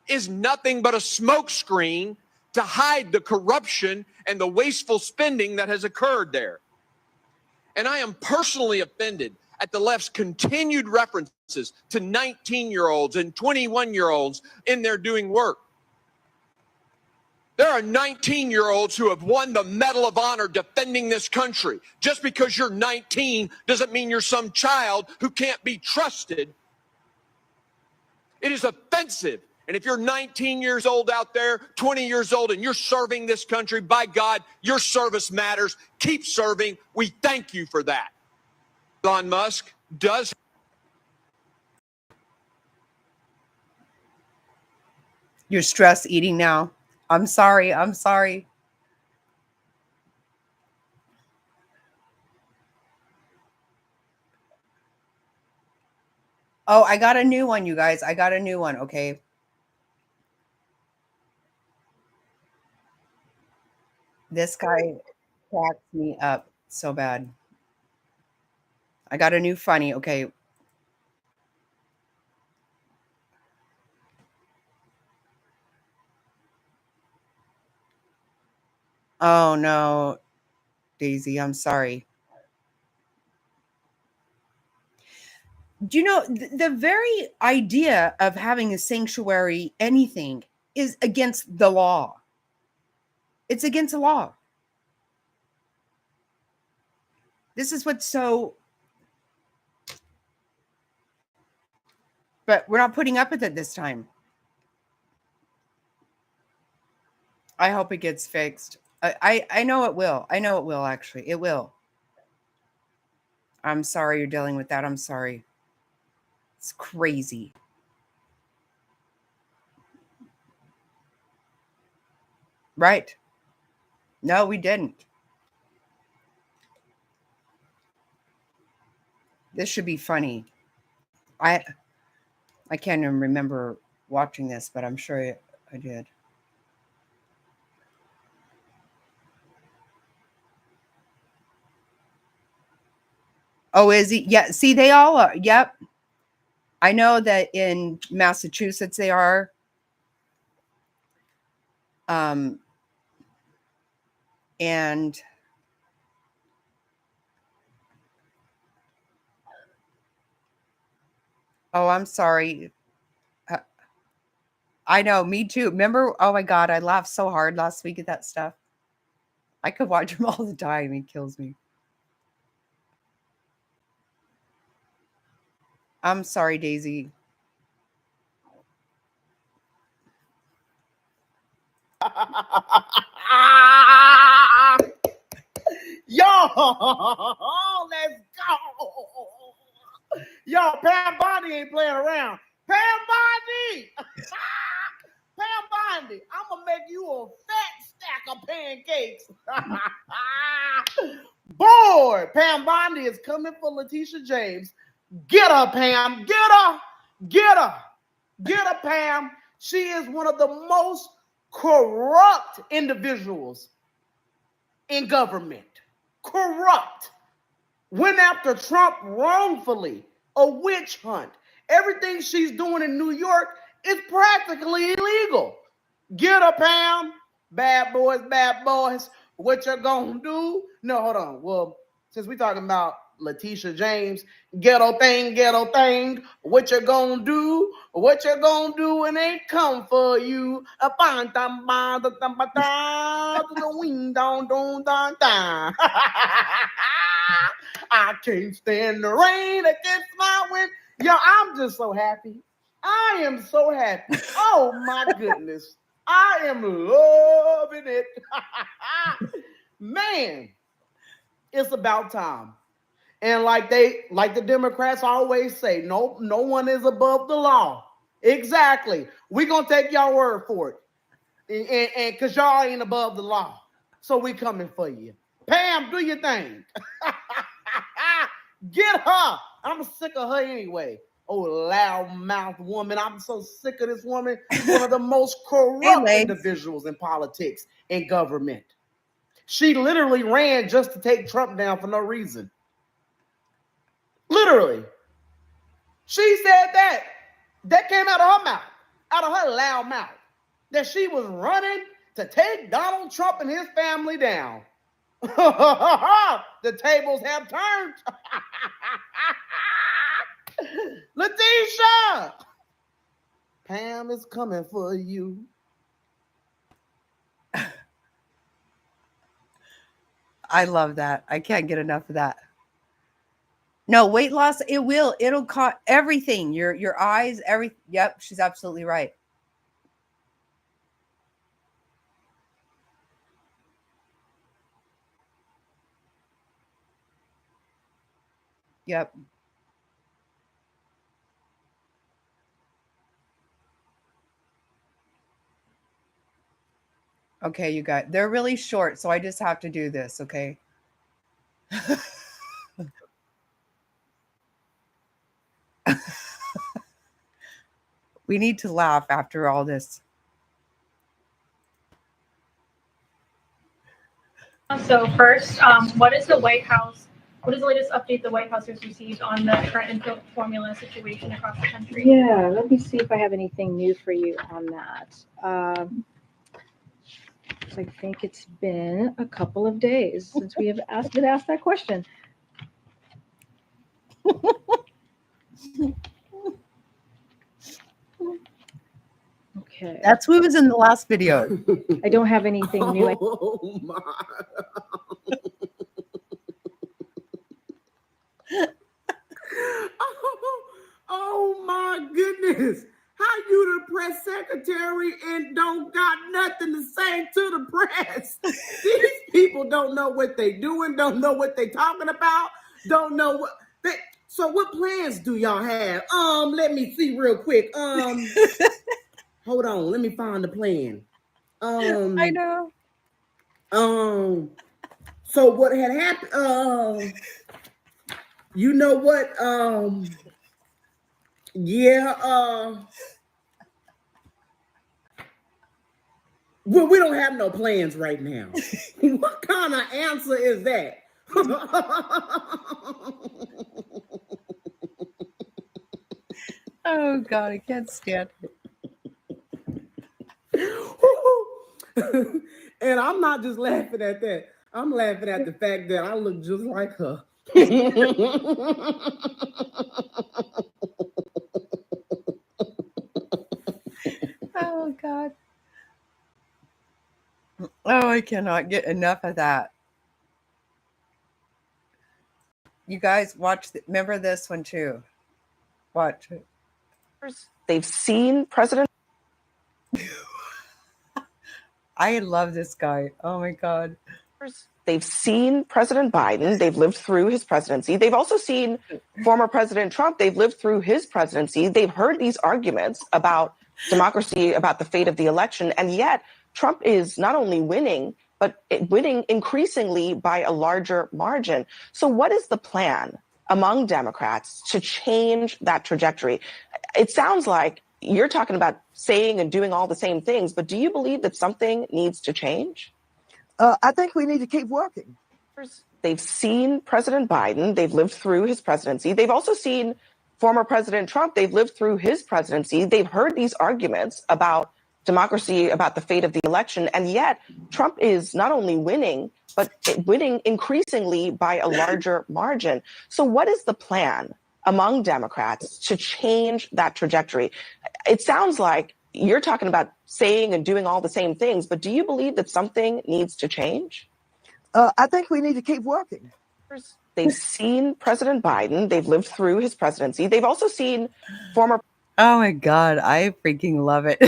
is nothing but a smokescreen to hide the corruption and the wasteful spending that has occurred there. And I am personally offended at the left's continued references to 19-year-olds and 21-year-olds in there doing work. There are 19-year-olds who have won the Medal of Honor defending this country. Just because you're 19 doesn't mean you're some child who can't be trusted. It is offensive. And if you're 19 years old out there, 20 years old, and you're serving this country, by God, your service matters. Keep serving. We thank you for that. Elon Musk does. You're stress eating now. I'm sorry. I'm sorry. Oh, I got a new one, you guys. I got a new one, okay? This guy cracks me up so bad. I got a new funny, okay? Oh, no, Daisy, I'm sorry. Do you know the very idea of having a sanctuary, anything, is against the law? It's against the law. This is what's so. But we're not putting up with it this time. I hope it gets fixed. I know it will. I know it will, actually. It will. I'm sorry you're dealing with that. I'm sorry. It's crazy. Right. No, we didn't. This should be funny. I can't even remember watching this, but I'm sure I did. Oh, is he? Yeah. See, they all are. Yep. I know that in Massachusetts they are. And oh, I'm sorry. I know, me too. Remember? Oh my God, I laughed so hard last week at that stuff. I could watch him all the time. He kills me. I'm sorry, Daisy. Yo, let's go. Yo, Pam Bondi ain't playing around. Pam Bondi. Pam Bondi, I'm going to make you a fat stack of pancakes. Boy, Pam Bondi is coming for Letitia James. Get her, Pam. Get her. Get her. Get her, Pam. She is one of the most corrupt individuals in government. Corrupt. Went after Trump wrongfully. A witch hunt. Everything she's doing in New York is practically illegal. Get her, Pam. Bad boys. What you gonna do? No, hold on. Well, since we're talking about Letitia James, ghetto thing. What you gonna do? What you gonna do when they come for you? I can't stand the rain against my wind. Yo, I'm just so happy. I am so happy. Oh my goodness. I am loving it. Man, it's about time. And like the Democrats always say, no one is above the law. Exactly. We're gonna take y'all word for it. And cause y'all ain't above the law. So we coming for you. Pam, do your thing. Get her. I'm sick of her anyway. Oh, loudmouth woman. I'm so sick of this woman. One of the most corrupt individuals in politics and government. She literally ran just to take Trump down for no reason. Literally. She said that. That came out of her mouth. Out of her loud mouth. That she was running to take Donald Trump and his family down. The tables have turned. Letitia, Pam is coming for you. I love that. I can't get enough of that. No, weight loss, it'll cause everything. Your eyes, everything. Yep, she's absolutely right. Yep. Okay, you guys. They're really short, so I just have to do this, okay? We need to laugh after all this. So first, what is the latest update the White House has received on the current infant formula situation across the country? Yeah, let me see if I have anything new for you on that. I think it's been a couple of days since we have been asked that question. Okay. That's who was in the last video. I don't have anything new. Oh my. Oh my goodness. How you the press secretary and don't got nothing to say to the press? These people don't know what they doing, don't know what they talking about, don't know what they. So what plans do y'all have? Let me see real quick. Hold on, let me find the plan. I know. So what had happened? You know what? Well, we don't have no plans right now. What kind of answer is that? Oh God, I can't stand it. And I'm not just laughing at that. I'm laughing at the fact that I look just like her. Oh God. Oh, I cannot get enough of that. You guys remember this one too. Watch it. They've seen President. I love this guy. Oh my God. They've seen President Biden. They've lived through his presidency. They've also seen former President Trump. They've lived through his presidency. They've heard these arguments about democracy, about the fate of the election. And yet Trump is not only winning, but winning increasingly by a larger margin. So what is the plan among Democrats to change that trajectory? It sounds like you're talking about saying and doing all the same things, but do you believe that something needs to change? I think we need to keep working. They've seen President Biden. They've lived through his presidency. They've also seen former President Trump. They've lived through his presidency. They've heard these arguments about democracy, about the fate of the election. And yet Trump is not only winning, but winning increasingly by a larger margin. So what is the plan among Democrats to change that trajectory? It sounds like you're talking about saying and doing all the same things, but do you believe that something needs to change? I think we need to keep working. They've seen President Biden. They've lived through his presidency. They've also seen former. Oh my God, I freaking love it.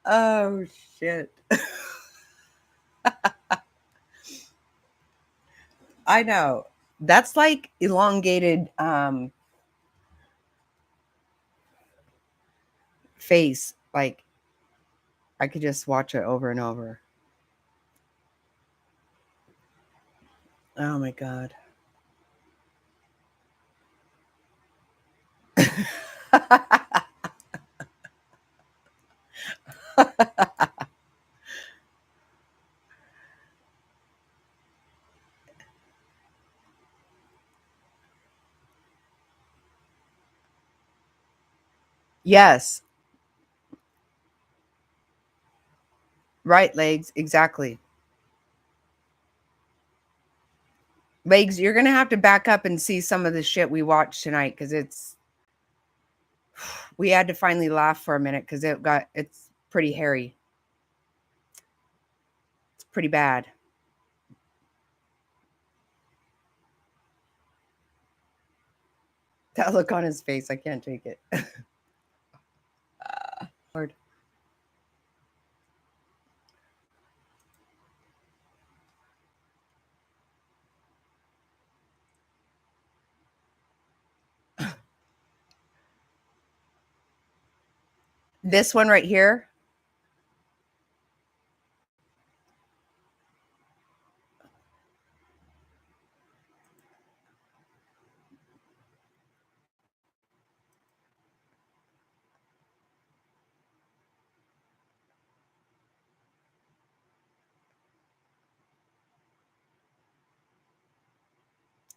Oh shit. I know. That's like elongated face. Like I could just watch it over and over. Oh my God. Yes. Right, Legs. Exactly. Legs, you're going to have to back up and see some of the shit we watched tonight because we had to finally laugh for a minute because it's pretty hairy. It's pretty bad. That look on his face, I can't take it. Lord. This one right here.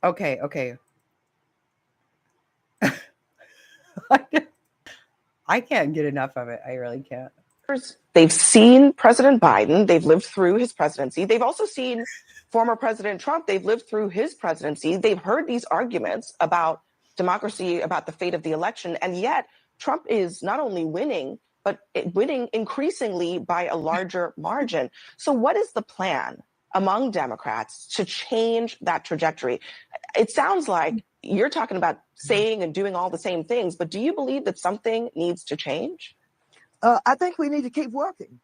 Okay, okay. I can't get enough of it. I really can't. They've seen President Biden. They've lived through his presidency. They've also seen former President Trump. They've lived through his presidency. They've heard these arguments about democracy, about the fate of the election. And yet, Trump is not only winning, but winning increasingly by a larger margin. So, what is the plan among Democrats to change that trajectory? It sounds like you're talking about saying and doing all the same things, but do you believe that something needs to change? I think we need to keep working.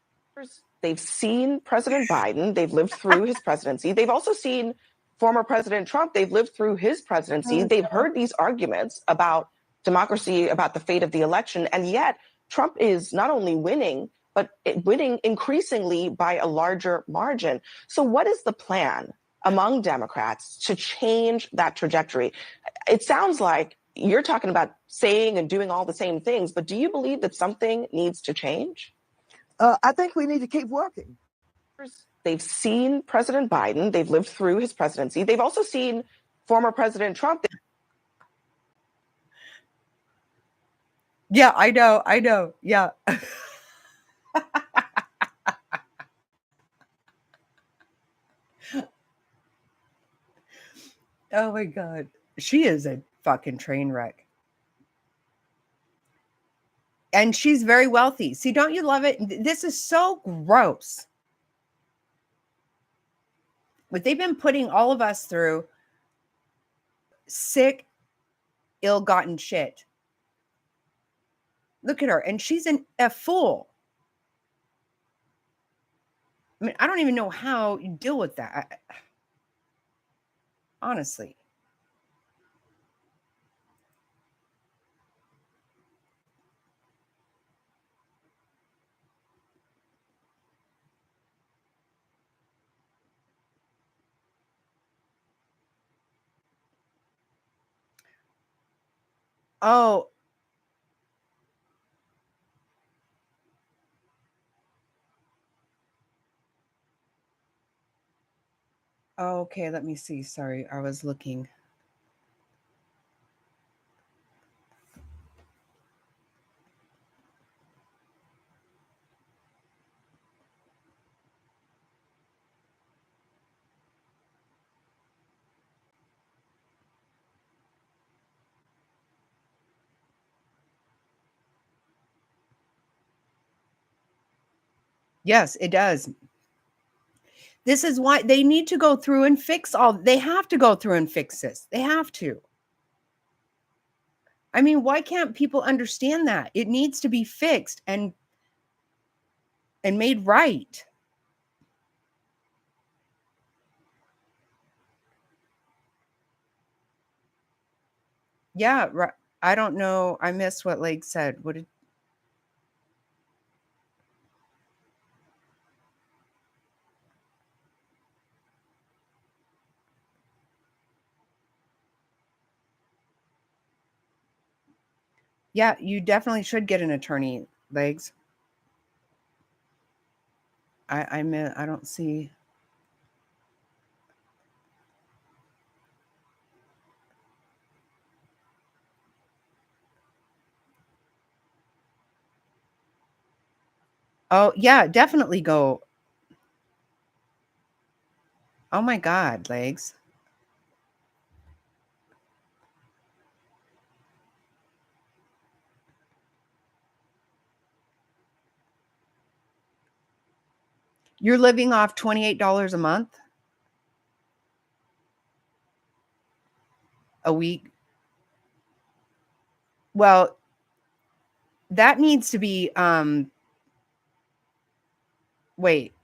They've seen President Biden. They've lived through his presidency. They've also seen former President Trump. They've lived through his presidency. They've heard these arguments about democracy, about the fate of the election. And yet, Trump is not only winning, but winning increasingly by a larger margin. So, what is the plan among Democrats to change that trajectory? It sounds like you're talking about saying and doing all the same things, but do you believe that something needs to change? I think we need to keep working. They've seen President Biden. They've lived through his presidency. They've also seen former President Trump. Yeah, I know. I know. Yeah. Oh my God. She is a fucking train wreck. And she's very wealthy. See, don't you love it? This is so gross. What they've been putting all of us through, sick, ill-gotten shit. Look at her. And she's a fool. I mean, I don't even know how you deal with that. Honestly. Oh. Okay, let me see. Sorry, I was looking. Yes, it does. This is why they need to go through and fix they have to go through and fix this. They have to. I mean, why can't people understand that? It needs to be fixed and made right. Yeah, right. I don't know. I missed what Lake said. What did Yeah, you definitely should get an attorney, Legs. I don't see. Oh, yeah, definitely go. Oh my God, Legs. You're living off $28 a month? A week? Well, that needs to be wait.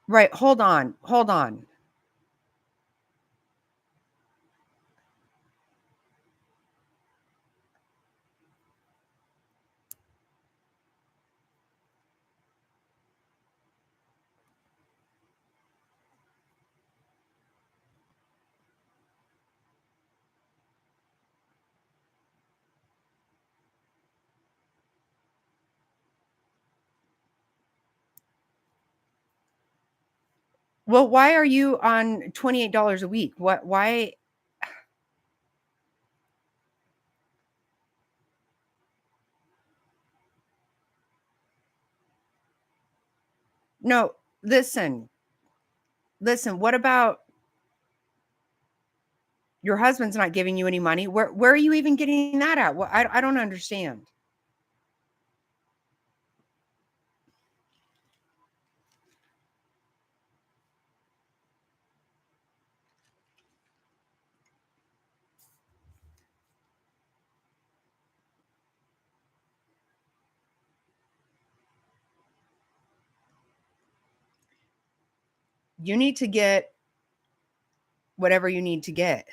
Right, hold on. Hold on. Well, why are you on $28 a week? Why? No, listen, what about your husband's not giving you any money? Where are you even getting that at? Well, I don't understand. You need to get whatever you need to get.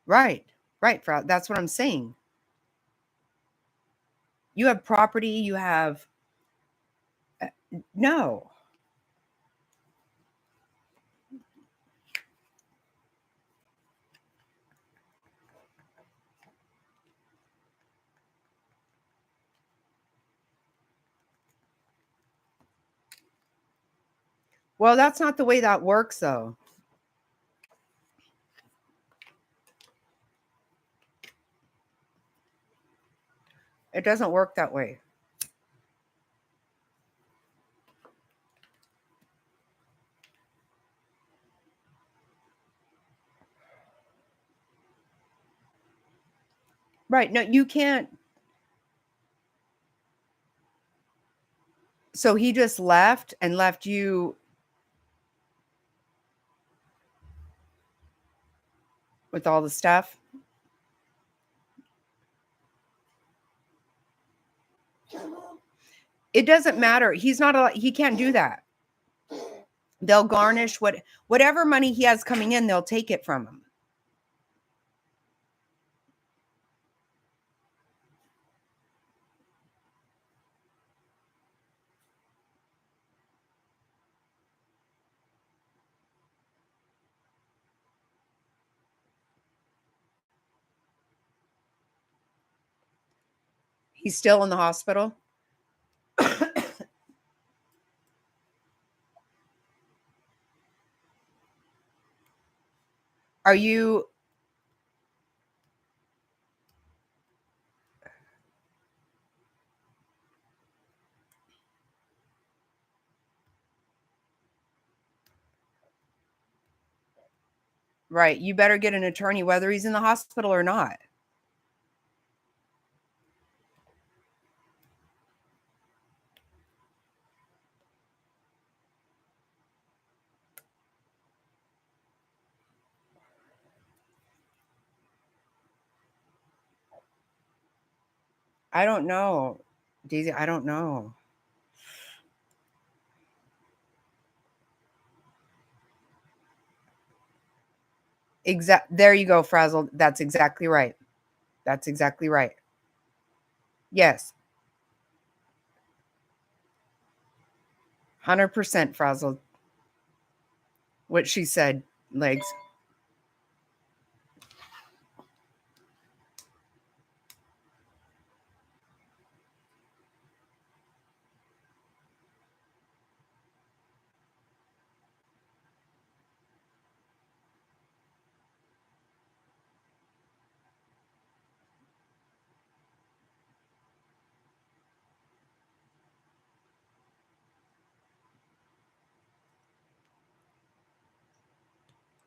Right. Right, that's what I'm saying. You have property, you have no. Well, that's not the way that works, though. It doesn't work that way. Right. No, you can't. So he just left and left you with all the stuff? It doesn't matter. He's not he can't do that. They'll garnish whatever money he has coming in, they'll take it from him. He's still in the hospital? Are you right? You better get an attorney whether he's in the hospital or not. I don't know, Daisy. I don't know. There you go, Frazzled. That's exactly right. That's exactly right. Yes. 100% Frazzled. What she said, Legs.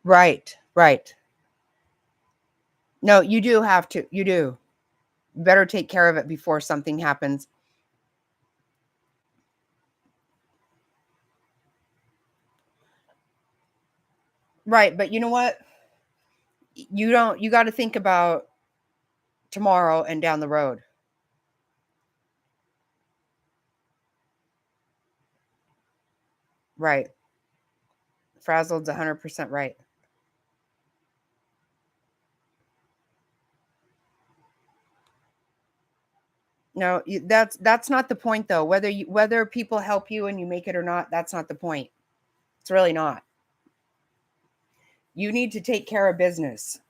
Right, right. No, you do have to. You do. You better take care of it before something happens. Right, but you know what? You got to think about tomorrow and down the road. Right. Frazzled's 100% right. No, that's not the point though. Whether people help you and you make it or not, that's not the point. It's really not. You need to take care of business.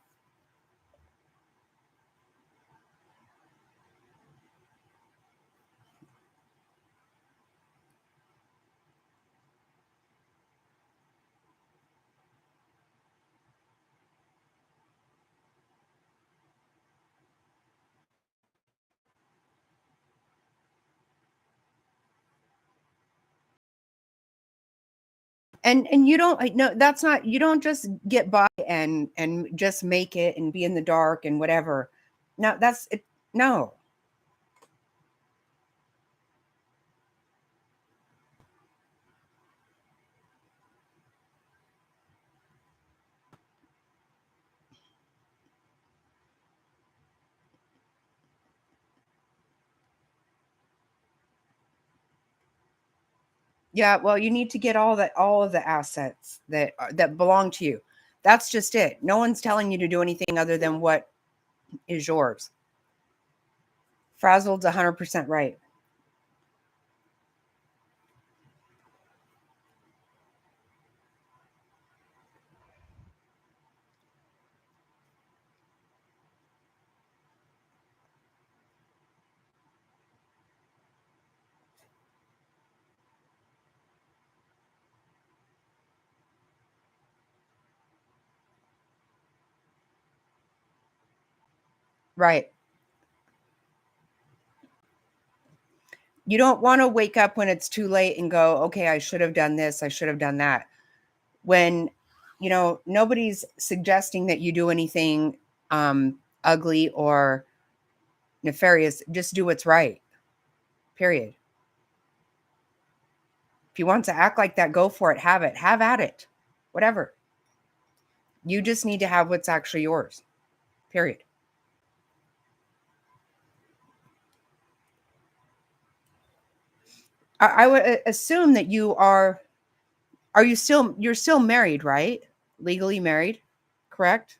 And you don't, no, that's not, you don't just get by and just make it and be in the dark and whatever. No, that's it. No. Yeah, well, you need to get all of the assets that belong to you. That's just it. No one's telling you to do anything other than what is yours. Frazzled's 100% right. Right. You don't want to wake up when it's too late and go, okay, I should have done this, I should have done that. When, nobody's suggesting that you do anything ugly or nefarious. Just do what's right. Period. If you want to act like that, go for it. Have it. Have at it. Whatever. You just need to have what's actually yours. Period. I would assume that you're still married, right? Legally married, correct?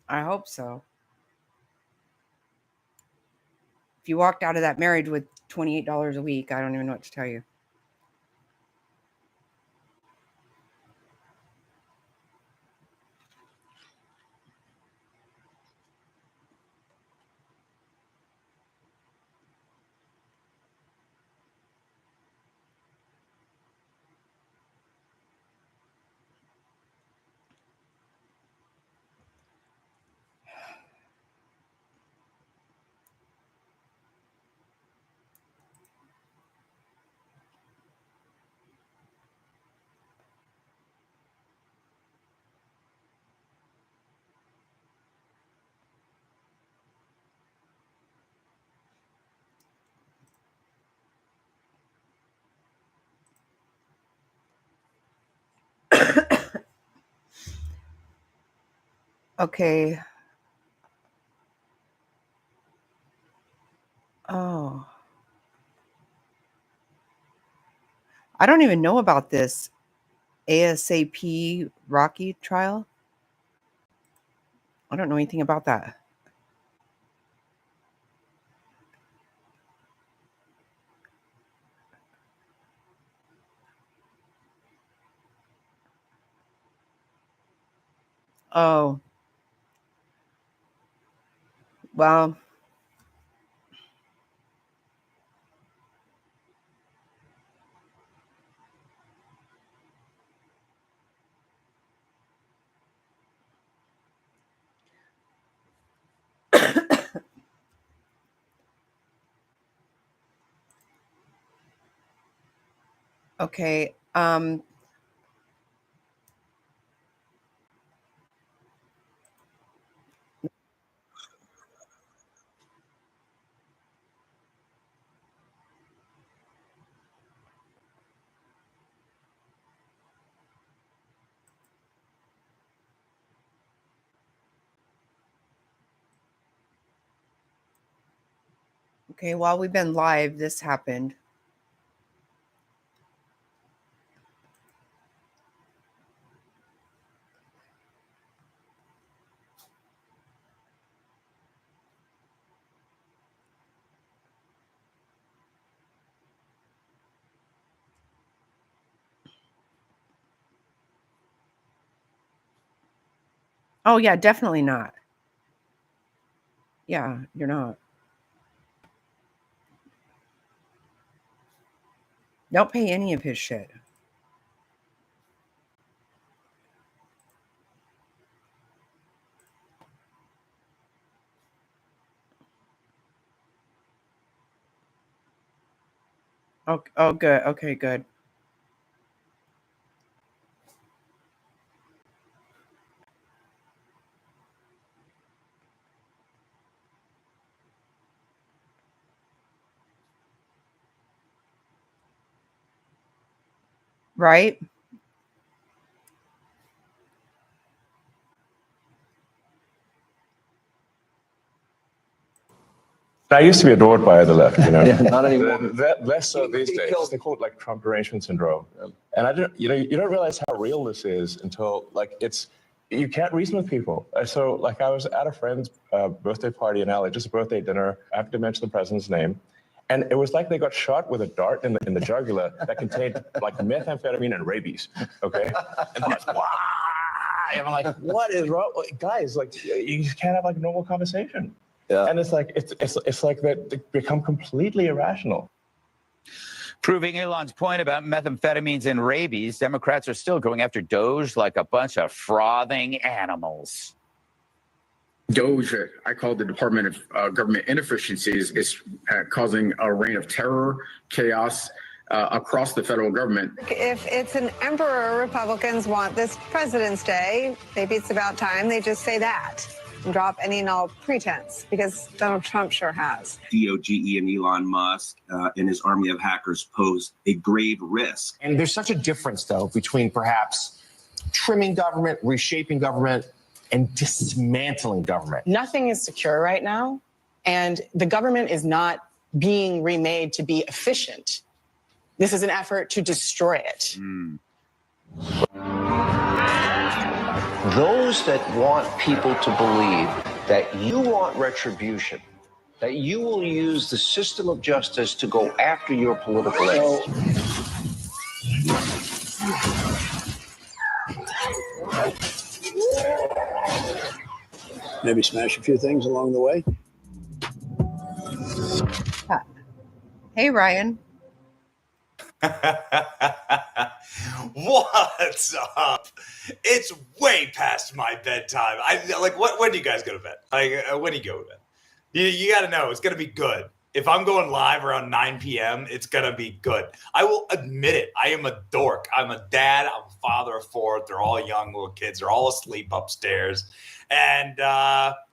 I hope so. If you walked out of that marriage with $28 a week, I don't even know what to tell you. Okay. Oh. I don't even know about this ASAP Rocky trial. I don't know anything about that. Oh. Well. Okay. Okay, while we've been live, this happened. Oh yeah, definitely not. Yeah, you're not. Don't pay any of his shit. Oh, good. Okay, good. right? I used to be adored by the left, you know. Yeah, not anymore. Less so these days. They call it like Trump derangement syndrome. And I don't, you don't realize how real this is until you can't reason with people. So like I was at a friend's birthday party in LA, just a birthday dinner. I have to mention the president's name. And it was like they got shot with a dart in the jugular that contained like methamphetamine and rabies. Okay. And they're like, wow. And I'm like, what is wrong? Guys, like you just can't have like a normal conversation. Yeah. And it's like that they become completely irrational. Proving Elon's point about methamphetamines and rabies, Democrats are still going after Doge like a bunch of frothing animals. Doge, I call the Department of Government Inefficiencies, is causing a reign of terror, chaos across the federal government. If it's an emperor Republicans want this President's Day, maybe it's about time they just say that and drop any and all pretense, because Donald Trump sure has. DOGE and Elon Musk and his army of hackers pose a grave risk. And there's such a difference, though, between perhaps trimming government, reshaping government, and dismantling government. Nothing is secure right now, and the government is not being remade to be efficient. This is an effort to destroy it. Those that want people to believe that you want retribution, that you will use the system of justice to go after your political enemies. Maybe smash a few things along the way. Hey, Ryan. What's up? It's way past my bedtime. When do you guys go to bed? When do you go to bed? You got to know it's gonna be good. If I'm going live around 9 p.m., it's gonna be good. I will admit it. I am a dork. I'm a dad. I'm a father of four. They're all young little kids. They're all asleep upstairs. And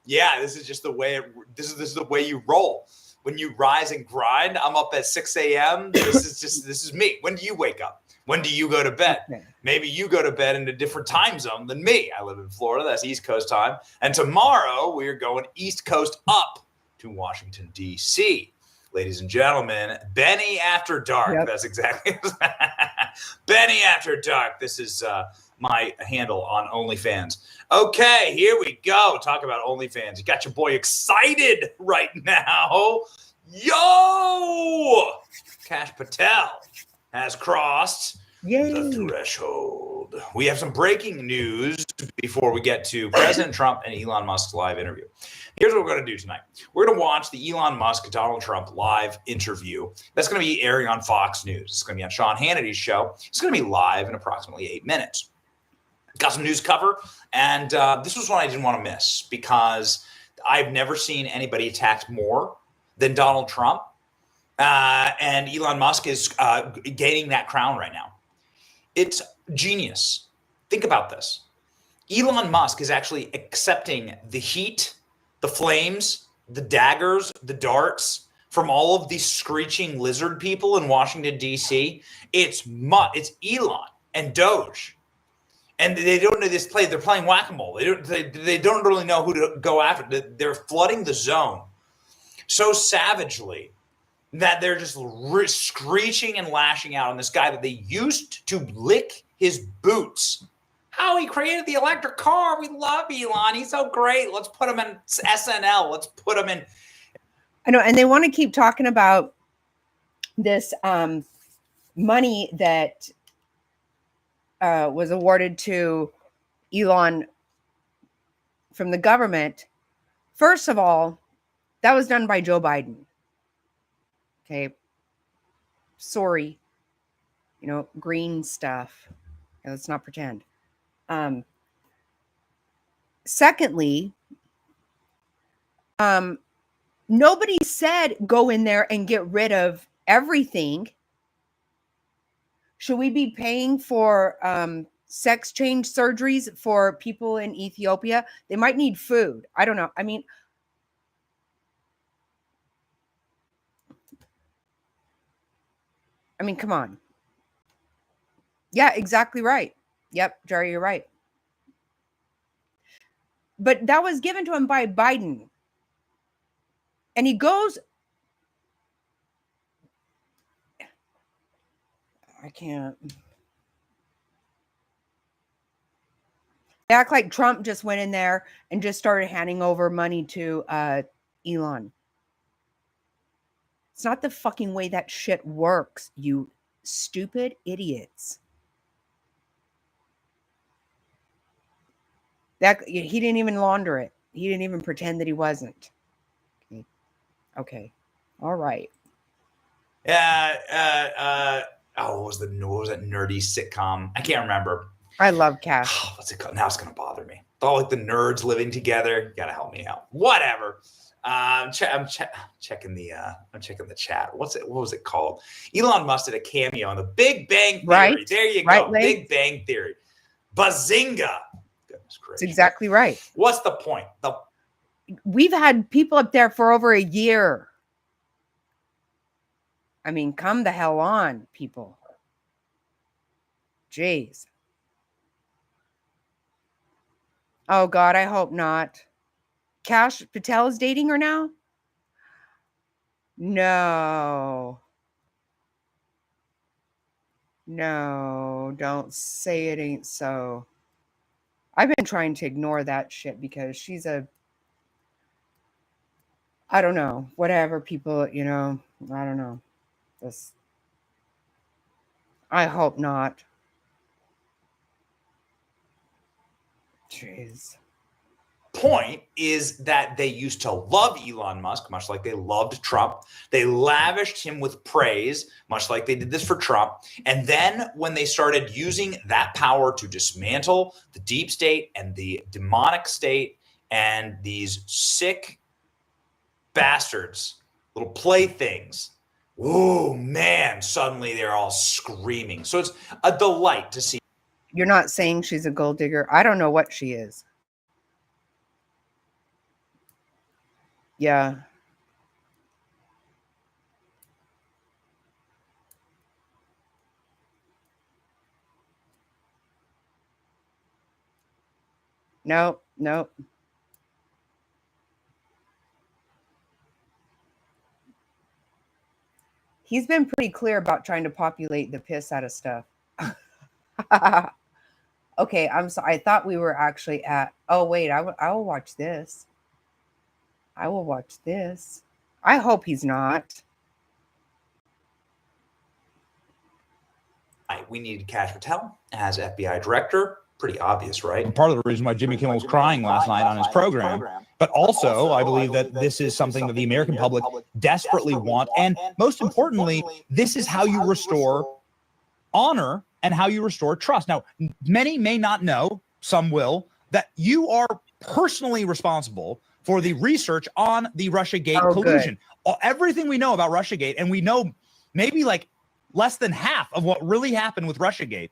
this is just the way. This is the way you roll. When you rise and grind, I'm up at 6 a.m. This is me. When do you wake up? When do you go to bed? Maybe you go to bed in a different time zone than me. I live in Florida. That's East Coast time. And tomorrow we're going East Coast up to Washington, D.C. Ladies and gentlemen, Benny After Dark. Yep. That's exactly Benny After Dark. This is my handle on OnlyFans. Okay, here we go. Talk about OnlyFans. You got your boy excited right now. Yo! Kash Patel has crossed the threshold. We have some breaking news before we get to President Trump and Elon Musk's live interview. Here's what we're going to do tonight. We're going to watch the Elon Musk-Donald Trump live interview. That's going to be airing on Fox News. It's going to be on Sean Hannity's show. It's going to be live in approximately 8 minutes. Got some news cover, and this was one I didn't want to miss because I've never seen anybody attacked more than Donald Trump, and Elon Musk is gaining that crown right now. It's genius. Think about this. Elon Musk is actually accepting the heat, the flames, the daggers, the darts from all of these screeching lizard people in Washington, D.C. It's Elon and Doge. And they don't know this play. They're playing whack-a-mole. They don't really know who to go after. They're flooding the zone so savagely that they're just screeching and lashing out on this guy that they used to lick his boots. How he created the electric car. We love Elon. He's so great. Let's put him in SNL. Let's put him in. I know. And they want to keep talking about this money that was awarded to Elon from the government. First of all, that was done by Joe Biden. Okay. Sorry. Green stuff. Let's not pretend. Secondly, nobody said go in there and get rid of everything. Should we be paying for sex change surgeries for people in Ethiopia? They might need food. I don't know. I mean, come on. Yeah, exactly right. Yep, Jerry, you're right. But that was given to him by Biden. And he goes, I can't. They act like Trump just went in there and just started handing over money to Elon. It's not the fucking way that shit works, you stupid idiots. That he didn't even launder it. He didn't even pretend that he wasn't. Okay. All right. What was that nerdy sitcom? I can't remember. I love Cash. What's it called? Now it's gonna bother me. All like the nerds living together. You gotta help me out. Whatever. I'm checking the chat. What was it called? Elon Musk did a cameo on the Big Bang Theory. Right. There you right go. leg. Big Bang Theory. Bazinga. Goodness gracious. That's exactly right. What's the point? We've had people up there for over a year. I mean, come the hell on, people. Jeez. Oh, God, I hope not. Kash Patel is dating her now? No. No, don't say it ain't so. I've been trying to ignore that shit because she's I don't know, whatever people, I don't know. I hope not. Jeez. Point is that they used to love Elon Musk, much like they loved Trump. They lavished him with praise, much like they did this for Trump. And then when they started using that power to dismantle the deep state and the demonic state and these sick bastards, little playthings, oh man, suddenly they're all screaming. So it's a delight to see. You're not saying she's a gold digger? I don't know what she is. Yeah. Nope. He's been pretty clear about trying to populate the piss out of stuff. Okay, I'm sorry. I thought we were actually at. Oh wait, I will watch this. I will watch this. I hope he's not. We needed Kash Patel as FBI director. Pretty obvious, right? Part of the reason why Jimmy Kimmel was crying last night on his program. But also, I believe that this is something that the American public desperately want. And most importantly, this is how you restore honor and how you restore trust. Now, many may not know, some will, that you are personally responsible for the research on the Russiagate collusion. Everything we know about Russiagate, and we know maybe like less than half of what really happened with Russiagate,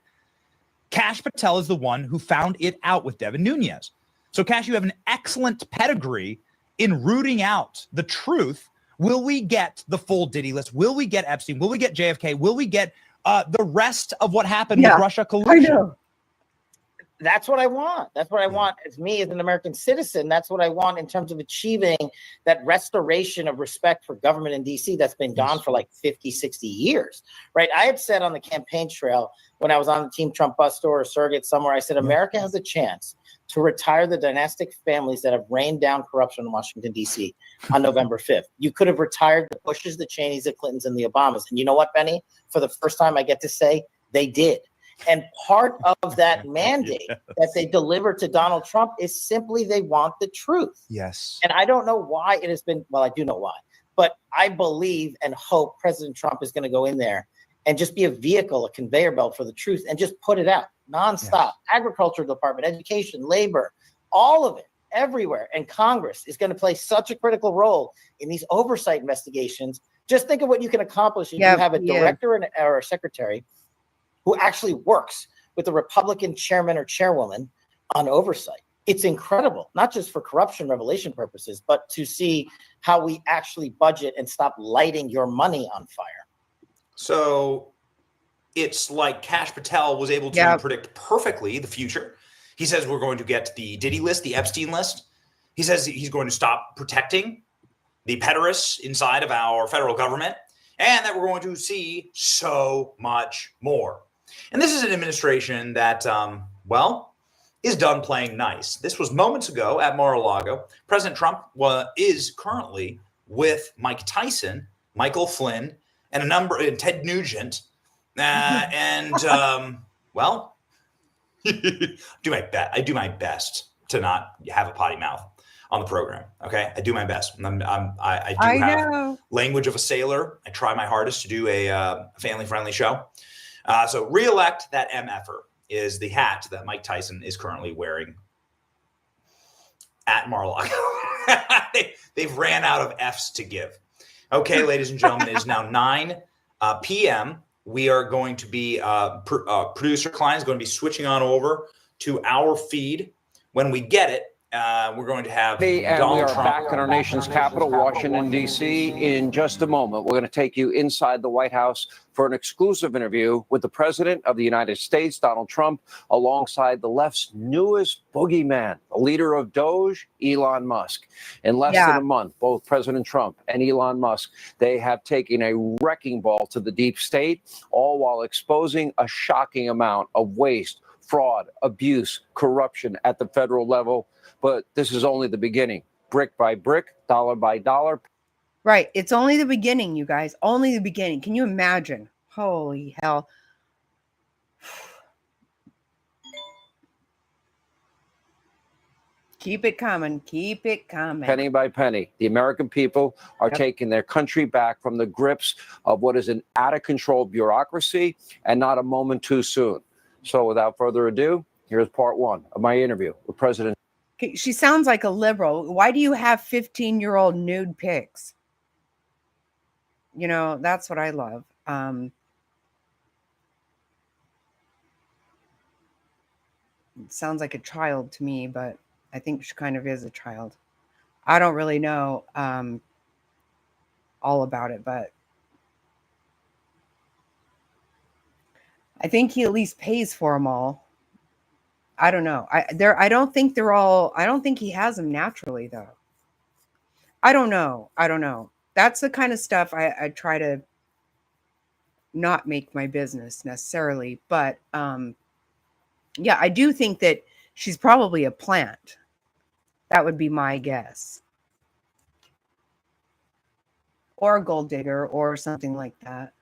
Kash Patel is the one who found it out with Devin Nunes. So, Kash, you have an excellent pedigree in rooting out the truth. Will we get the full Diddy list? Will we get Epstein? Will we get JFK? Will we get the rest of what happened with Russia collusion? I know. That's what I want. That's what I want as me as an American citizen. That's what I want in terms of achieving that restoration of respect for government in DC that's been gone for like 50, 60 years, right? I had said on the campaign trail when I was on the Team Trump bus tour or surrogate somewhere, I said, America has a chance to retire the dynastic families that have rained down corruption in Washington, D.C. on November 5th. You could have retired the Bushes, the Cheneys, the Clintons, and the Obamas. And you know what, Benny? For the first time, I get to say they did. And part of that mandate that they delivered to Donald Trump is simply they want the truth. Yes. And I don't know why it has been, well, I do know why, but I believe and hope President Trump is going to go in there and just be a vehicle, a conveyor belt for the truth and just put it out nonstop. Yes. Agriculture department, education, labor, all of it, everywhere. And Congress is going to play such a critical role in these oversight investigations. Just think of what you can accomplish if you have a director or a secretary who actually works with the Republican chairman or chairwoman on oversight. It's incredible, not just for corruption revelation purposes, but to see how we actually budget and stop lighting your money on fire. So it's like Kash Patel was able to predict perfectly the future. He says we're going to get the Diddy list, the Epstein list. He says he's going to stop protecting the pederasts inside of our federal government, and that we're going to see so much more. And this is an administration that, is done playing nice. This was moments ago at Mar-a-Lago. President Trump is currently with Mike Tyson, Michael Flynn, and Ted Nugent. I do my best to not have a potty mouth on the program. Okay, I do my best. I have language of a sailor. I try my hardest to do a family-friendly show. So re-elect that MFer is the hat that Mike Tyson is currently wearing at Mar-a-Lago. They've ran out of F's to give. Okay, ladies and gentlemen, it is now 9 p.m. We are going to be, producer Klein is going to be switching on over to our feed. When we get it, we're going to have Donald Trump. Back in our nation's capital, Washington, D.C. In just a moment, we're going to take you inside the White House for an exclusive interview with the President of the United States, Donald Trump, alongside the left's newest boogeyman, the leader of Doge, Elon Musk. In less than a month, both President Trump and Elon Musk, they have taken a wrecking ball to the deep state, all while exposing a shocking amount of waste, fraud, abuse, corruption at the federal level. But this is only the beginning. Brick by brick, dollar by dollar. Right. It's only the beginning, you guys. Only the beginning. Can you imagine? Holy hell. Keep it coming. Keep it coming. Penny by penny, the American people are taking their country back from the grips of what is an out-of-control bureaucracy, and not a moment too soon. So without further ado, here's part one of my interview with President. She sounds like a liberal. Why do you have 15-year-old nude pics? You know, that's what I love. It sounds like a child to me, but I think she kind of is a child. I don't really know all about it, but I think he at least pays for them all. I don't know. I don't think they're all. I don't think he has them naturally, though. I don't know. That's the kind of stuff I try to not make my business necessarily, but yeah, I do think that she's probably a plant. That would be my guess, or a gold digger, or something like that.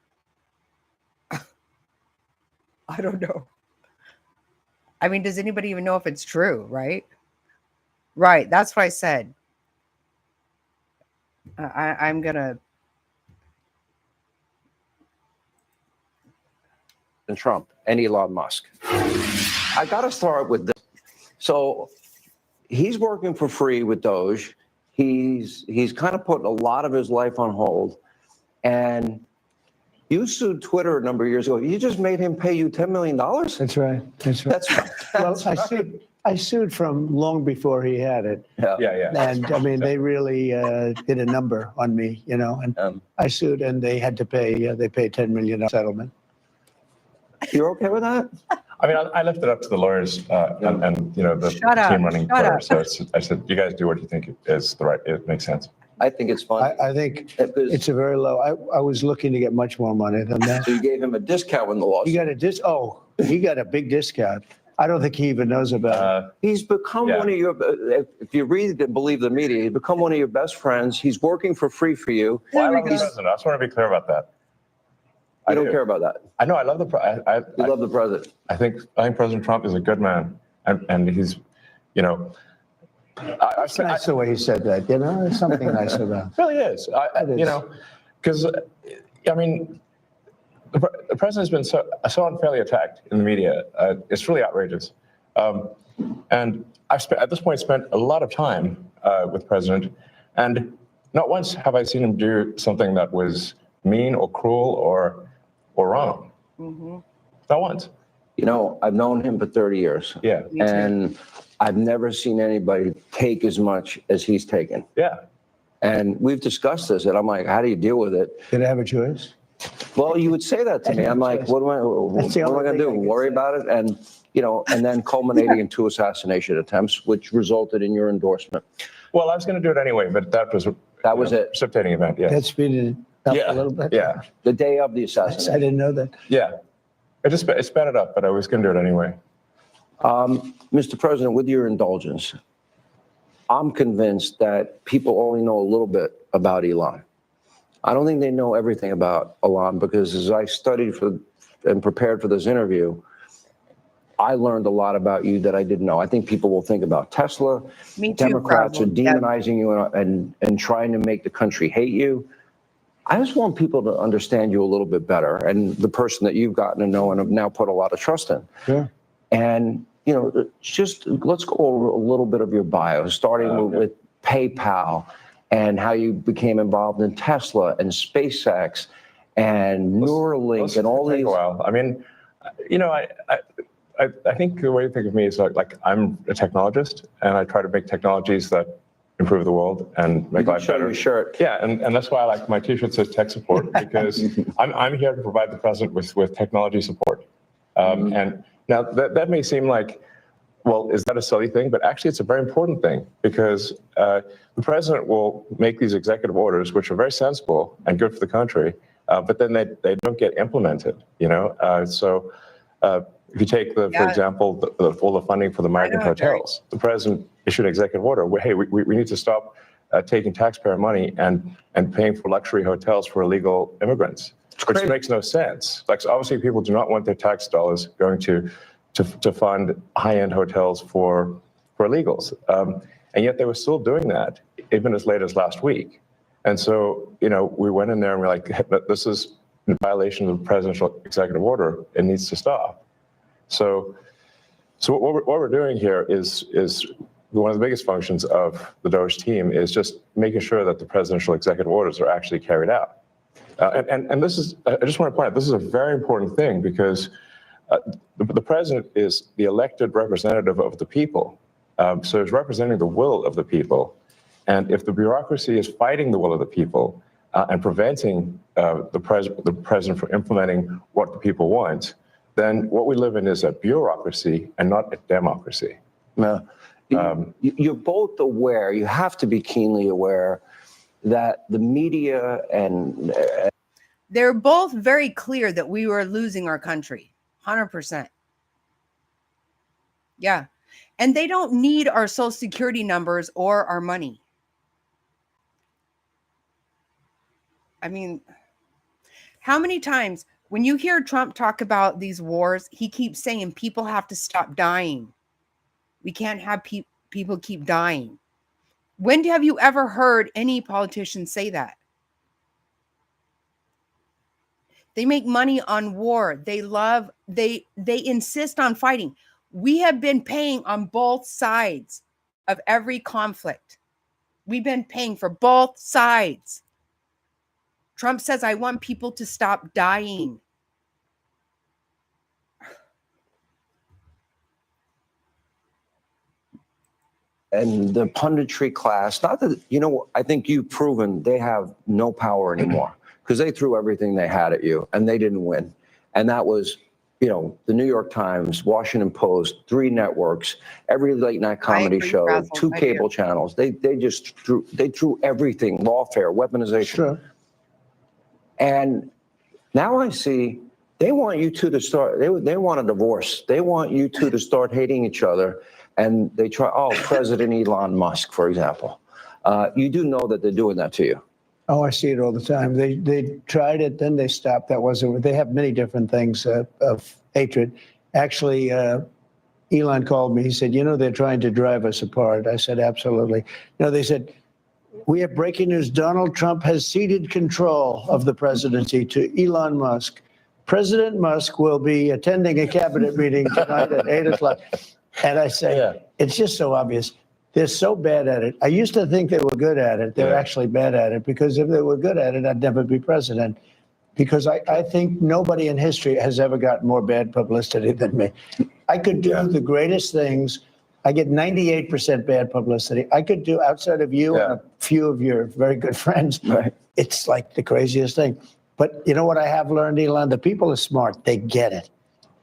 I don't know. I mean, does anybody even know if it's true, right? Right. That's what I said. I'm going to. And Trump and Elon Musk. I got to start with this. So he's working for free with Doge. He's kind of putting a lot of his life on hold. And you sued Twitter a number of years ago. You just made him pay you $10 million? That's right. Well, I sued from long before he had it. Yeah. And I mean, they really did a number on me, you know, and I sued and they had to pay, they paid $10 million settlement. You're okay with that? I mean, I left it up to the lawyers and you know, the team running Twitter. So I said, you guys do what you think is the right, it makes sense. I think it's fine. I think it's a very low. I was looking to get much more money than that. So you gave him a discount in the lawsuit. He got a he got a big discount. I don't think he even knows about it. He's become one of your, if you read and believe the media, he's become one of your best friends. He's working for free for you. Well, I love the president. I just want to be clear about that. I don't care about that. I know. I love the president. You love the president. I think President Trump is a good man, and he's, you know. It's nice the way he said that. You know, there's something nice about it. Really is. You know, because I mean, the president has been so unfairly attacked in the media. It's really outrageous. And I've at this point spent a lot of time with the president, and not once have I seen him do something that was mean or cruel or wrong. Mm-hmm. Not once. You know, I've known him for 30 years. Yeah. And I've never seen anybody take as much as he's taken. Yeah. And we've discussed this, and I'm like, how do you deal with it? Did I have a choice? Well, you would say that to me. I'm like, what am I going to do? Worry about it? And, and then culminating in 2 assassination attempts, which resulted in your endorsement. Well, I was going to do it anyway, but that was it. Precipitating event, yeah. That speeded it up a little bit. Yeah. The day of the assassination. I didn't know that. Yeah. It sped it up, but I was going to do it anyway. Mr. President, with your indulgence, I'm convinced that people only know a little bit about Elon. I don't think they know everything about Elon, because as I studied and prepared for this interview, I learned a lot about you that I didn't know. I think people will think about Tesla. Me too, Democrats are probably. demonizing you and trying to make the country hate you. I just want people to understand you a little bit better, and the person that you've gotten to know and have now put a lot of trust in. Sure. And, just let's go over a little bit of your bio, starting with PayPal and how you became involved in Tesla and SpaceX and Neuralink and all these. Take a while. I mean, I think the way to think of me is like I'm a technologist, and I try to make technologies that improve the world and make life better. Your shirt. Yeah, and that's why my T-shirt says tech support, because I'm here to provide the president with technology support. And now that may seem like, well, is that a silly thing? But actually, it's a very important thing, because the president will make these executive orders, which are very sensible and good for the country, but then they don't get implemented. So if you take for example, all the funding for the migrant hotels, the president issued an executive order where, hey, we need to stop taking taxpayer money and paying for luxury hotels for illegal immigrants, which makes no sense. Like, so obviously, people do not want their tax dollars going to fund high-end hotels for illegals, and yet they were still doing that even as late as last week. And so, we went in there and we're like, hey, this is in violation of the presidential executive order. It needs to stop. So what we're doing here is one of the biggest functions of the DOGE team is just making sure that the presidential executive orders are actually carried out. And this is, I just want to point out, this is a very important thing, because the president is the elected representative of the people. So he's representing the will of the people. And if the bureaucracy is fighting the will of the people and preventing the president from implementing what the people want, then what we live in is a bureaucracy and not a democracy. Now, you're both aware, you have to be keenly aware, that the media and they're both very clear that we were losing our country, 100%. Yeah. And they don't need our social security numbers or our money. I mean, how many times when you hear Trump talk about these wars, he keeps saying people have to stop dying. We can't have people keep dying. When have you ever heard any politician say that? They make money on war. They insist on fighting. We have been paying on both sides of every conflict. We've been paying for both sides. Trump says, I want people to stop dying. and the punditry class, not that, I think you've proven they have no power anymore, because they threw everything they had at you and they didn't win. And that was, the New York Times, Washington Post, 3 networks, every late night comedy show, Razzle. 2 cable channels. They threw everything, lawfare, weaponization. Sure. And now I see they want you two to start, they want a divorce. They want you two to start hating each other. And they try, President Elon Musk, for example. You do know that they're doing that to you. Oh, I see it all the time. They tried it, then they stopped. That wasn't. They have many different things of hatred. Actually, Elon called me. He said, they're trying to drive us apart. I said, absolutely. They said, we have breaking news. Donald Trump has ceded control of the presidency to Elon Musk. President Musk will be attending a cabinet meeting tonight at 8 o'clock. And I say, It's just so obvious. They're so bad at it. I used to think they were good at it. They're actually bad at it, because if they were good at it, I'd never be president. Because I think nobody in history has ever got more bad publicity than me. I could do the greatest things. I get 98% bad publicity. I could do, outside of you and a few of your very good friends, it's like the craziest thing. But you know what I have learned, Elon? The people are smart. They get it.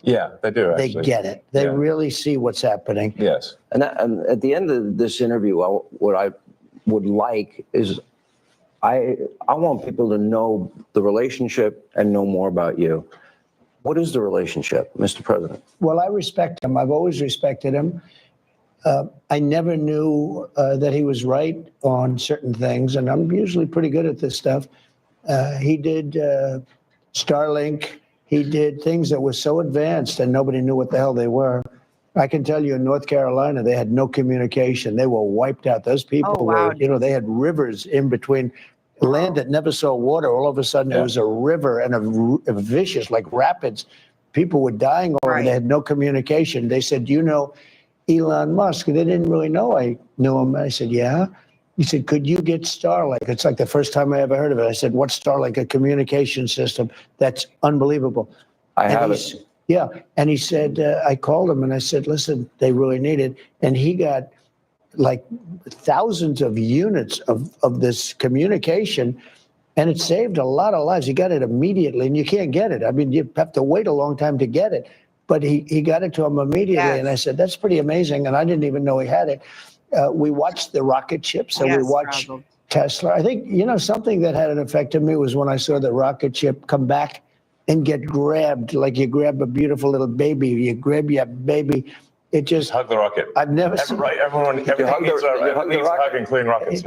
Yeah, they do. They Actually. get it. They Yeah. really see what's happening. Yes. And at the end of this interview, what I would like is I want people to know the relationship and know more about you. What is the relationship, Mr. President? Well, I respect him. I've always respected him. I never knew that he was right on certain things, and I'm usually pretty good at this stuff. He did Starlink. He did things that were so advanced and nobody knew what the hell they were. I can tell you in North Carolina, they had no communication. They were wiped out. Those people were, they had rivers in between. Land that never saw water. All of a sudden, there was a river and a vicious, like rapids. People were dying over. They had no communication. They said, "Do you know Elon Musk?" They didn't really know I knew him. I said, "Yeah." He said, "Could you get Starlink?" It's like the first time I ever heard of it. I said, "What's Starlink?" A communication system that's unbelievable. I have it. Yeah. And he said, I called him and I said, "Listen, they really need it." And he got like thousands of units of this communication, and it saved a lot of lives. He got it immediately, and you can't get it. I mean, you have to wait a long time to get it, but he got it to him immediately. And I said, "That's pretty amazing." And I didn't even know he had it. We watched the rocket ships, and we watched Tesla. I think, something that had an effect on me was when I saw the rocket ship come back and get grabbed, like you grab a beautiful little baby, you grab your baby. It just hug the rocket. I've never seen. Everyone needs a hug, including rockets.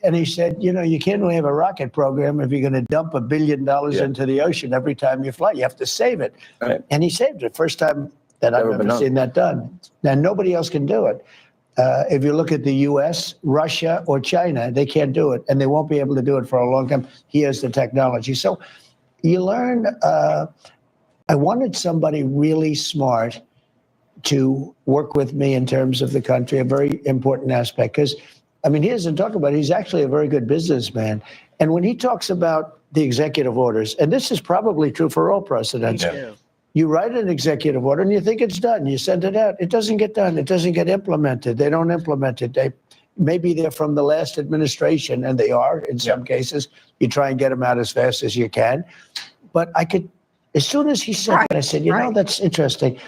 And he said, you can't really have a rocket program if you're going to dump $1 billion into the ocean every time you fly. You have to save it. Right. And he saved it. First time that I've ever seen that done. Now, nobody else can do it. If you look at the U.S., Russia, or China, they can't do it, and they won't be able to do it for a long time. He has the technology. So you learn. I wanted somebody really smart to work with me in terms of the country, a very important aspect. Because, he doesn't talk about it. He's actually a very good businessman. And when he talks about the executive orders, and this is probably true for all presidents, you write an executive order and you think it's done. You send it out. It doesn't get done. It doesn't get implemented. They don't implement it. Maybe they're from the last administration, and they are in some cases. You try and get them out as fast as you can. But as soon as he said that, I said, that's interesting.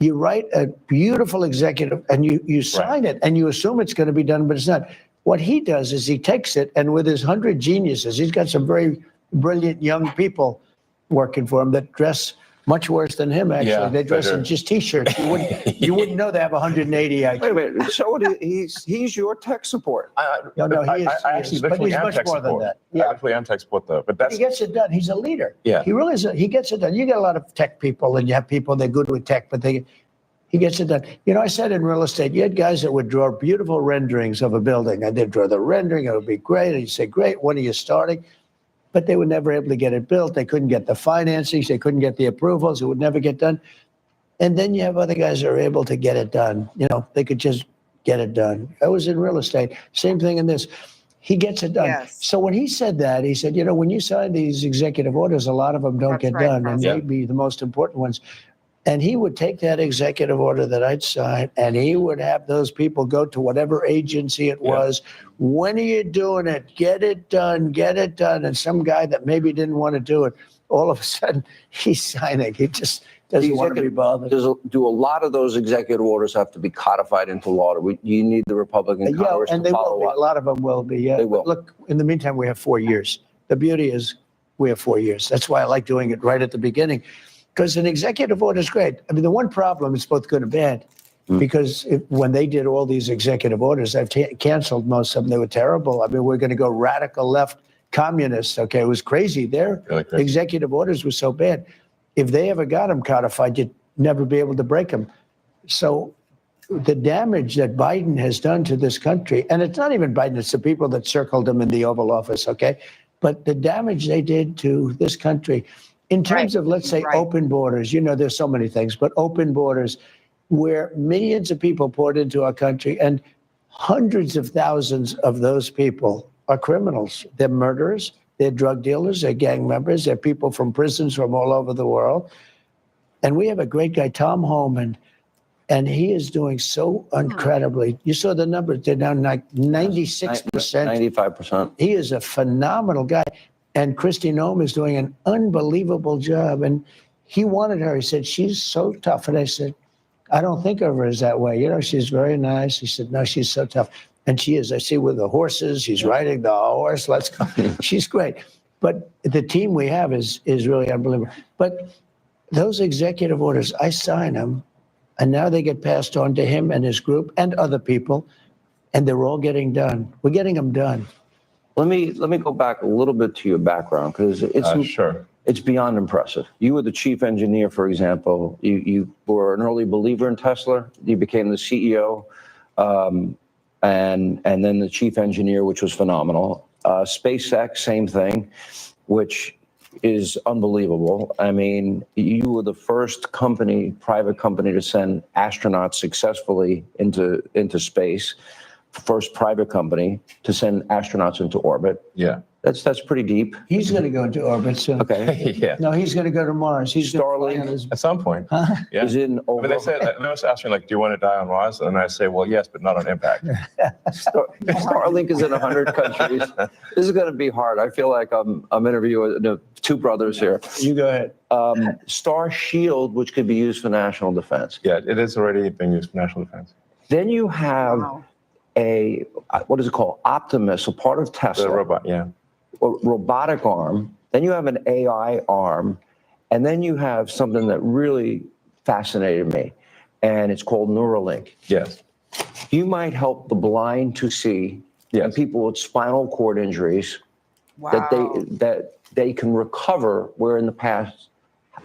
You write a beautiful executive and you sign it and you assume it's going to be done, but it's not. What he does is he takes it, and with his 100 geniuses, he's got some very brilliant young people working for him that dress much worse than him, actually. Yeah, they dress in just T-shirts. You wouldn't know they have 180 IQ. Wait a minute. So he's your tech support. No, he is. I actually but he's am much tech more than support. that. Yeah. I actually am tech support, though. But he gets it done. He's a leader. Yeah. He really is. He gets it done. You get a lot of tech people, and you have people they're good with tech, but he gets it done. I said in real estate, you had guys that would draw beautiful renderings of a building, and they'd draw the rendering. It would be great. And you say, "Great, when are you starting?" But they were never able to get it built. They couldn't get the financing. They couldn't get the approvals. It would never get done. And then you have other guys that are able to get it done. They could just get it done. I was in real estate. Same thing in this. He gets it done. Yes. So when he said that, he said, when you sign these executive orders, a lot of them don't get done, and maybe the most important ones. And he would take that executive order that I'd sign, and he would have those people go to whatever agency it was. When are you doing it? Get it done. Get it done. And some guy that maybe didn't want to do it, all of a sudden he's signing. He just doesn't want to be bothered. Do a lot of those executive orders have to be codified into law? You need the Republican Congress and to they follow will be. up? A lot of them will be. Yeah. They will. Look, in the meantime, we have 4 years. The beauty is we have 4 years. That's why I like doing it right at the beginning. Because an executive order is great. The one problem is both good and bad. Because when they did all these executive orders, I've canceled most of them. They were terrible. We're going to go radical left communists. Okay, it was crazy. Their executive orders were so bad. If they ever got them codified, you'd never be able to break them. So the damage that Biden has done to this country, and it's not even Biden, it's the people that circled him in the Oval Office, okay? But the damage they did to this country, in terms of, let's say, open borders, there's so many things, but open borders where millions of people poured into our country, and hundreds of thousands of those people are criminals. They're murderers, they're drug dealers, they're gang members, they're people from prisons from all over the world. And we have a great guy, Tom Homan, and he is doing so incredibly. You saw the numbers, they're down like 96%. 95%. He is a phenomenal guy. And Kristi Noem is doing an unbelievable job. And he wanted her. He said, she's so tough. And I said, I don't think of her as that way. You know, she's very nice. He said, no, she's so tough. And she is. I see with the horses, she's riding the horse. Let's go. She's great. But the team we have is really unbelievable. But those executive orders, I sign them, and now they get passed on to him and his group and other people, and they're all getting done. We're getting them done. Let me go back a little bit to your background, because it's beyond impressive. You were the chief engineer, for example. You were an early believer in Tesla. You became the CEO, and then the chief engineer, which was phenomenal. SpaceX, same thing, which is unbelievable. I mean, you were the first private company to send astronauts successfully into space. First private company to send astronauts into orbit. Yeah. That's pretty deep. He's going to go into orbit soon. Okay. Yeah. No, he's going to go to Mars. He's Starlink At some point. Huh? Yeah. is in over. They said, they always ask me, like, do you want to die on Mars? And I say, well, yes, but not on impact. Starlink is in 100 countries. This is going to be hard. I feel like I'm interviewing the two brothers here. You go ahead. Star Shield, which could be used for national defense. Yeah, it is already being used for national defense. Then you have a, what is it called? Optimus, a part of Tesla. The robot, yeah. A robotic arm. Then you have an AI arm. And then you have something that really fascinated me, and it's called Neuralink. Yes. You might help the blind to see, and people with spinal cord injuries that they can recover, where in the past,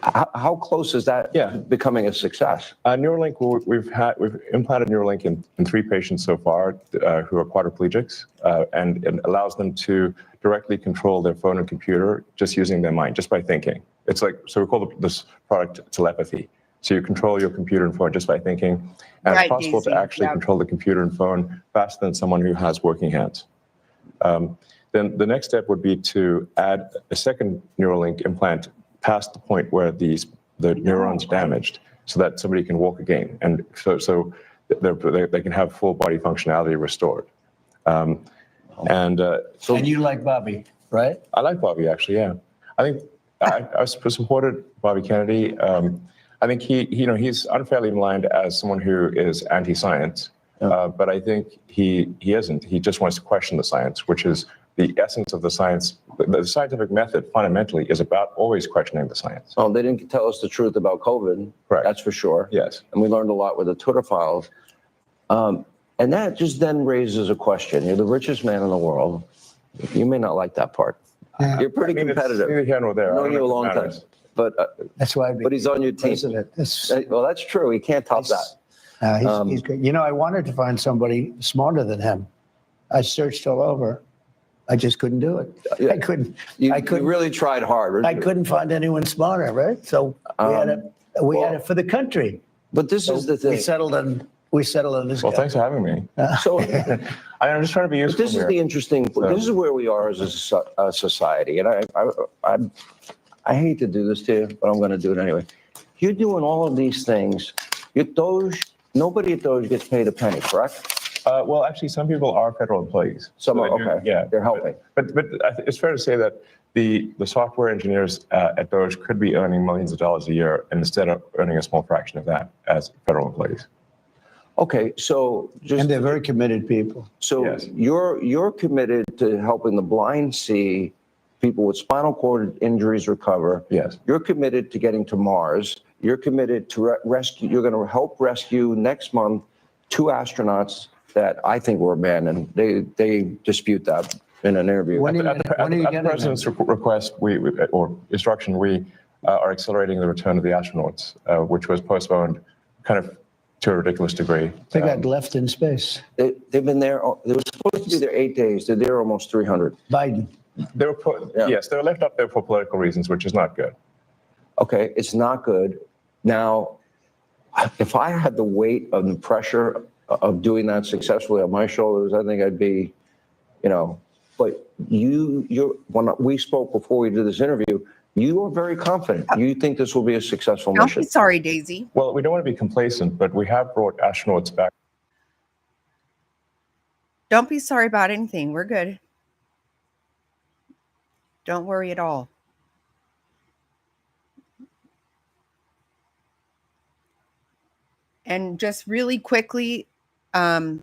how close is that becoming a success? Neuralink, we've implanted Neuralink in 3 patients so far who are quadriplegics, and it allows them to directly control their phone and computer just using their mind, just by thinking. It's like, so we call this product telepathy. So you control your computer and phone just by thinking, and it's possible to actually control the computer and phone faster than someone who has working hands. Then the next step would be to add a second Neuralink implant past the point where the neuron's damaged, so that somebody can walk again, and so they can have full body functionality restored. And you like Bobby, right? I like Bobby, actually. Yeah, I think I supported Bobby Kennedy. I think he's unfairly maligned as someone who is anti-science, but I think he isn't. He just wants to question the science, which is the essence of the science. The scientific method fundamentally is about always questioning the science. Oh, they didn't tell us the truth about COVID. Correct. That's for sure. Yes. And we learned a lot with the Twitter files. And that just then raises a question. You're the richest man in the world. You may not like that part. You're pretty competitive. It's neither here nor there. I've known you a long time. But that's why. But he's on your team. Well, that's true. He can't top that. He's good. You know, I wanted to find somebody smarter than him. I searched all over. I just couldn't do it. Yeah. I couldn't. You really tried hard. I couldn't find anyone smarter, right? So we had it for the country. But this is the thing. We settled on this. Well, guy. thanks for having me. So I'm just trying to be useful. This is the interesting. This is where we are as a society, and I hate to do this to you, but I'm going to do it anyway. You're doing all of these things. Nobody at Doge gets paid a penny, correct? Well, actually, some people are federal employees. Some are, do, okay. Yeah, they're helping. But it's fair to say that the software engineers at Doge could be earning millions of dollars a year, and instead of earning a small fraction of that as federal employees. Okay, so and they're very committed people. So yes. You're committed to helping the blind see, people with spinal cord injuries recover. Yes. You're committed to getting to Mars. You're committed to rescue. You're going to help rescue next month 2 astronauts that I think were abandoned. They dispute that in an interview. At the president's request, or instruction, we are accelerating the return of the astronauts, which was postponed kind of to a ridiculous degree. They got left in space. They've been there. They were supposed to be there 8 days. They're there almost 300. Biden. They were yes, they were left up there for political reasons, which is not good. Okay, it's not good. Now, if I had the weight of the pressure of doing that successfully on my shoulders, I think I'd be, but when we spoke before we did this interview, you are very confident. You think this will be a successful mission. I'm sorry, Daisy. Well, we don't want to be complacent, but we have brought astronauts back. Don't be sorry about anything. We're good. Don't worry at all. And just really quickly, I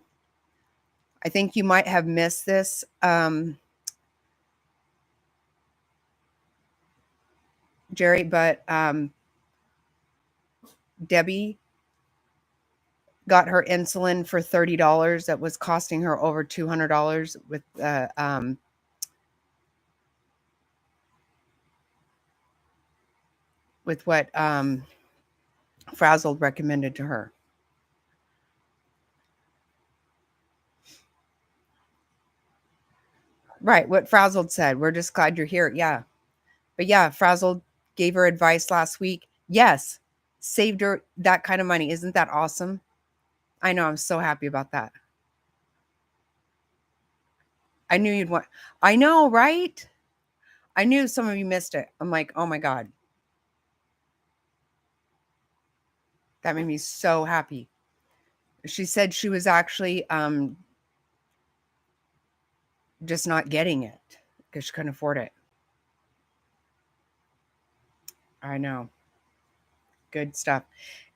think you might have missed this. Jerry, but Debbie got her insulin for $30 that was costing her over $200 with what Frazzled recommended to her. Right, what Frazzled said. We're just glad you're here. Yeah. But yeah, Frazzled gave her advice last week. Yes, saved her that kind of money. Isn't that awesome? I know. I'm so happy about that. I knew you'd want. I know, right? I knew some of you missed it. I'm like, oh my God. That made me so happy. She said she was actually just not getting it because she couldn't afford it. I know. Good stuff.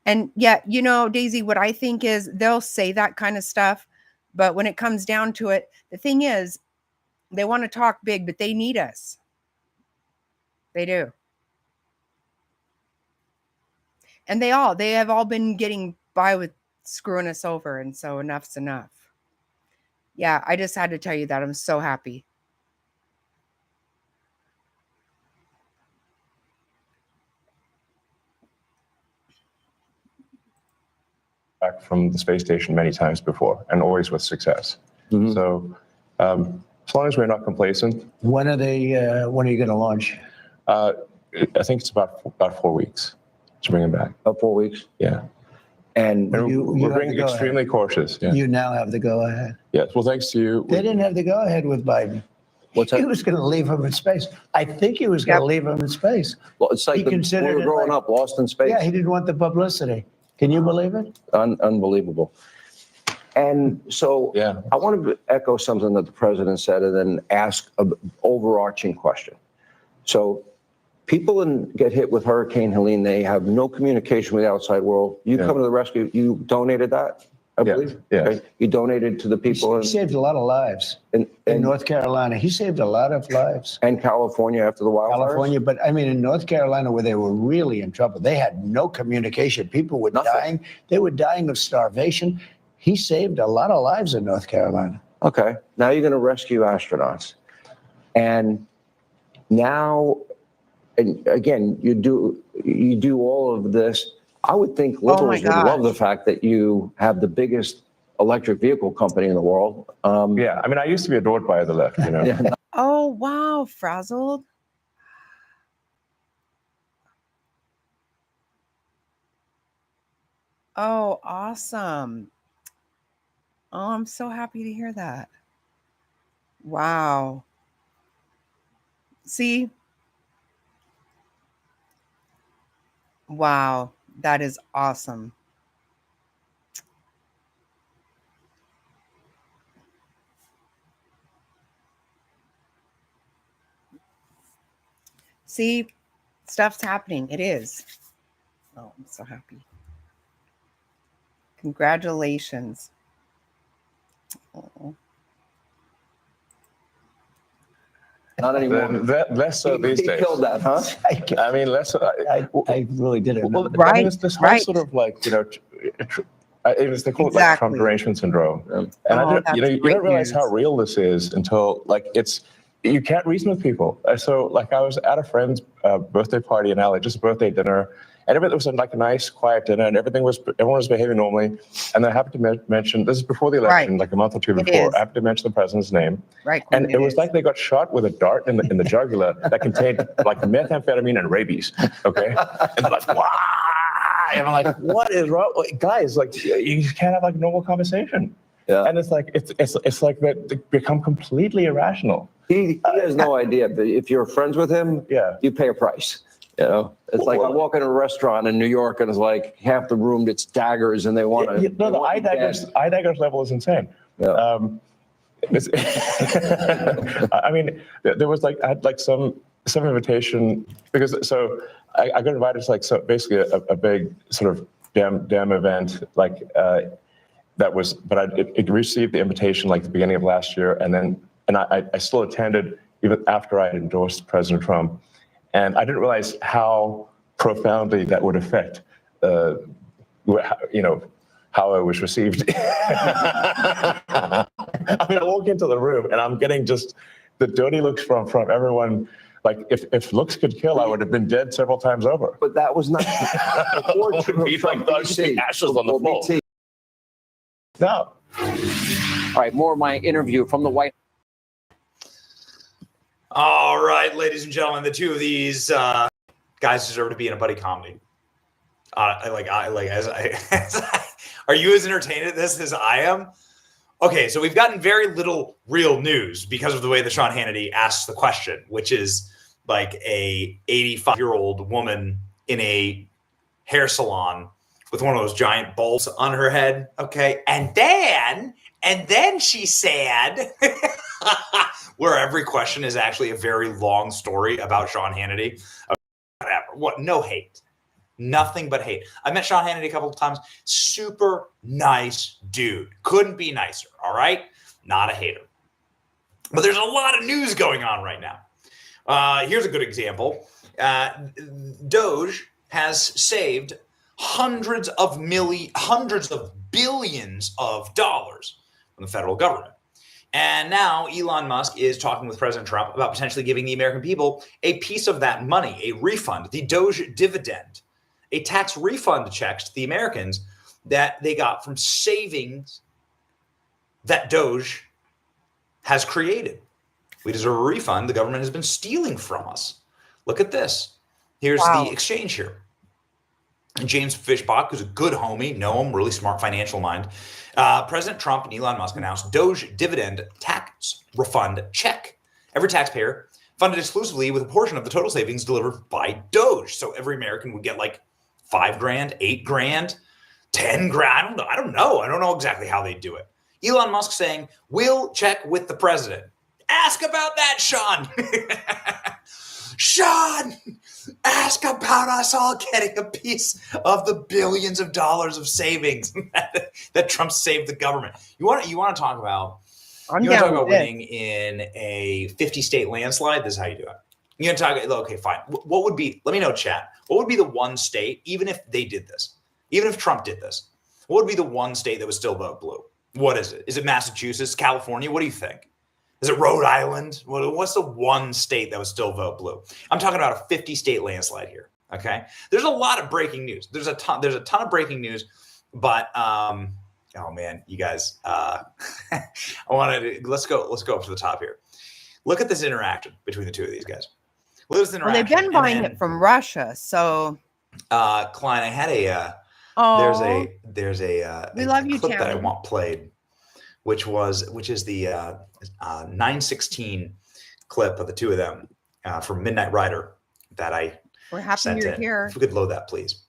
And yeah, you know, Daisy, what I think is they'll say that kind of stuff, but when it comes down to it, the thing is, they want to talk big, but they need us. They do. And they have all been getting by with screwing us over. And so enough's enough. Yeah, I just had to tell you that. I'm so happy. Back from the space station many times before, and always with success. So as long as we're not complacent. When are you going to launch? I think it's about 4 weeks to bring them back. About 4 weeks? Yeah. And we're being extremely cautious. Yeah. You now have the go-ahead. Yes. Well, thanks to you. They didn't have the go-ahead with Biden. What's that? He was going to leave him in space. I think he was going to leave him in space. Well, it's like when we were growing up, Lost in Space. Yeah, he didn't want the publicity. Can you believe it? Unbelievable. And so I want to echo something that the president said and then ask an overarching question. So people get hit with Hurricane Helene. They have no communication with the outside world. You come to the rescue. You donated that, I believe? Yeah. Okay. You donated to the people. He saved a lot of lives in North Carolina. He saved a lot of lives. And California after the wildfires? California, but I mean, in North Carolina, where they were really in trouble, they had no communication. People were dying. They were dying of starvation. He saved a lot of lives in North Carolina. Okay. Now you're going to rescue astronauts. And now, and again, you do all of this. I would think liberals would love the fact that you have the biggest electric vehicle company in the world. Yeah, I mean, I used to be adored by the left, you know. Oh, wow, Frazzled. Oh, awesome. Oh, I'm so happy to hear that. Wow. See? Wow, that is awesome. See, stuff's happening. It is. Oh, I'm so happy. Congratulations. Oh. Not anymore. Less so these days. He killed that, huh? I mean, less so. I really did it. Well, I mean, this whole sort of like, you know, they call it like Trump derangement syndrome. And you don't realize how real this is until like you can't reason with people. So like I was at a friend's birthday party in LA, just a birthday dinner, and everything was like a nice, quiet dinner, and everyone was behaving normally. And I happened to mention, this is before the election, like a month or two before, I happened to mention the president's name. Right. And it was like they got shot with a dart in the jugular that contained like methamphetamine and rabies. Okay. And they're like, wow. And I'm like, what is wrong? Guys, like you just can't have like normal conversation. Yeah. And it's like they become completely irrational. He has no idea. But if you're friends with him, you pay a price. You know, it's like I walk in a restaurant in New York and it's like half the room it's daggers and they want to. No, the eye daggers level is insane. Yeah. I mean, there was like I had like some invitation because so I got invited to like so basically a big sort of damn event like that was, but it received the invitation like the beginning of last year, and I still attended even after I had endorsed President Trump, and I didn't realize how profoundly that would affect how I was received. I mean, I walk into the room and I'm getting just the dirty looks from everyone. Like if looks could kill, I would have been dead several times over. But that was not before ashes on the floor. No. All right, more of my interview from the White All right, ladies and gentlemen, the two of these guys deserve to be in a buddy comedy. Are you as entertained at this as I am? Okay, so we've gotten very little real news because of the way that Sean Hannity asks the question, which is like a 85-year-old woman in a hair salon with one of those giant bulbs on her head. Okay, and then she said, where every question is actually a very long story about Sean Hannity. Whatever. What? No hate. Nothing but hate. I met Sean Hannity a couple of times. Super nice dude. Couldn't be nicer. All right. Not a hater. But there's a lot of news going on right now. Here's a good example. Doge has saved hundreds of billions of dollars from the federal government. And now Elon Musk is talking with President Trump about potentially giving the American people a piece of that money, a refund, the Doge dividend, a tax refund check to the Americans that they got from savings that Doge has created. We deserve a refund. The government has been stealing from us. Look at this. Here's the exchange here. James Fishbach, who's a good homie, know him, really smart financial mind. President Trump and Elon Musk announced Doge dividend tax refund check. Every taxpayer funded exclusively with a portion of the total savings delivered by Doge. So every American would get like $5,000, $8,000, $10,000. I don't know. I don't know exactly how they do it. Elon Musk saying, we'll check with the president. Ask about that, Sean. Sean, ask about us all getting a piece of the billions of dollars of savings that Trump saved the government. You want to talk about winning in a 50-state landslide? This is how you do it. You're going to talk, okay, fine. What would be, let me know, chat, what would be the one state, even if they did this, even if Trump did this, what would be the one state that would still vote blue? What is it? Is it Massachusetts, California? What do you think? Is it Rhode Island? What's the one state that would still vote blue? I'm talking about a 50-state landslide here. Okay, there's a lot of breaking news. There's a ton of breaking news, but oh man, you guys, let's go up to the top here. Look at this interaction between the two of these guys. Look at this interaction. Well, they've been buying it from Russia, so. Klein, I had there's a we love you, clip Tammy. that I want played, which is the 9/16 clip of the two of them from Midnight Rider that We're happy sent you're in. here. If we could load that, please,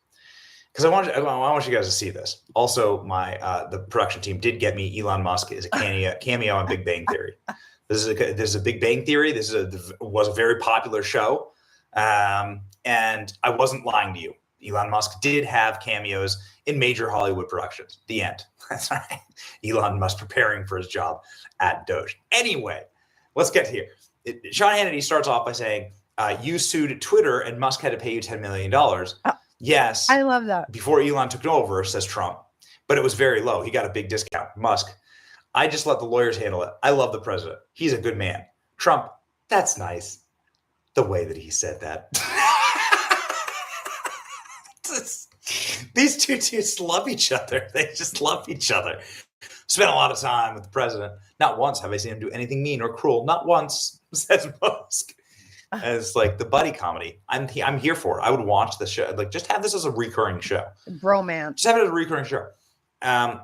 because I want you guys to see this. Also, the production team did get me Elon Musk as a cameo on Big Bang Theory. This is a Big Bang Theory. This was a very popular show, and I wasn't lying to you. Elon Musk did have cameos in major Hollywood productions. The end. That's right. Elon Musk preparing for his job at Doge. Anyway, let's get here. Sean Hannity starts off by saying, you sued Twitter and Musk had to pay you $10 million. Yes. I love that. Before Elon took over, says Trump, but it was very low. He got a big discount. Musk, I just let the lawyers handle it. I love the president. He's a good man. Trump, that's nice. The way that he said that. These two dudes love each other. They just love each other. Spent a lot of time with the president. Not once have I seen him do anything mean or cruel. Not once, says Musk. As like the buddy comedy. I'm here for it. I would watch the show. Like, just have this as a recurring show. Bromance. Just have it as a recurring show.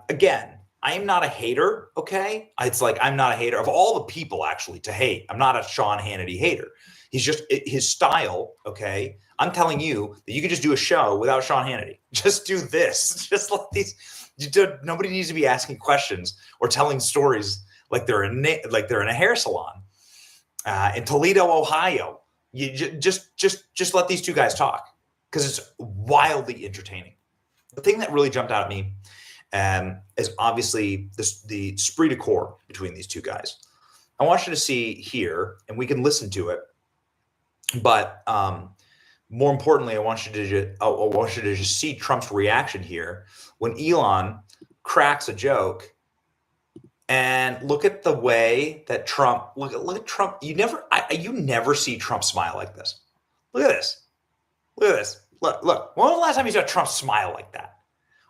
Again, I am not a hater, okay? It's like I'm not a hater of all the people actually to hate. I'm not a Sean Hannity hater. He's just his style, okay? I'm telling you that you could just do a show without Sean Hannity. Just do this. Just like these. Nobody needs to be asking questions or telling stories like they're in a hair salon in Toledo, Ohio. You just let these two guys talk because it's wildly entertaining. The thing that really jumped out at me is obviously the esprit de corps between these two guys. I want you to see here, and we can listen to it, but more importantly, I want you to just see Trump's reaction here when Elon cracks a joke. And look at the way that Trump look at Trump. You never see Trump smile like this. Look at this. Look at this. Look. When was the last time you saw Trump smile like that?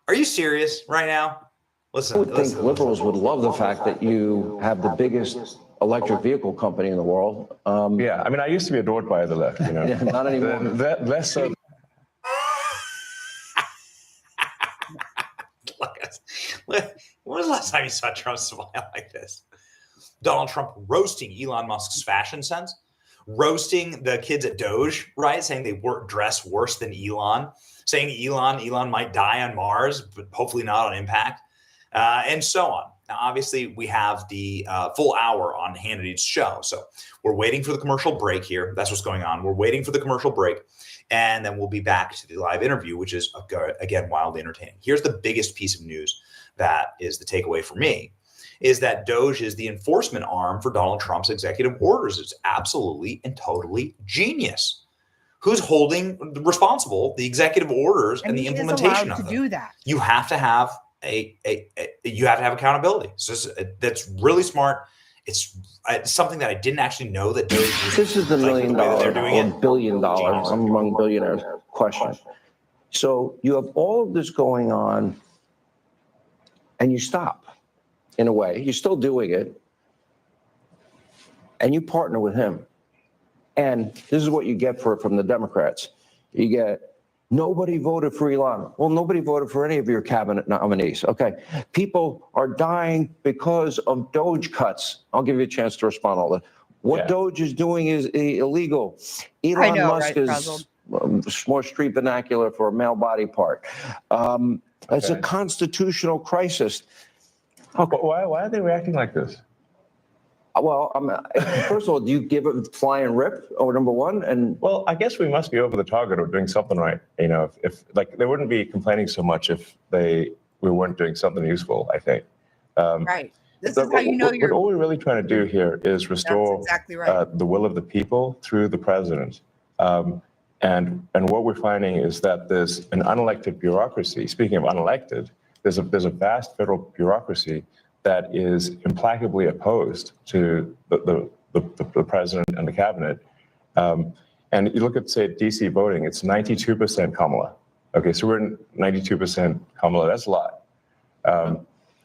Are you serious right now? Listen. I would think liberals would love the fact that you have the biggest electric vehicle company in the world. Yeah, I mean, I used to be adored by the left. You know, yeah, not anymore. Less so. When was the last time you saw Trump smile like this? Donald Trump roasting Elon Musk's fashion sense, roasting the kids at Doge, right? Saying they dress worse than Elon, saying Elon might die on Mars, but hopefully not on impact, and so on. Now, obviously, we have the full hour on Hannity's show. So we're waiting for the commercial break here. That's what's going on. We're waiting for the commercial break. And then we'll be back to the live interview, which is, again, wildly entertaining. Here's the biggest piece of news that is the takeaway for me, is that Doge is the enforcement arm for Donald Trump's executive orders. It's absolutely and totally genius. Who's holding responsible the executive orders and the implementation of them? Do that. You have to have you have to have accountability. So that's really smart. It's something that I didn't actually know that Doge was. This is the $1 million or $1 billion, I'm among billionaires, question. So you have all of this going on and you stop in a way. You're still doing it and you partner with him. And this is what you get from the Democrats. You get, nobody voted for Elon. Well, nobody voted for any of your cabinet nominees. Okay. People are dying because of Doge cuts. I'll give you a chance to respond to all that. What Doge is doing is illegal. Elon Musk is more street vernacular for a male body part. It's a constitutional crisis. Okay. Why are they reacting like this? Well, first of all, do you give it fly and rip? Number one, and well, I guess we must be over the target of doing something right. You know, if like they wouldn't be complaining so much if we weren't doing something useful. I think. Right. This is how you know you're. All we're really trying to do here is restore exactly right. The will of the people through the president. And what we're finding is that there's an unelected bureaucracy. Speaking of unelected, there's a vast federal bureaucracy that is implacably opposed to the president and the cabinet. And you look at, say, DC voting, it's 92% Kamala. Okay, so we're 92% Kamala. That's a lot.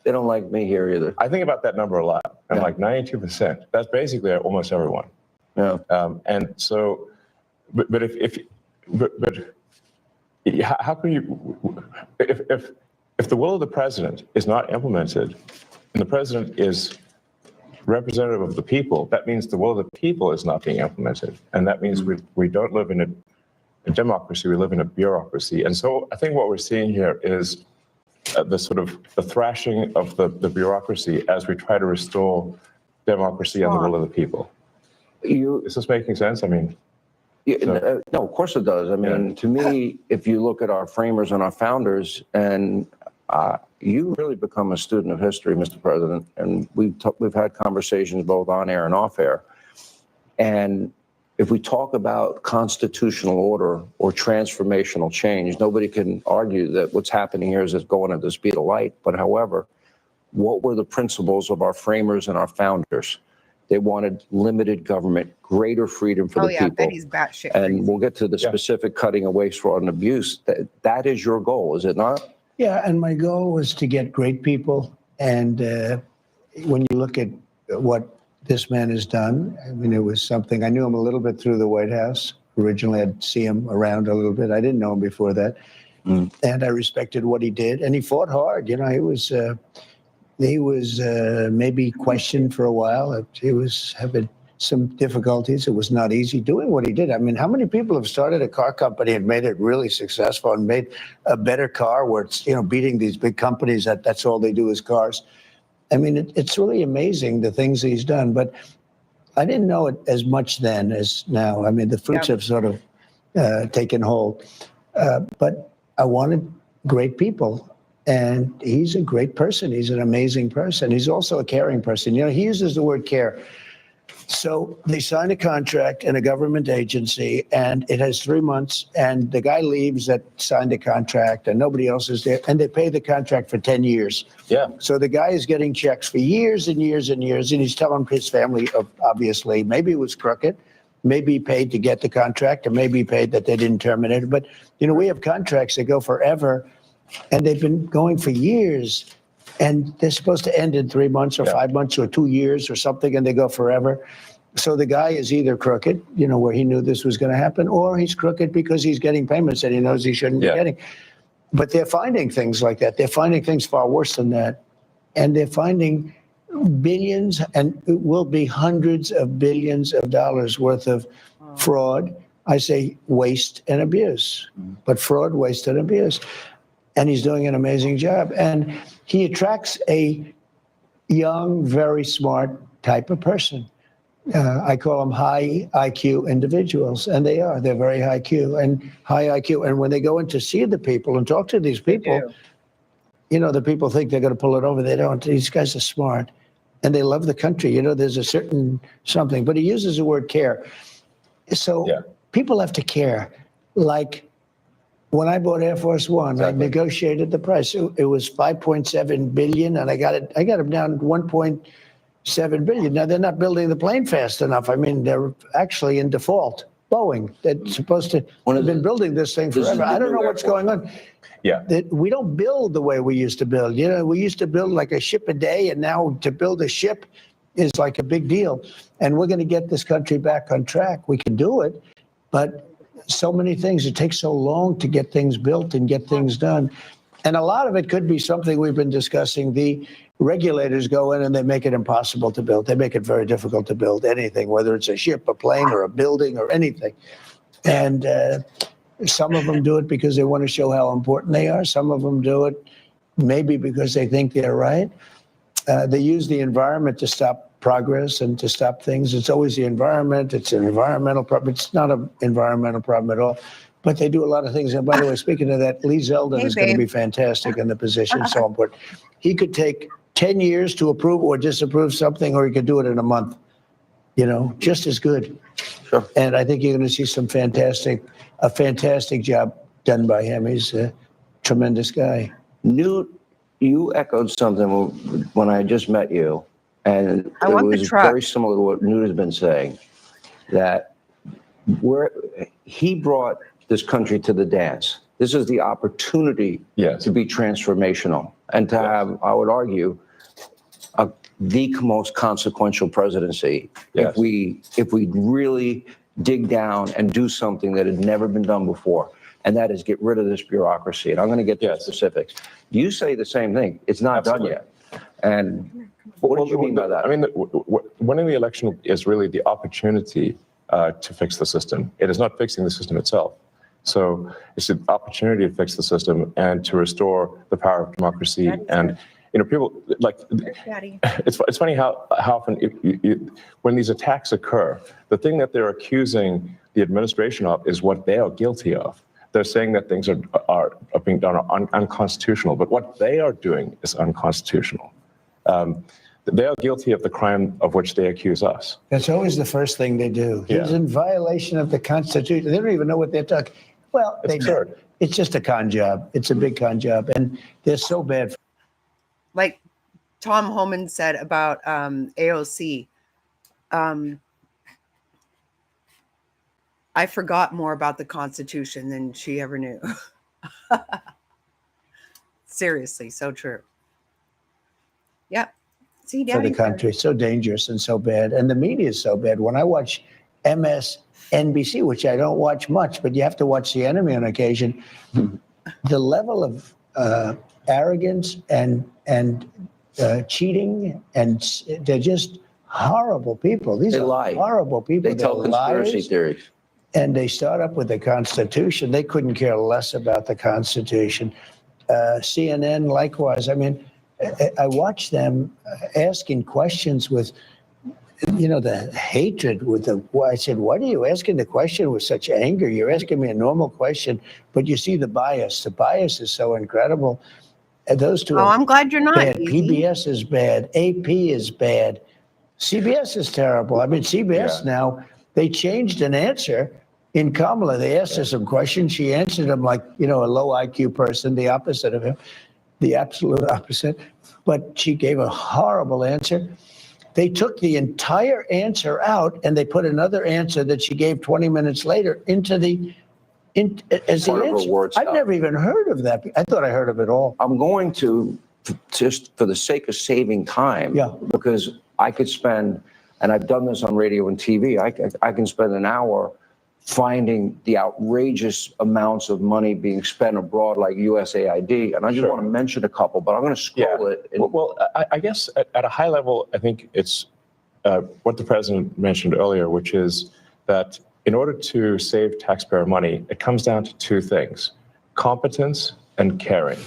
They don't like me here either. I think about that number a lot. I'm like 92%. That's basically almost everyone. Yeah. And so, but how can you, if the will of the president is not implemented, and the president is representative of the people, that means the will of the people is not being implemented. And that means we don't live in a democracy, we live in a bureaucracy. And so I think what we're seeing here is the thrashing of the bureaucracy as we try to restore democracy and the will of the people. Is this making sense? I mean, no, of course it does. I mean, to me, if you look at our framers and our founders, and you really become a student of history, Mr. President, and we've had conversations both on air and off air. And if we talk about constitutional order or transformational change, nobody can argue that what's happening here is it's going at the speed of light. But however, what were the principles of our framers and our founders? They wanted limited government, greater freedom for the people. Betty's batshit and crazy. We'll get to the specific cutting of waste, fraud, and abuse. That is your goal, is it not? Yeah, and my goal was to get great people. And when you look at what this man has done, I mean, it was something. I knew him a little bit through the White House. Originally, I'd see him around a little bit. I didn't know him before that. And I respected what he did. And he fought hard. You know, he was maybe questioned for a while. He was having some difficulties. It was not easy doing what he did. I mean, how many people have started a car company and made it really successful and made a better car where it's, beating these big companies that's all they do is cars. I mean, it's really amazing the things he's done, but I didn't know it as much then as now. I mean, the fruits have sort of taken hold. But I wanted great people, and he's a great person. He's an amazing person. He's also a caring person. You know, he uses the word care. So they sign a contract in a government agency, and it has 3 months, and the guy leaves that signed the contract, and nobody else is there, and they pay the contract for 10 years. Yeah. So the guy is getting checks for years and years and years, and he's telling his family, obviously, maybe it was crooked, maybe he paid to get the contract, or maybe he paid that they didn't terminate it. But, you know, we have contracts that go forever, and they've been going for years. And they're supposed to end in 3 months or 5 months or 2 years or something, and they go forever. So the guy is either crooked, you know, where he knew this was going to happen, or he's crooked because he's getting payments that he knows he shouldn't be getting. But they're finding things like that. They're finding things far worse than that. And they're finding billions, and it will be hundreds of billions of dollars worth of fraud. I say waste and abuse, but fraud, waste, and abuse. And he's doing an amazing job. And he attracts a young, very smart type of person. I call them high IQ individuals, and they are. They're very high IQ and high IQ. And when they go in to see the people and talk to these people, you know, the people think they're going to pull it over. They don't. These guys are smart, and they love the country. You know, there's a certain something. But he uses the word care. So people have to care. Like, when I bought Air Force One, I negotiated the price. It was $5.7 billion, and I got them down to $1.7 billion. Now they're not building the plane fast enough. I mean, they're actually in default. Boeing, that's supposed to have been building this thing forever. I don't know what's going on. Yeah, we don't build the way we used to build. You know, we used to build like a ship a day, and now to build a ship is like a big deal. And we're going to get this country back on track. We can do it, but so many things. It takes so long to get things built and get things done. And a lot of it could be something we've been discussing. The regulators go in and they make it impossible to build. They make it very difficult to build anything, whether it's a ship, a plane, or a building, or anything. And some of them do it because they want to show how important they are. Some of them do it maybe because they think they're right. They use the environment to stop progress and to stop things. It's always the environment. It's an environmental problem. It's not an environmental problem at all. But they do a lot of things. And by the way, speaking of that, Lee Zeldin is going to be fantastic in the position. So important. He could take 10 years to approve or disapprove something, or he could do it in a month. You know, just as good. Sure. And I think you're going to see a fantastic job done by him. He's a tremendous guy. Newt, you echoed something when I just met you. And it was very similar to what Newt has been saying, that he brought this country to the dance. This is the opportunity to be transformational and to have, I would argue, the most consequential presidency if we really dig down and do something that had never been done before, and that is get rid of this bureaucracy. And I'm going to get to the specifics. You say the same thing. It's not done yet. And what do you mean by that? I mean, winning the election is really the opportunity to fix the system. It is not fixing the system itself. So it's an opportunity to fix the system and to restore the power of democracy. And, you know, people like, it's funny how often when these attacks occur, the thing that they're accusing the administration of is what they are guilty of. They're saying that things are being done unconstitutional, but what they are doing is unconstitutional. They are guilty of the crime of which they accuse us. That's always the first thing they do. He's in violation of the Constitution. They don't even know what they're talking. Well, they do. It's just a con job. It's a big con job, and they're so bad. Like Tom Homan said about AOC. I forgot more about the Constitution than she ever knew. Seriously, so true. Yep. See, For the country, so dangerous and so bad, and the media is so bad. When I watch MSNBC, which I don't watch much, but you have to watch the enemy on occasion, the level of arrogance and cheating, and they're just horrible people. These are horrible people. They tell conspiracy theories. And they start up with the Constitution. They couldn't care less about the Constitution. CNN, likewise. I mean, I watched them asking questions with, the hatred with the. I said, "What are you asking the question with such anger? You're asking me a normal question, but you see the bias. The bias is so incredible." And those two. Oh, I'm glad you're not. Bad. Easy. PBS is bad. AP is bad. CBS is terrible. I mean, CBS now, they changed an answer in Kamala. They asked her some questions. She answered them like, a low IQ person, the opposite of him, the absolute opposite. But she gave a horrible answer. They took the entire answer out and they put another answer that she gave 20 minutes later into as the answer. Words I've never even heard of that. I thought I heard of it all. I'm going to, just for the sake of saving time, because I could spend, and I've done this on radio and TV, I can spend an hour finding the outrageous amounts of money being spent abroad, like USAID. And I just want to mention a couple, but I'm going to scroll it. Well, I guess at a high level, I think it's what the president mentioned earlier, which is that in order to save taxpayer money, it comes down to two things: competence and caring.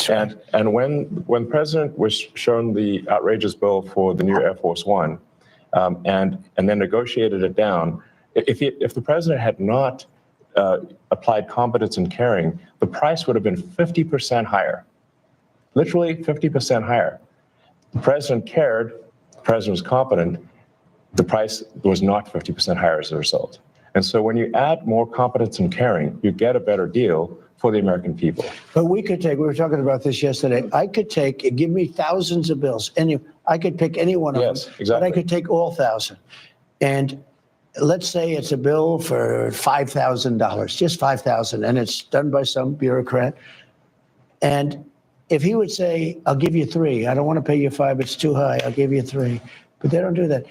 And when the president was shown the outrageous bill for the new Air Force One, and then negotiated it down, if the president had not applied competence and caring, the price would have been 50% higher, literally 50% higher. The president cared, the president was competent, the price was not 50% higher as a result. And so when you add more competence and caring, you get a better deal for the American people. But we were talking about this yesterday. I could give me thousands of bills, and I could pick any one of them. Exactly. But I could take all 1,000. And let's say it's a bill for $5,000, just $5,000, and it's done by some bureaucrat. And if he would say, "I'll give you 3, I don't want to pay you 5, it's too high, I'll give you 3." But they don't do that.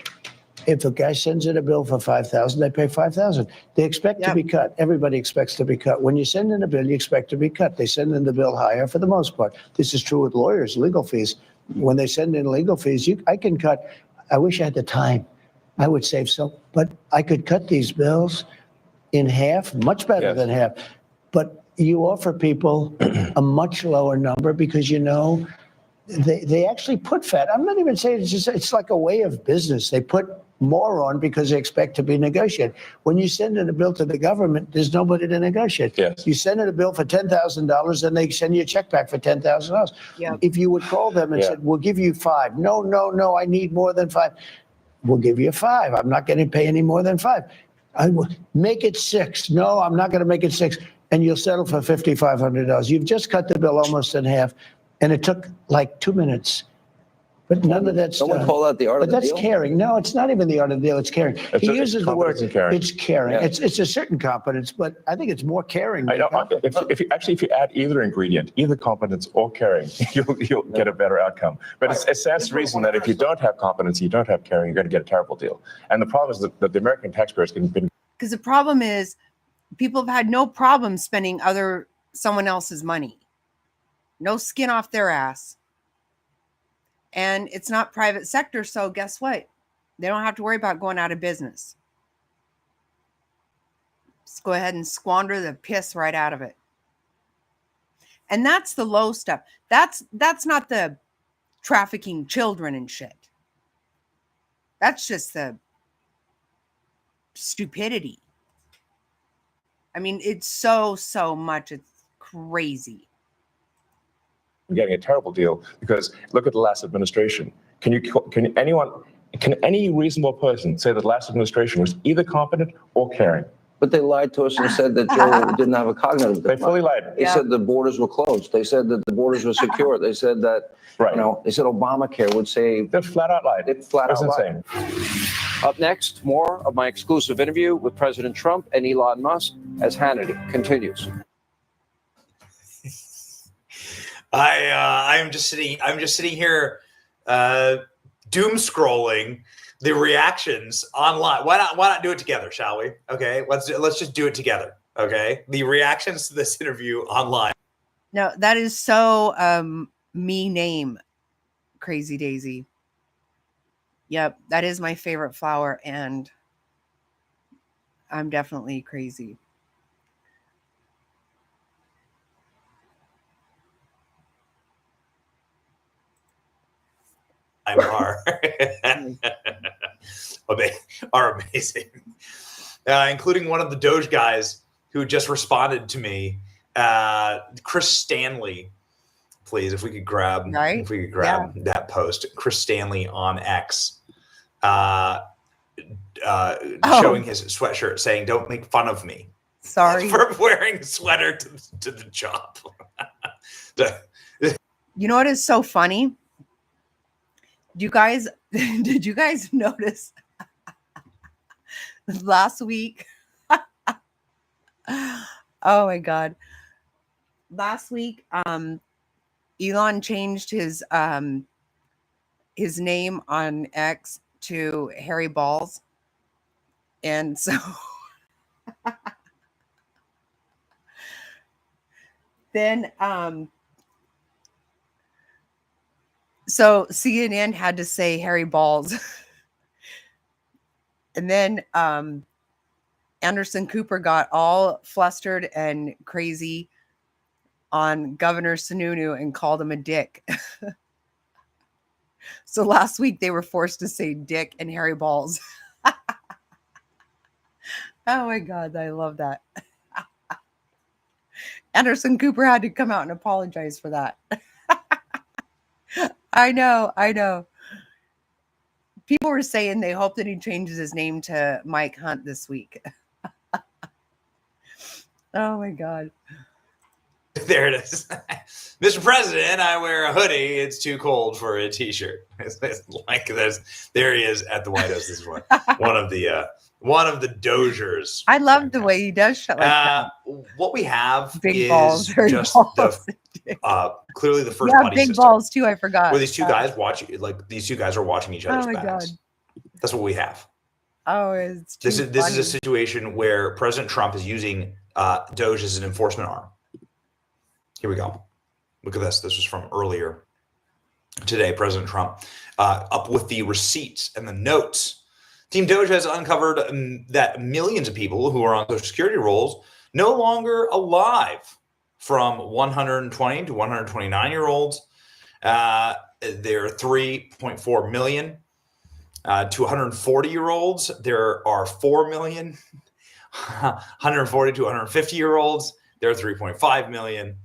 If a guy sends in a bill for $5,000, they pay $5,000. They expect to be cut. Everybody expects to be cut. When you send in a bill, you expect to be cut. They send in the bill higher for the most part. This is true with lawyers, legal fees. When they send in legal fees, I can cut. I wish I had the time. I would save so, but I could cut these bills in half, much better than half. But you offer people a much lower number because they actually put fat. I'm not even saying it's like a way of business. They put more on because they expect to be negotiated. When you send in a bill to the government, there's nobody to negotiate. You send in a bill for $10,000, and they send you a check back for $10,000. If you would call them and said, "We'll give you 5. No, I need more than 5. We'll give you 5. I'm not going to pay any more than 5. I will make it 6. No, I'm not going to make it 6. And you'll settle for $5,500. You've just cut the bill almost in half, and it took like 2 minutes. But none of that's Someone call that the art of the deal? But that's caring. No, it's not even the art of the deal. It's caring. He uses the word. It's caring. Yeah. It's a certain competence, but I think it's more caring. I know. If you add either ingredient, either competence or caring, you'll get a better outcome. But it stands to reason that if you don't have competence, you don't have caring, you're going to get a terrible deal. And the problem is that the American taxpayers can be. Because the problem is, people have had no problem spending someone else's money. No skin off their ass. And it's not private sector, so guess what? They don't have to worry about going out of business. Just go ahead and squander the piss right out of it. And that's the low stuff. That's not the trafficking children and shit. That's just the stupidity. I mean, it's so much. It's crazy. Getting a terrible deal because look at the last administration. Can any reasonable person say that the last administration was either competent or caring? But they lied to us and said that Joe didn't have a cognitive decline. They fully lied. They said the borders were closed. They said that the borders were secure. They said that, they said Obamacare would save. They flat out lied. It flat out insane. Up next, more of my exclusive interview with President Trump and Elon Musk as Hannity continues. I'm just sitting here doom scrolling the reactions online. Why not do it together, shall we? Okay, let's just do it together. Okay, the reactions to this interview online. No, that is so me name, Crazy Daisy. Yep, that is my favorite flower, and I'm definitely crazy. are amazing, including one of the Doge guys who just responded to me, Chris Stanley. Please, if we could grab that post, Chris Stanley on X, showing his sweatshirt, saying, "Don't make fun of me." Sorry for wearing a sweater to the job. You know what is so funny? Did you guys notice last week? Oh my God. Last week, Elon changed his name on X to Harry Balls. And so then so CNN had to say Harry Balls. And then Anderson Cooper got all flustered and crazy on Governor Sununu and called him a dick. So last week they were forced to say dick and Harry Balls. Oh my God, I love that. Anderson Cooper had to come out and apologize for that. I know. People were saying they hope that he changes his name to Mike Hunt this week. Oh my God. There it is. Mr. President, I wear a hoodie. It's too cold for a t-shirt. It's like there he is at the White House. This is one of the Dozers. I love the way he does shit like that. What we have Big is balls, hairy just balls. clearly the first Yeah, buddy big system, balls too. I forgot. where these two guys these two guys are watching each other's Oh my backs. God. That's what we have. Oh, it's too This is a situation where President Trump is using Doge as an enforcement arm. Here we go. Look at this. This was from earlier today. President Trump up with the receipts and the notes. Team Doge has uncovered that millions of people who are on Social Security rolls no longer alive, from 120 to 129-year-olds. There are 3.4 million. To 140-year-olds, there are 4 million. 140 to 150-year-olds, there are 3.5 million.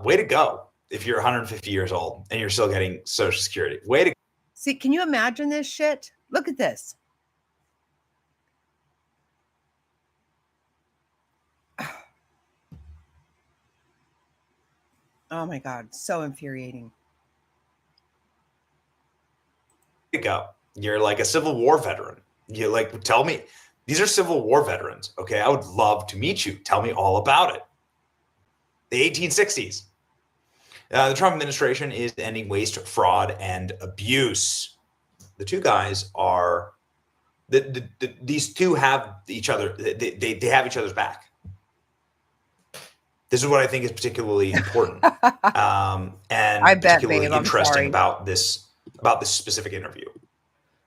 Way to go if you're 150 years old and you're still getting Social Security. Way to go. See, can you imagine this shit? Look at this. Oh my God, so infuriating. Way to go. You're like a Civil War veteran. You like, tell me, these are Civil War veterans. Okay, I would love to meet you. Tell me all about it. The 1860s. The Trump administration is ending waste, fraud, and abuse. The two guys are, these two have each other. They have each other's back. This is what I think is particularly important, and I bet, particularly babe, I'm interesting sorry. about this specific interview,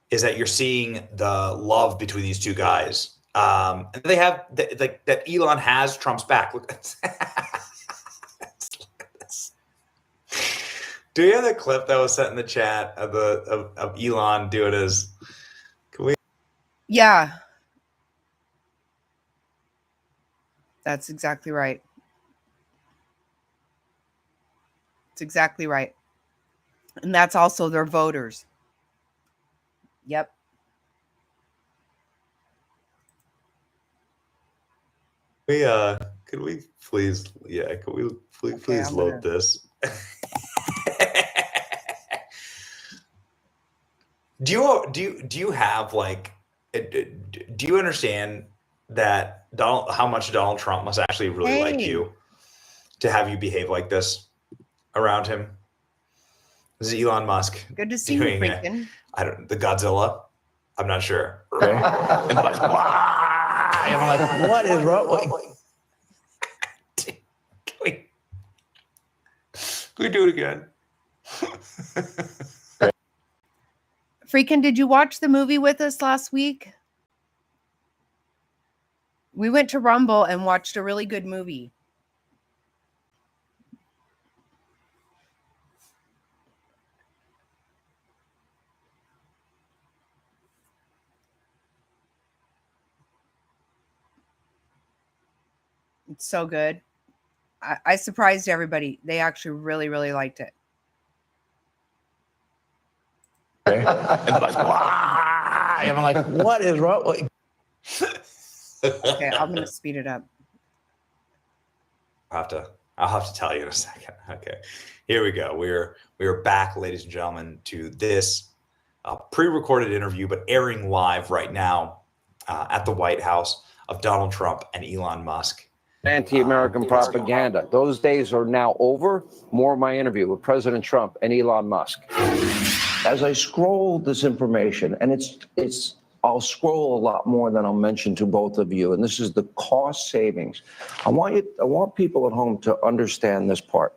is that you're seeing the love between these two guys. And they have that Elon has Trump's back. Look at this. Do you have the clip that was sent in the chat of Elon doing his? Can we? Yeah. That's exactly right. That's exactly right. And that's also their voters. Yep. Could we please? Yeah, could we please load this? Do you have like? Do you understand that how much Donald Trump must actually really like you to have you behave like this around him? This is Elon Musk. Good to see you, freaking. The Godzilla. I'm not sure. Okay. And I'm like, what is wrong? Can we do it again? Freaking, did you watch the movie with us last week? We went to Rumble and watched a really good movie. It's so good. I surprised everybody. They actually really, really liked it. Okay. And like, why? And I'm like, what is wrong? Okay, I'm gonna speed it up. I'll have to tell you in a second. Okay, here we go. We're back, ladies and gentlemen, to this pre-recorded interview, but airing live right now at the White House of Donald Trump and Elon Musk. Anti-American propaganda. Those days are now over. More of my interview with President Trump and Elon Musk. As I scroll this information, and I'll scroll a lot more than I'll mention to both of you, and this is the cost savings. I want people at home to understand this part.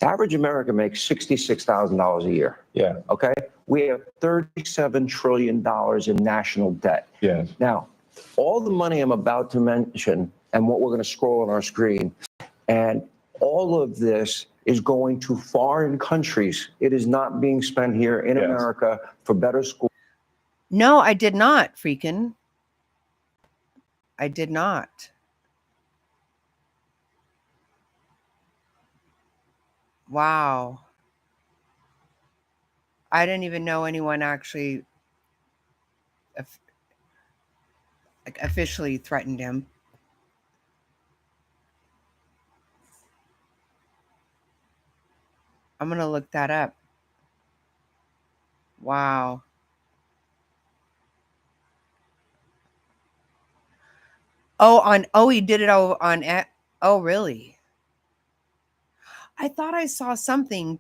Average American makes $66,000 a year. Yeah. Okay. We have $37 trillion in national debt. Yeah. Now, all the money I'm about to mention and what we're going to scroll on our screen, and all of this is going to foreign countries. It is not being spent here in America for better schools. No, I did not, freaking. I did not. Wow. I didn't even know anyone actually officially threatened him. I'm going to look that up. Wow. He did it on, oh, really? I thought I saw something,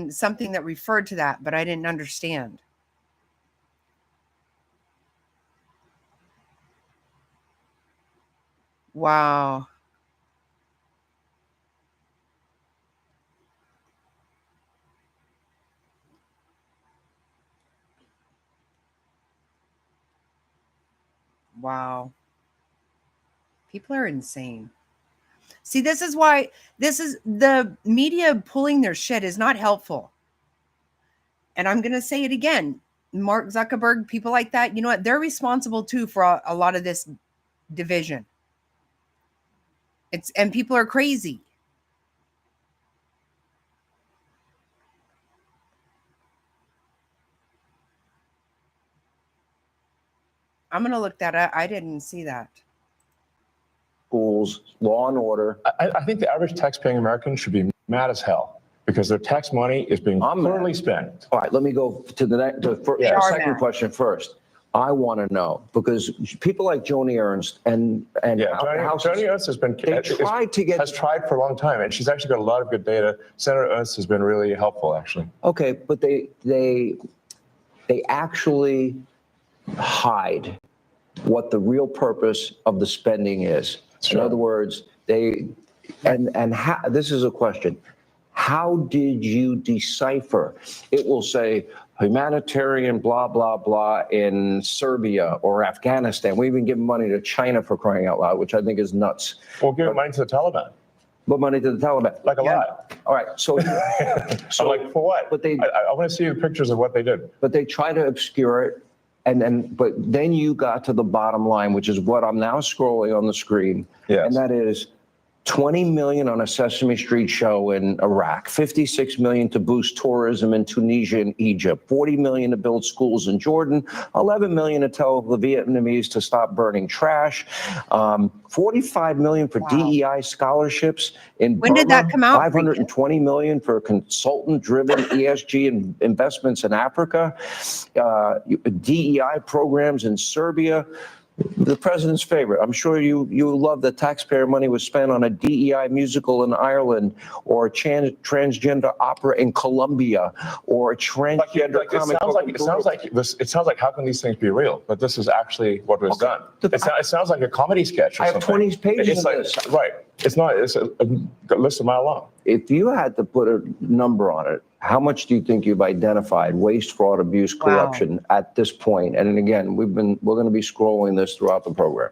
something that referred to that, but I didn't understand. Wow. Wow. People are insane. See, this is the media pulling their shit is not helpful. And I'm going to say it again. Mark Zuckerberg, people like that, you know what? They're responsible too for a lot of this division. And people are crazy. I'm going to look that up. I didn't see that. Schools, law and order. I think the average tax-paying American should be mad as hell because their tax money is being poorly spent. All right, let me go to the second question first. I want to know because people like Joni Ernst and Joni Ernst has been has tried for a long time, and she's actually got a lot of good data. Senator Ernst has been really helpful, actually. Okay, but they actually hide what the real purpose of the spending is. In other words, this is a question. How did you decipher? It will say humanitarian blah, blah, blah in Serbia or Afghanistan. We even give money to China for crying out loud, which I think is nuts. We'll give money to the Taliban. But money to the Taliban. Like a lot. All right. So I'm like, for what? But I want to see the pictures of what they did. But they try to obscure it. But then you got to the bottom line, which is what I'm now scrolling on the screen. Yes. And that is 20 million on a Sesame Street show in Iraq, 56 million to boost tourism in Tunisia and Egypt, 40 million to build schools in Jordan, 11 million to tell the Vietnamese to stop burning trash, 45 million for DEI scholarships in When did that come out? 520 million for consultant-driven ESG investments in Africa, DEI programs in Serbia. The president's favorite. I'm sure you love that taxpayer money was spent on a DEI musical in Ireland or a transgender opera in Colombia or a transgender comic book. It sounds like how can these things be real? But this is actually what was done. It sounds like a comedy sketch. Or I have 20 pages of this. Right. It's not. It's a list a mile long. If you had to put a number on it, how much do you think you've identified waste, fraud, abuse, corruption at this point? And again, we're going to be scrolling this throughout the program.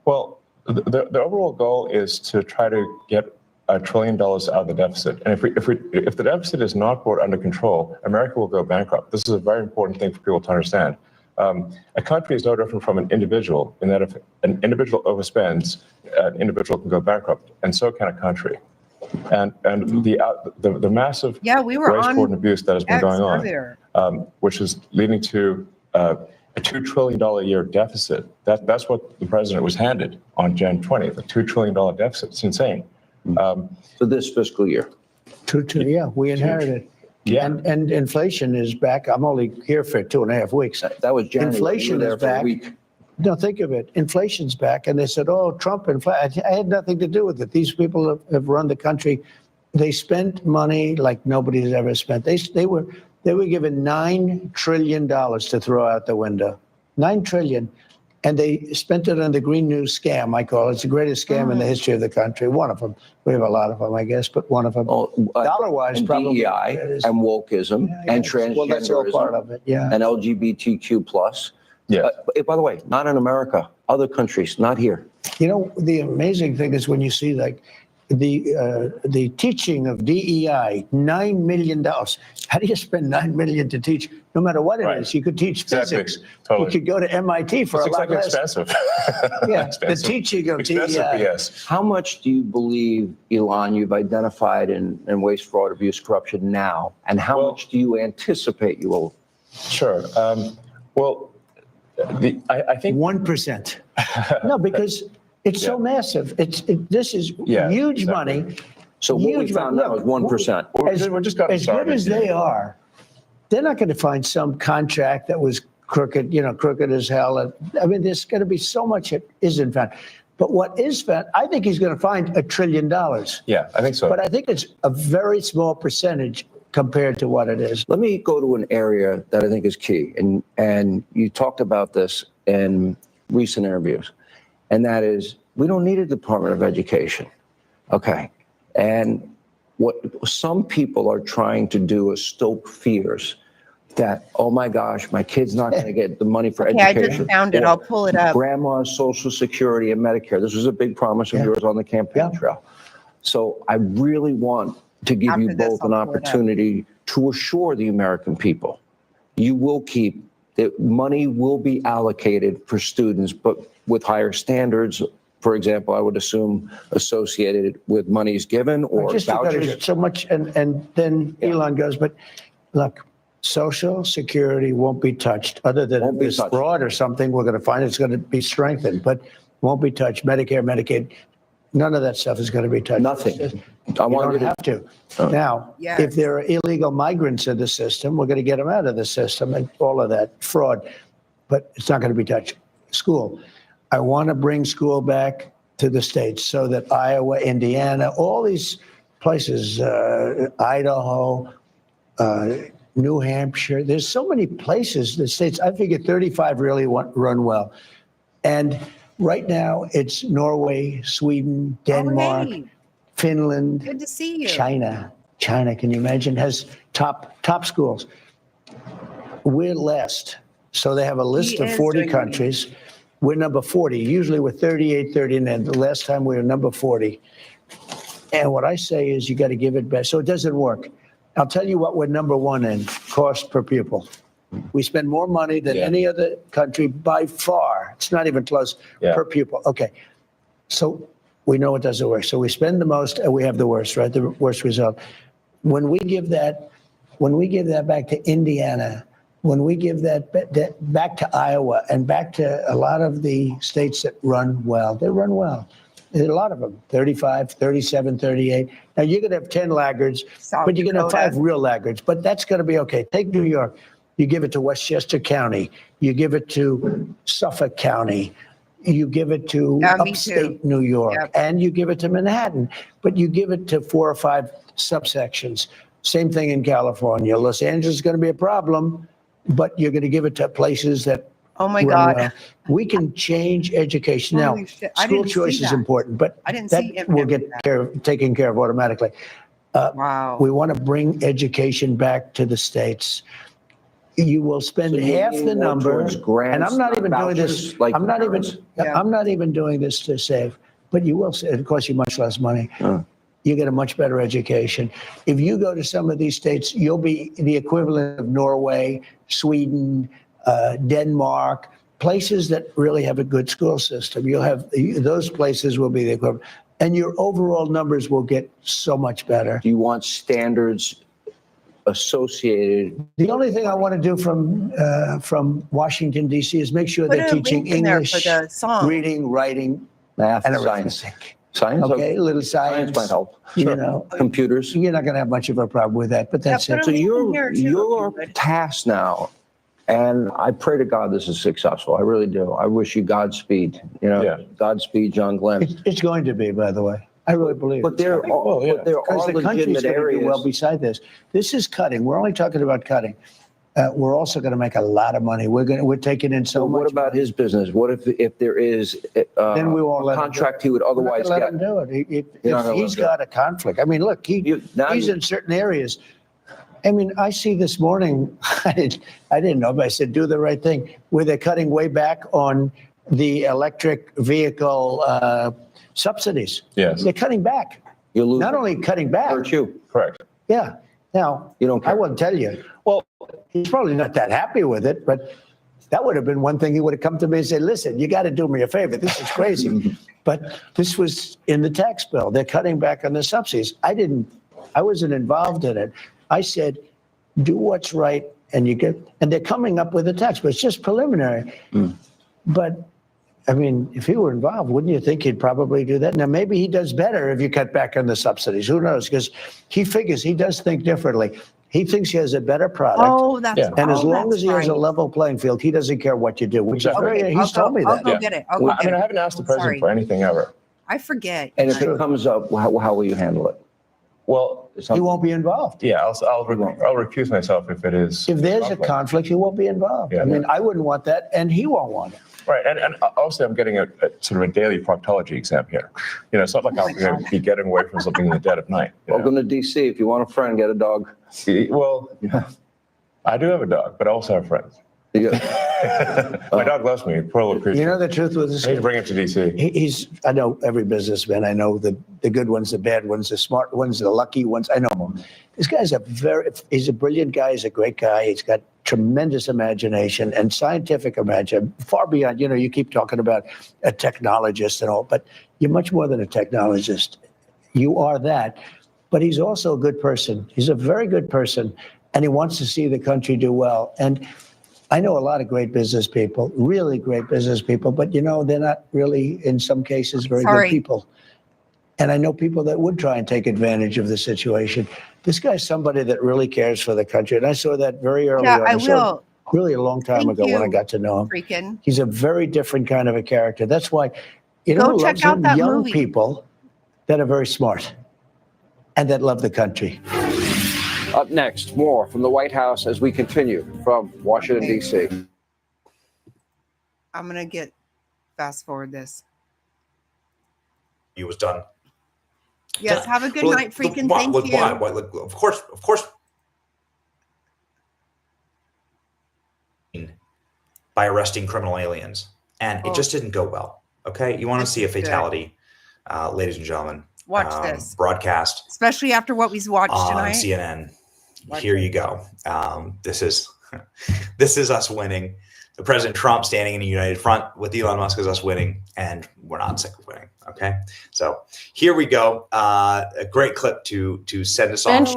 Well, the overall goal is to try to get $1 trillion out of the deficit. And if the deficit is not brought under control, America will go bankrupt. This is a very important thing for people to understand. A country is no different from an individual in that if an individual overspends, an individual can go bankrupt, and so can a country. And the massive we were waste, on fraud, and abuse that has been X going earlier. on, which is leading to a $2 trillion a year deficit. That's what the president was handed on Jan 20th, a $2 trillion deficit. It's insane. For this fiscal year. Yeah, we inherited. Yeah. And inflation is back. I'm only here for 2.5 weeks. That was January. Inflation You were is there for a back. week. No, think of it. Inflation's back. And they said, oh, Trump inflation. I had nothing to do with it. These people have run the country. They spent money like nobody's ever spent. They were given $9 trillion to throw out the window. $9 trillion. And they spent it on the Green News scam, I call it. It's the greatest scam in the history of the country. One of them. We have a lot of them, I guess, but one of them. Dollar-wise, and probably. DEI and wokeism and transgenderism. Well, that's all part of it, yeah. And LGBTQ plus. Yeah. By the way, not in America, other countries, not here. You know, the amazing thing is when you see like the teaching of DEI, $9 million. How do you spend $9 million to teach? No matter what it is, you could teach physics. Totally. You could go to MIT for It's a lot less. expensive. Yeah, Expensive. the teaching of Expensive, DEI. yes. How much do you believe, Elon, you've identified in waste, fraud, abuse, corruption now? And how much do you anticipate you will? Sure. Well, I think 1%. No, because it's so massive. This is huge money. So what we found now is 1%. As good as they are, they're not going to find some contract that was crooked, crooked as hell. I mean, there's going to be so much that isn't found. But what is found, I think he's going to find $1 trillion. Yeah, I think so. But I think it's a very small percentage compared to what it is. Let me go to an area that I think is key. And you talked about this in recent interviews. And that is, we don't need a Department of Education. Okay. And what some people are trying to do is stoke fears that, oh my gosh, my kid's not going to get the money for education. I just found it. I'll pull it up. Grandma's Social Security and Medicare. This was a big promise of yours on the campaign trail. So I really want to give you both an opportunity to assure the American people you will keep, that money will be allocated for students, but with higher standards. For example, I would assume associated with monies given or just vouchers. so much, and then Elon goes, but look, Social Security won't be touched, other than if there's fraud or something. We're going to find it's going to be strengthened, but won't be touched. Medicare, Medicaid, none of that stuff is going to be touched. Nothing. I want you to have to. Now, Yes. if there are illegal migrants in the system, we're going to get them out of the system and all of that fraud, but it's not going to be touched. School. I want to bring school back to the states so that Iowa, Indiana, all these places, Idaho, New Hampshire, there's so many places, the states, I figure 35 really run well. And right now it's Norway, Sweden, Denmark, hey. Finland, Good to see you. China. China, can you imagine, has top schools. We're last. So they have a list of 40 countries. We're number 40. Usually we're 38, 39. The last time we were number 40. And what I say is you got to give it back. So it doesn't work. I'll tell you what we're number one in, cost per pupil. We spend more money than any other country by far. It's not even close per pupil. Okay. So we know it doesn't work. So we spend the most and we have the worst, right? The worst result. When we give that back to Indiana, when we give that back to Iowa and back to a lot of the states that run well, they run well. There's a lot of them, 35, 37, 38. Now you're going to have 10 laggards, but you're going to have 5 real laggards, but that's going to be okay. Take New York. You give it to Westchester County. You give it to Suffolk County. You give it to upstate New York, and you give it to Manhattan, but you give it to 4 or 5 subsections. Same thing in California. Los Angeles is going to be a problem, but you're going to give it to places that my God. well. We can change education. Now, school choice is important, but that will get taken care of automatically. Wow. We want to bring education back to the states. You will spend half the number, and I'm not even doing this. I'm not even doing this to save, but you will. It costs you much less money. You get a much better education. If you go to some of these states, you'll be the equivalent of Norway, Sweden, Denmark, places that really have a good school system. You'll have those places will be the equivalent, and your overall numbers will get so much better. Do you want standards associated? The only thing I want to do from Washington D.C. is make sure Put they're a teaching link in there English, for the song. reading, writing, Math, and science. arithmetic. Science? Okay, a little science. Science might help. You Sure. know, Computers. you're not going to have much of a problem with that, but that's Yeah, it. put So a link in here, too, if your you would. task now, and I pray to God this is successful. I really do. I wish you Godspeed. Godspeed, John Glenn. It's going to be, by the way. I really believe. But there are, but there Because are the country's legitimate going to do areas. well beside this. This is cutting. We're only talking about cutting. We're also going to make a lot of money. We're taking in so So much. what about his business? What if there is Then we won't a let him contract he would otherwise let get? him do it. You're not If gonna he's let him got a conflict, I mean, look, he's in certain areas. I mean, I see this morning. I didn't know, but I said, do the right thing. Where they're cutting way back on the electric vehicle subsidies. Yes. They're cutting back. You lose. Not only cutting back. Hurt you. Correct. Yeah. Now, You don't care. I wouldn't tell you. Well, he's probably not that happy with it, but that would have been one thing he would have come to me and said, listen, you got to do me a favor. This is crazy. But this was in the tax bill. They're cutting back on the subsidies. I wasn't involved in it. I said, do what's right and they're coming up with a tax, but it's just preliminary. But I mean, if he were involved, wouldn't you think he'd probably do that? Now, maybe he does better if you cut back on the subsidies. Who knows? Because he figures he does think differently. He thinks he has a better product. Oh, that's And as oh, long that's as he has a right. level playing field, he doesn't care what you do. Which is Exactly. very, I'll he's told me I'll that. go get it. I'll go I get mean, I it. haven't asked the president Sorry. for anything ever. I forget. And if it comes up, how will you handle it? Well, He won't be involved. yeah, I'll recuse myself if it is. If there's a conflict, he won't be involved. Yeah. I mean, I wouldn't want that, and he won't want it. Right, and also I'm getting a sort of a daily proctology exam here. It's not like I'm going to be getting away from something in the dead of night. Welcome to DC. If you want a friend, get a dog. Well, I do have a dog, but I also have friends. My dog loves me. Poor little creature. You know the truth with this? I need to bring him to DC. I know every businessman. I know the good ones, the bad ones, the smart ones, the lucky ones. I know them. This guy's he's a brilliant guy. He's a great guy. He's got tremendous imagination and scientific imagination, far beyond, you keep talking about a technologist and all, but you're much more than a technologist. You are that. But he's also a good person. He's a very good person, and he wants to see the country do well. And I know a lot of great business people, really great business people, but they're not really, in some cases, very good people. And I know people that would try and take advantage of the situation. This guy's somebody that really cares for the country. And I saw that very early on. I will. Really a long time Thank ago when I you, got to know him. Freaking. He's a very different kind of a character. That's why, Go who check loves out him? that Young movie. people that are very smart and that love the country. Up next, more from the White House as we continue from Washington, D.C. I'm going to fast forward this. He was done. Yes, have a good Well, night, Freaking. why- Thank look, you. why- look, of course. By arresting criminal aliens, and it just didn't go well. Okay, you want to see a fatality, ladies and gentlemen? Watch this broadcast, especially after what we've watched on tonight. CNN. Watch Here it. you go. This is us winning. The President Trump standing in a united front with Elon Musk is us winning, and we're not sick of winning. Okay, so here we go. A great clip to send us off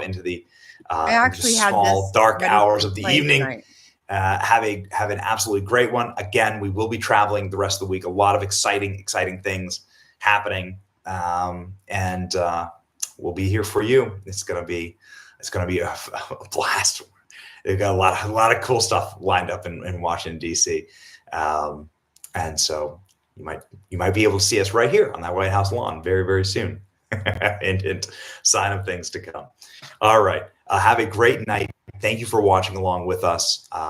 into the I actually had small this dark ready hours to of the play evening. tonight. Have an absolutely great one. Again, we will be traveling the rest of the week. A lot of exciting things happening, and we'll be here for you. It's gonna be a blast. They've got a lot of cool stuff lined up in Washington D.C., and so you might be able to see us right here on that White House lawn very, very soon. and sign of things to come. All right, have a great night. Thank you for watching along with us. Did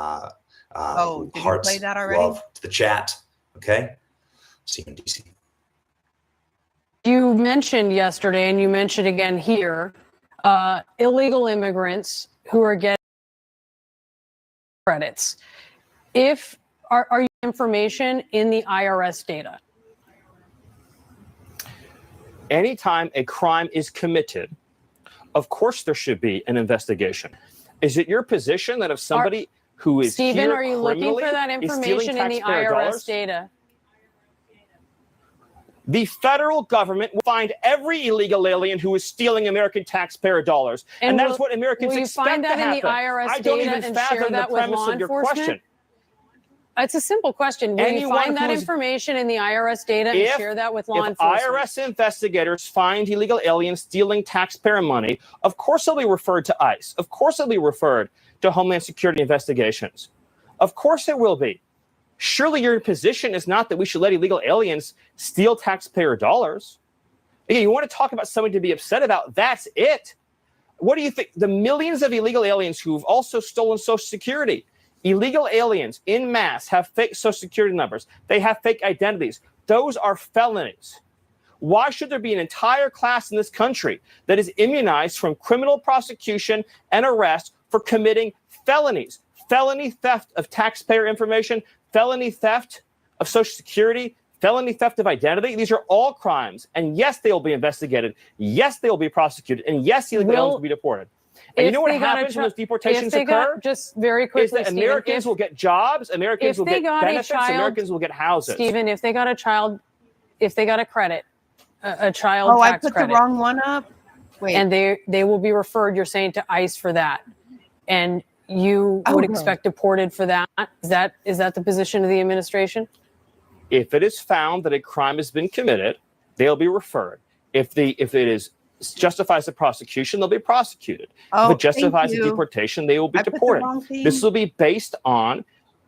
you Hearts, play that already? love to the chat. Okay, see you in DC. You mentioned yesterday, and you mentioned again here, illegal immigrants who are getting credits. Are you information in the IRS data? Anytime a crime is committed, of course there should be an investigation. Is it your position that if somebody who is Stephen, here are you looking for criminally that is stealing information in the taxpayer IRS dollars, data? the federal government will find every illegal alien who is stealing American taxpayer dollars. And that is what Americans will you expect find that to happen. in the IRS I don't data even and fathom share the that with premise law of your enforcement? question. It's a simple question. Will you Anyone find that who is- information in the IRS data and share that with law If enforcement? IRS investigators find illegal aliens stealing taxpayer money, of course they'll be referred to ICE. Of course they'll be referred to Homeland Security investigations. Of course it will be. Surely your position is not that we should let illegal aliens steal taxpayer dollars. Again, you want to talk about something to be upset about, that's it. What do you think? The millions of illegal aliens who've also stolen Social Security. Illegal aliens in mass have fake Social Security numbers. They have fake identities. Those are felonies. Why should there be an entire class in this country that is immunized from criminal prosecution and arrest for committing felonies? Felony theft of taxpayer information, felony theft of Social Security, felony theft of identity. These are all crimes. And yes, they will be investigated. Yes, they will be prosecuted. And yes, illegal aliens will be deported. And you know what happens when those deportations occur? Just very quickly, is that Stephen, Americans will get jobs, Americans will get benefits, Americans will get houses. Stephen, if they got a credit, a child Oh, I tax put credit, the wrong one up. Wait. and they will be referred, you're saying, to ICE for that, and you would expect deported for that. Is that the position of the administration? If it is found that a crime has been committed, they'll be referred. If it justifies the prosecution, they'll be prosecuted. Oh, if it justifies thank the you. deportation, they will be I put the deported. wrong thing. This will be based on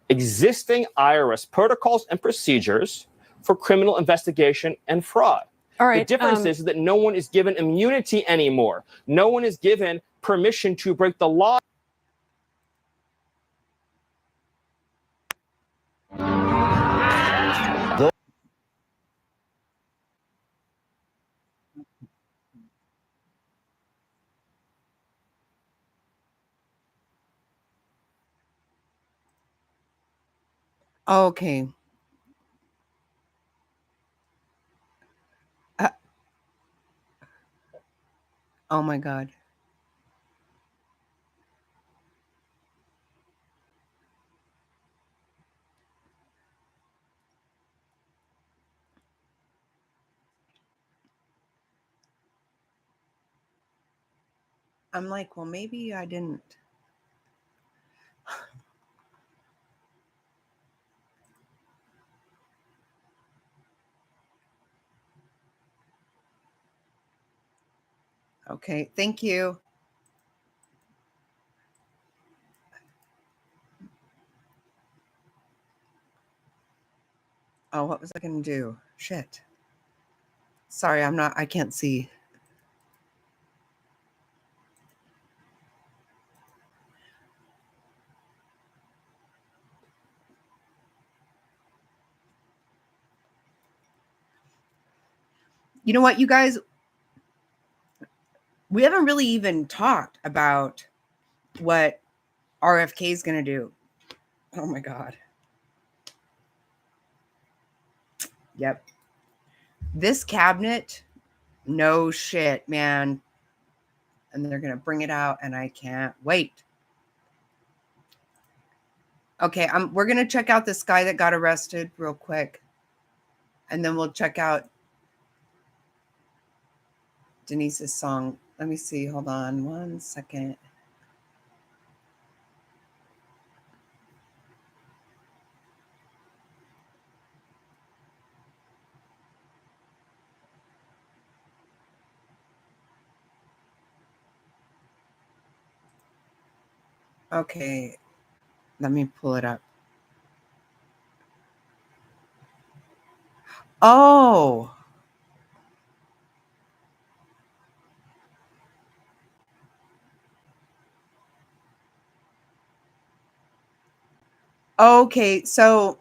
existing IRS protocols and procedures for criminal investigation and fraud. All right, the difference is that no one is given immunity anymore. No one is given permission to break the law. Okay. Oh my God. I'm like, well, maybe I didn't. Okay, thank you. Oh, what was I going to do? Shit. Sorry, I can't see. You know what, you guys? We haven't really even talked about what RFK is going to do. Oh my God. Yep. This cabinet, no shit, man. And they're going to bring it out, and I can't wait. Okay, we're going to check out this guy that got arrested real quick. And then we'll check out Denise's song. Let me see. Hold on 1 second. Okay, let me pull it up. Oh. Okay, so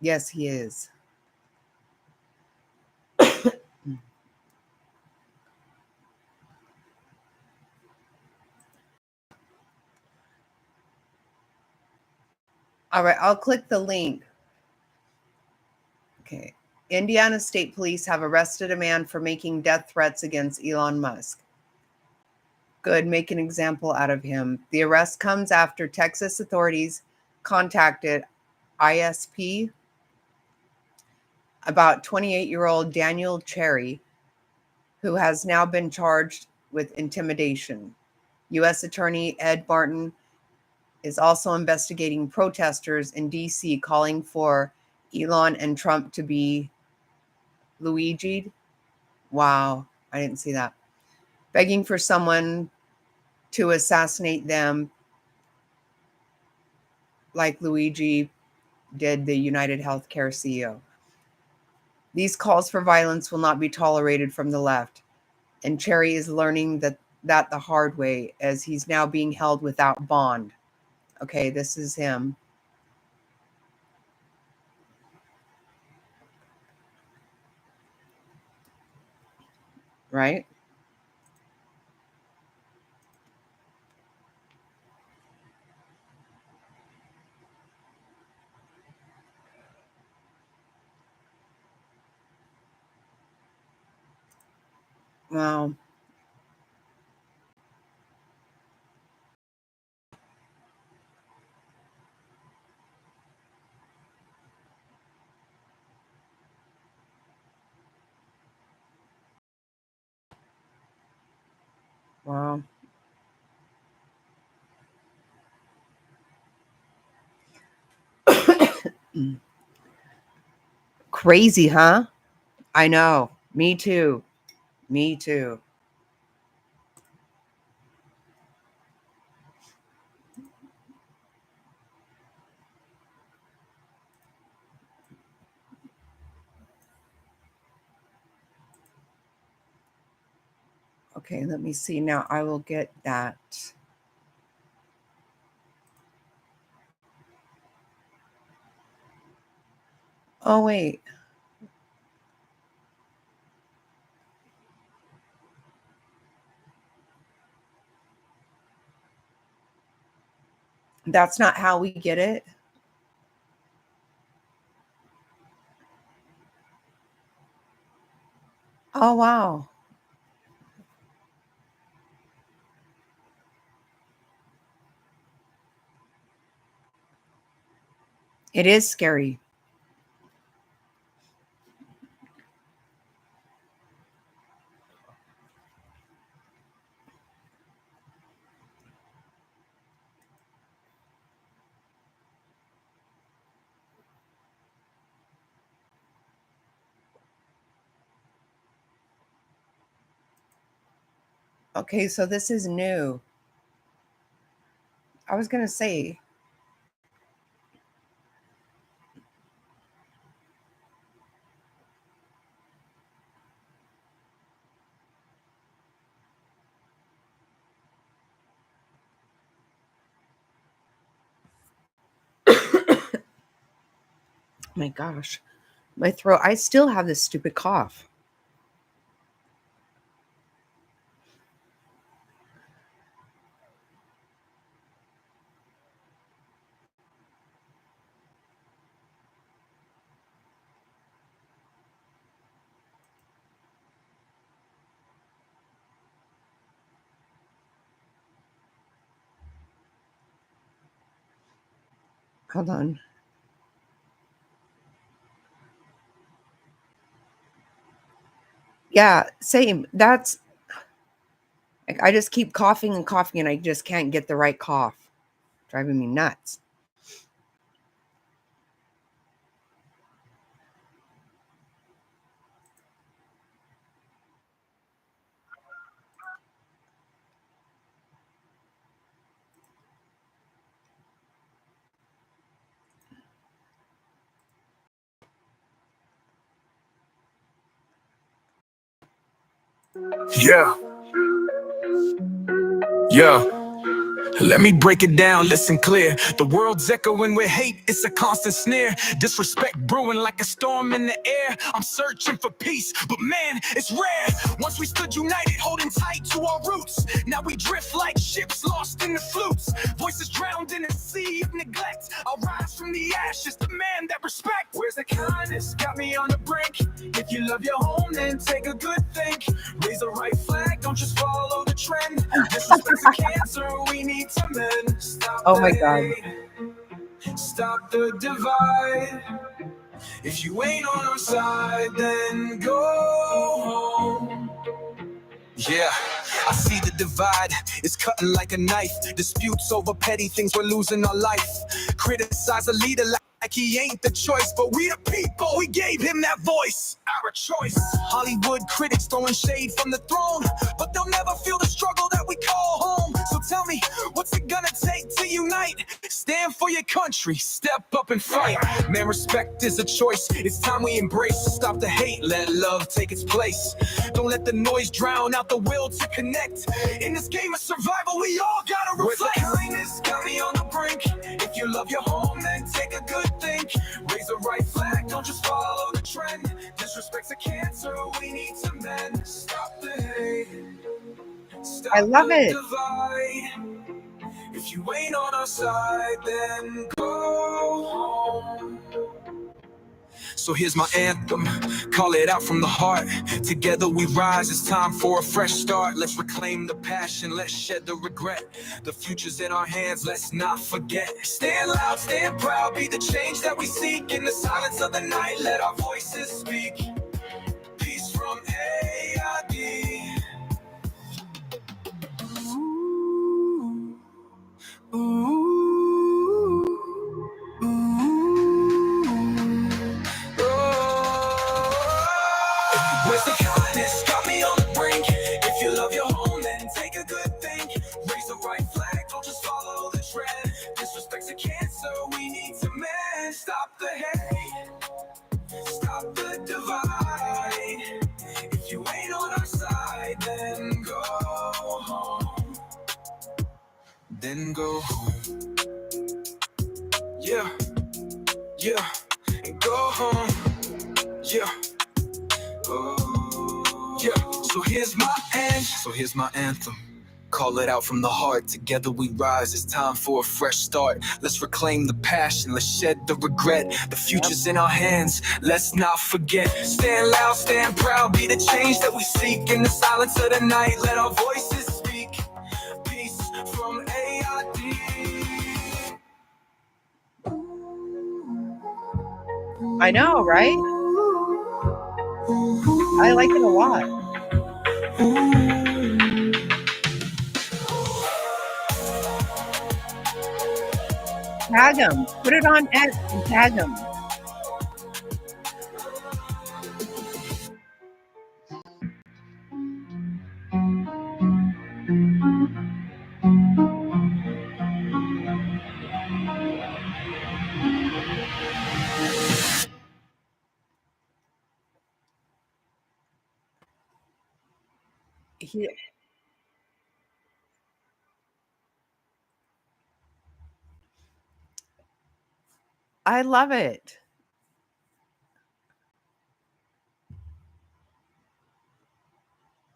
yes, he is. All right, I'll click the link. Okay. Indiana State Police have arrested a man for making death threats against Elon Musk. Good, make an example out of him. The arrest comes after Texas authorities contacted ISP about 28-year-old Daniel Cherry, who has now been charged with intimidation. U.S. Attorney Ed Martin is also investigating protesters in D.C. calling for Elon and Trump to be Luigi'd. Wow, I didn't see that. Begging for someone to assassinate them like Luigi did the United Healthcare CEO. These calls for violence will not be tolerated from the left, and Cherry is learning that the hard way as he's now being held without bond. Okay, this is him. Right? Wow. Wow. Crazy, huh? I know. Me too. Me too. Okay, let me see. Now I will get that. Oh, wait. That's not how we get it. Oh, wow. It is scary. Okay, so this is new. I was going to say. My gosh. My throat. I still have this stupid cough. Hold on. Yeah, same. That's. I just keep coughing and coughing, and I just can't get the right cough. Driving me nuts. Yeah. Yeah. Let me break it down, listen clear. The world's echoing with hate, it's a constant sneer. Disrespect brewing like a storm in the air. I'm searching for peace, but man, it's rare. Once we stood united, holding tight to our roots. Now we drift like ships lost in the flutes. Voices drowned in a sea of neglect. I'll rise from from the ashes, demand that respect. Where's the kindness? Got me on the brink. If you love your home, then take a good think. Raise the right flag, don't just follow the trend. Disrespect's a cancer, we need to mend. Stop Oh the my God. hate, stop the divide. If you ain't on our side, then go home. Yeah, I see the divide. It's cutting like a knife. Disputes over petty things, we're losing our life. Criticize a leader like he ain't the choice, but we the people, we gave him that voice. Our choice. Hollywood critics throwing shade from the throne, but they'll never feel the struggle that we call home. So tell me, what's it gonna take to unite? Stand for your country, step up and fight. Man, respect is a choice. It's time we embrace. Stop the hate, let love take its place. Don't let the noise drown out the will to connect. In this game of survival, we all gotta reflect. Where's the kindness? Got me on the brink. If you love your home, then take a good think. Raise the right flag, don't just follow the trend. Disrespect's a cancer, we need to mend. Stop the hate, stop I love the it. divide. If you ain't on our side, then go home. So here's my anthem, call it out from the heart. Together we rise, it's time for a fresh start. Let's reclaim the passion, let's shed the regret. The future's in our hands, let's not forget. Stand loud, stand proud, be the change that we seek. In the silence of the night, let our voices speak. Peace from AID. Ooh, ooh. Where's the kindness? Got me on the brink. If you love your home, then take a good think. Raise the right flag, don't just follow the trend. Disrespect's a cancer, we need to mend. Stop the hate, stop the divide. If you ain't on our side, then go home. Then go home. Yeah, yeah, and go home. Yeah. Yeah, so here's my anthem. Call it out from the heart. Together we rise. It's time for a fresh start. Let's reclaim the passion. Let's shed the regret. The future's in our hands. Let's not forget. Stand loud, stand proud. Be the change that we seek. In the silence of the night, let our voices speak. Peace from AID. I know, right? I like it a lot. Tag them. Put it on X and tag them. I love it.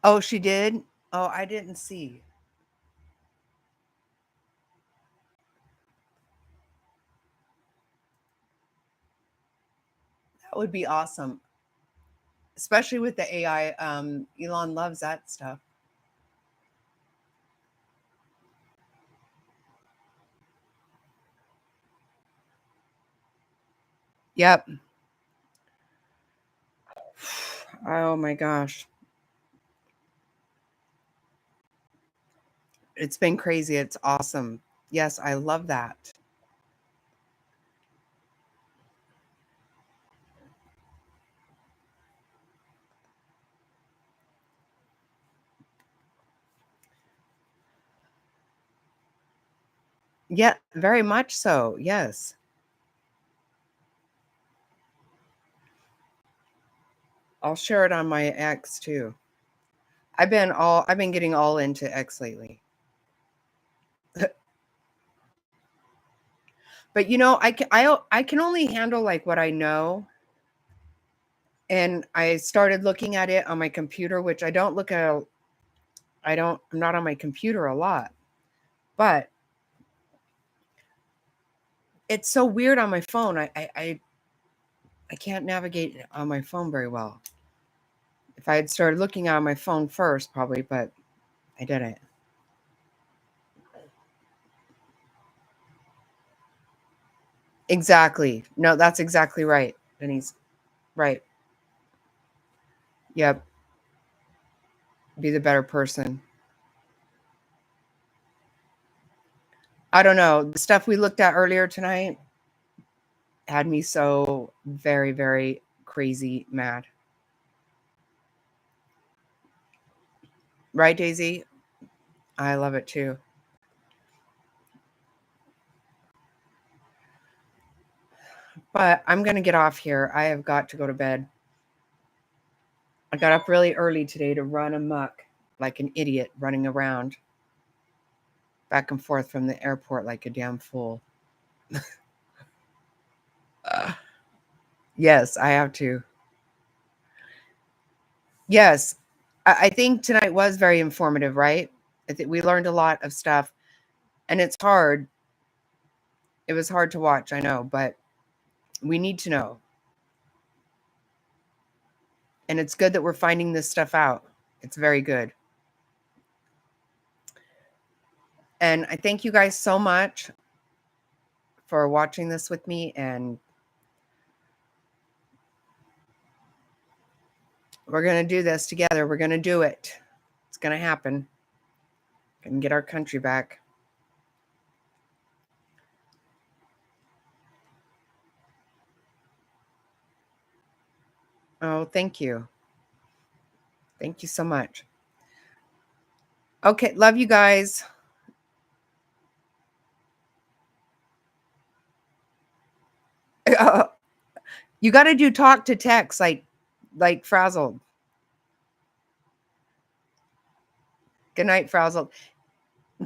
Oh, she did? Oh, I didn't see. That would be awesome. Especially with the AI. Elon loves that stuff. Yep. Oh my gosh. It's been crazy. It's awesome. Yes, I love that. Yeah, very much so. Yes. I'll share it on my X too. I've been getting all into X lately. But I can only handle like what I know. And I started looking at it on my computer, which I don't look at. I'm not on my computer a lot. But it's so weird on my phone. I can't navigate on my phone very well. If I had started looking on my phone first, probably, but I didn't. Exactly. No, that's exactly right, Denise. Right. Yep. Be the better person. I don't know. The stuff we looked at earlier tonight had me so very, very crazy mad. Right, Daisy? I love it too. But I'm going to get off here. I have got to go to bed. I got up really early today to run amok like an idiot, running around back and forth from the airport like a damn fool. Yes, I have to. Yes, I think tonight was very informative, right? I think we learned a lot of stuff, and it's hard. It was hard to watch, I know, but we need to know. And it's good that we're finding this stuff out. It's very good. And I thank you guys so much for watching this with me. And we're going to do this together. We're going to do it. It's going to happen. Going to get our country back. Oh, thank you. Thank you so much. Okay, love you guys. You got to do talk to text like Frazzled. Good night, Frazzled.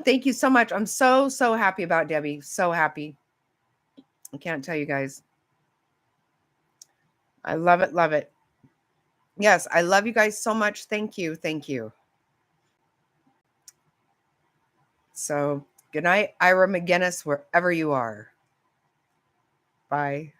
Thank you so much. I'm so happy about Debbie. So happy. I can't tell you guys. I love it. Love it. Yes, I love you guys so much. Thank you. Thank you. So good night, Ira McGinnis, wherever you are. Bye.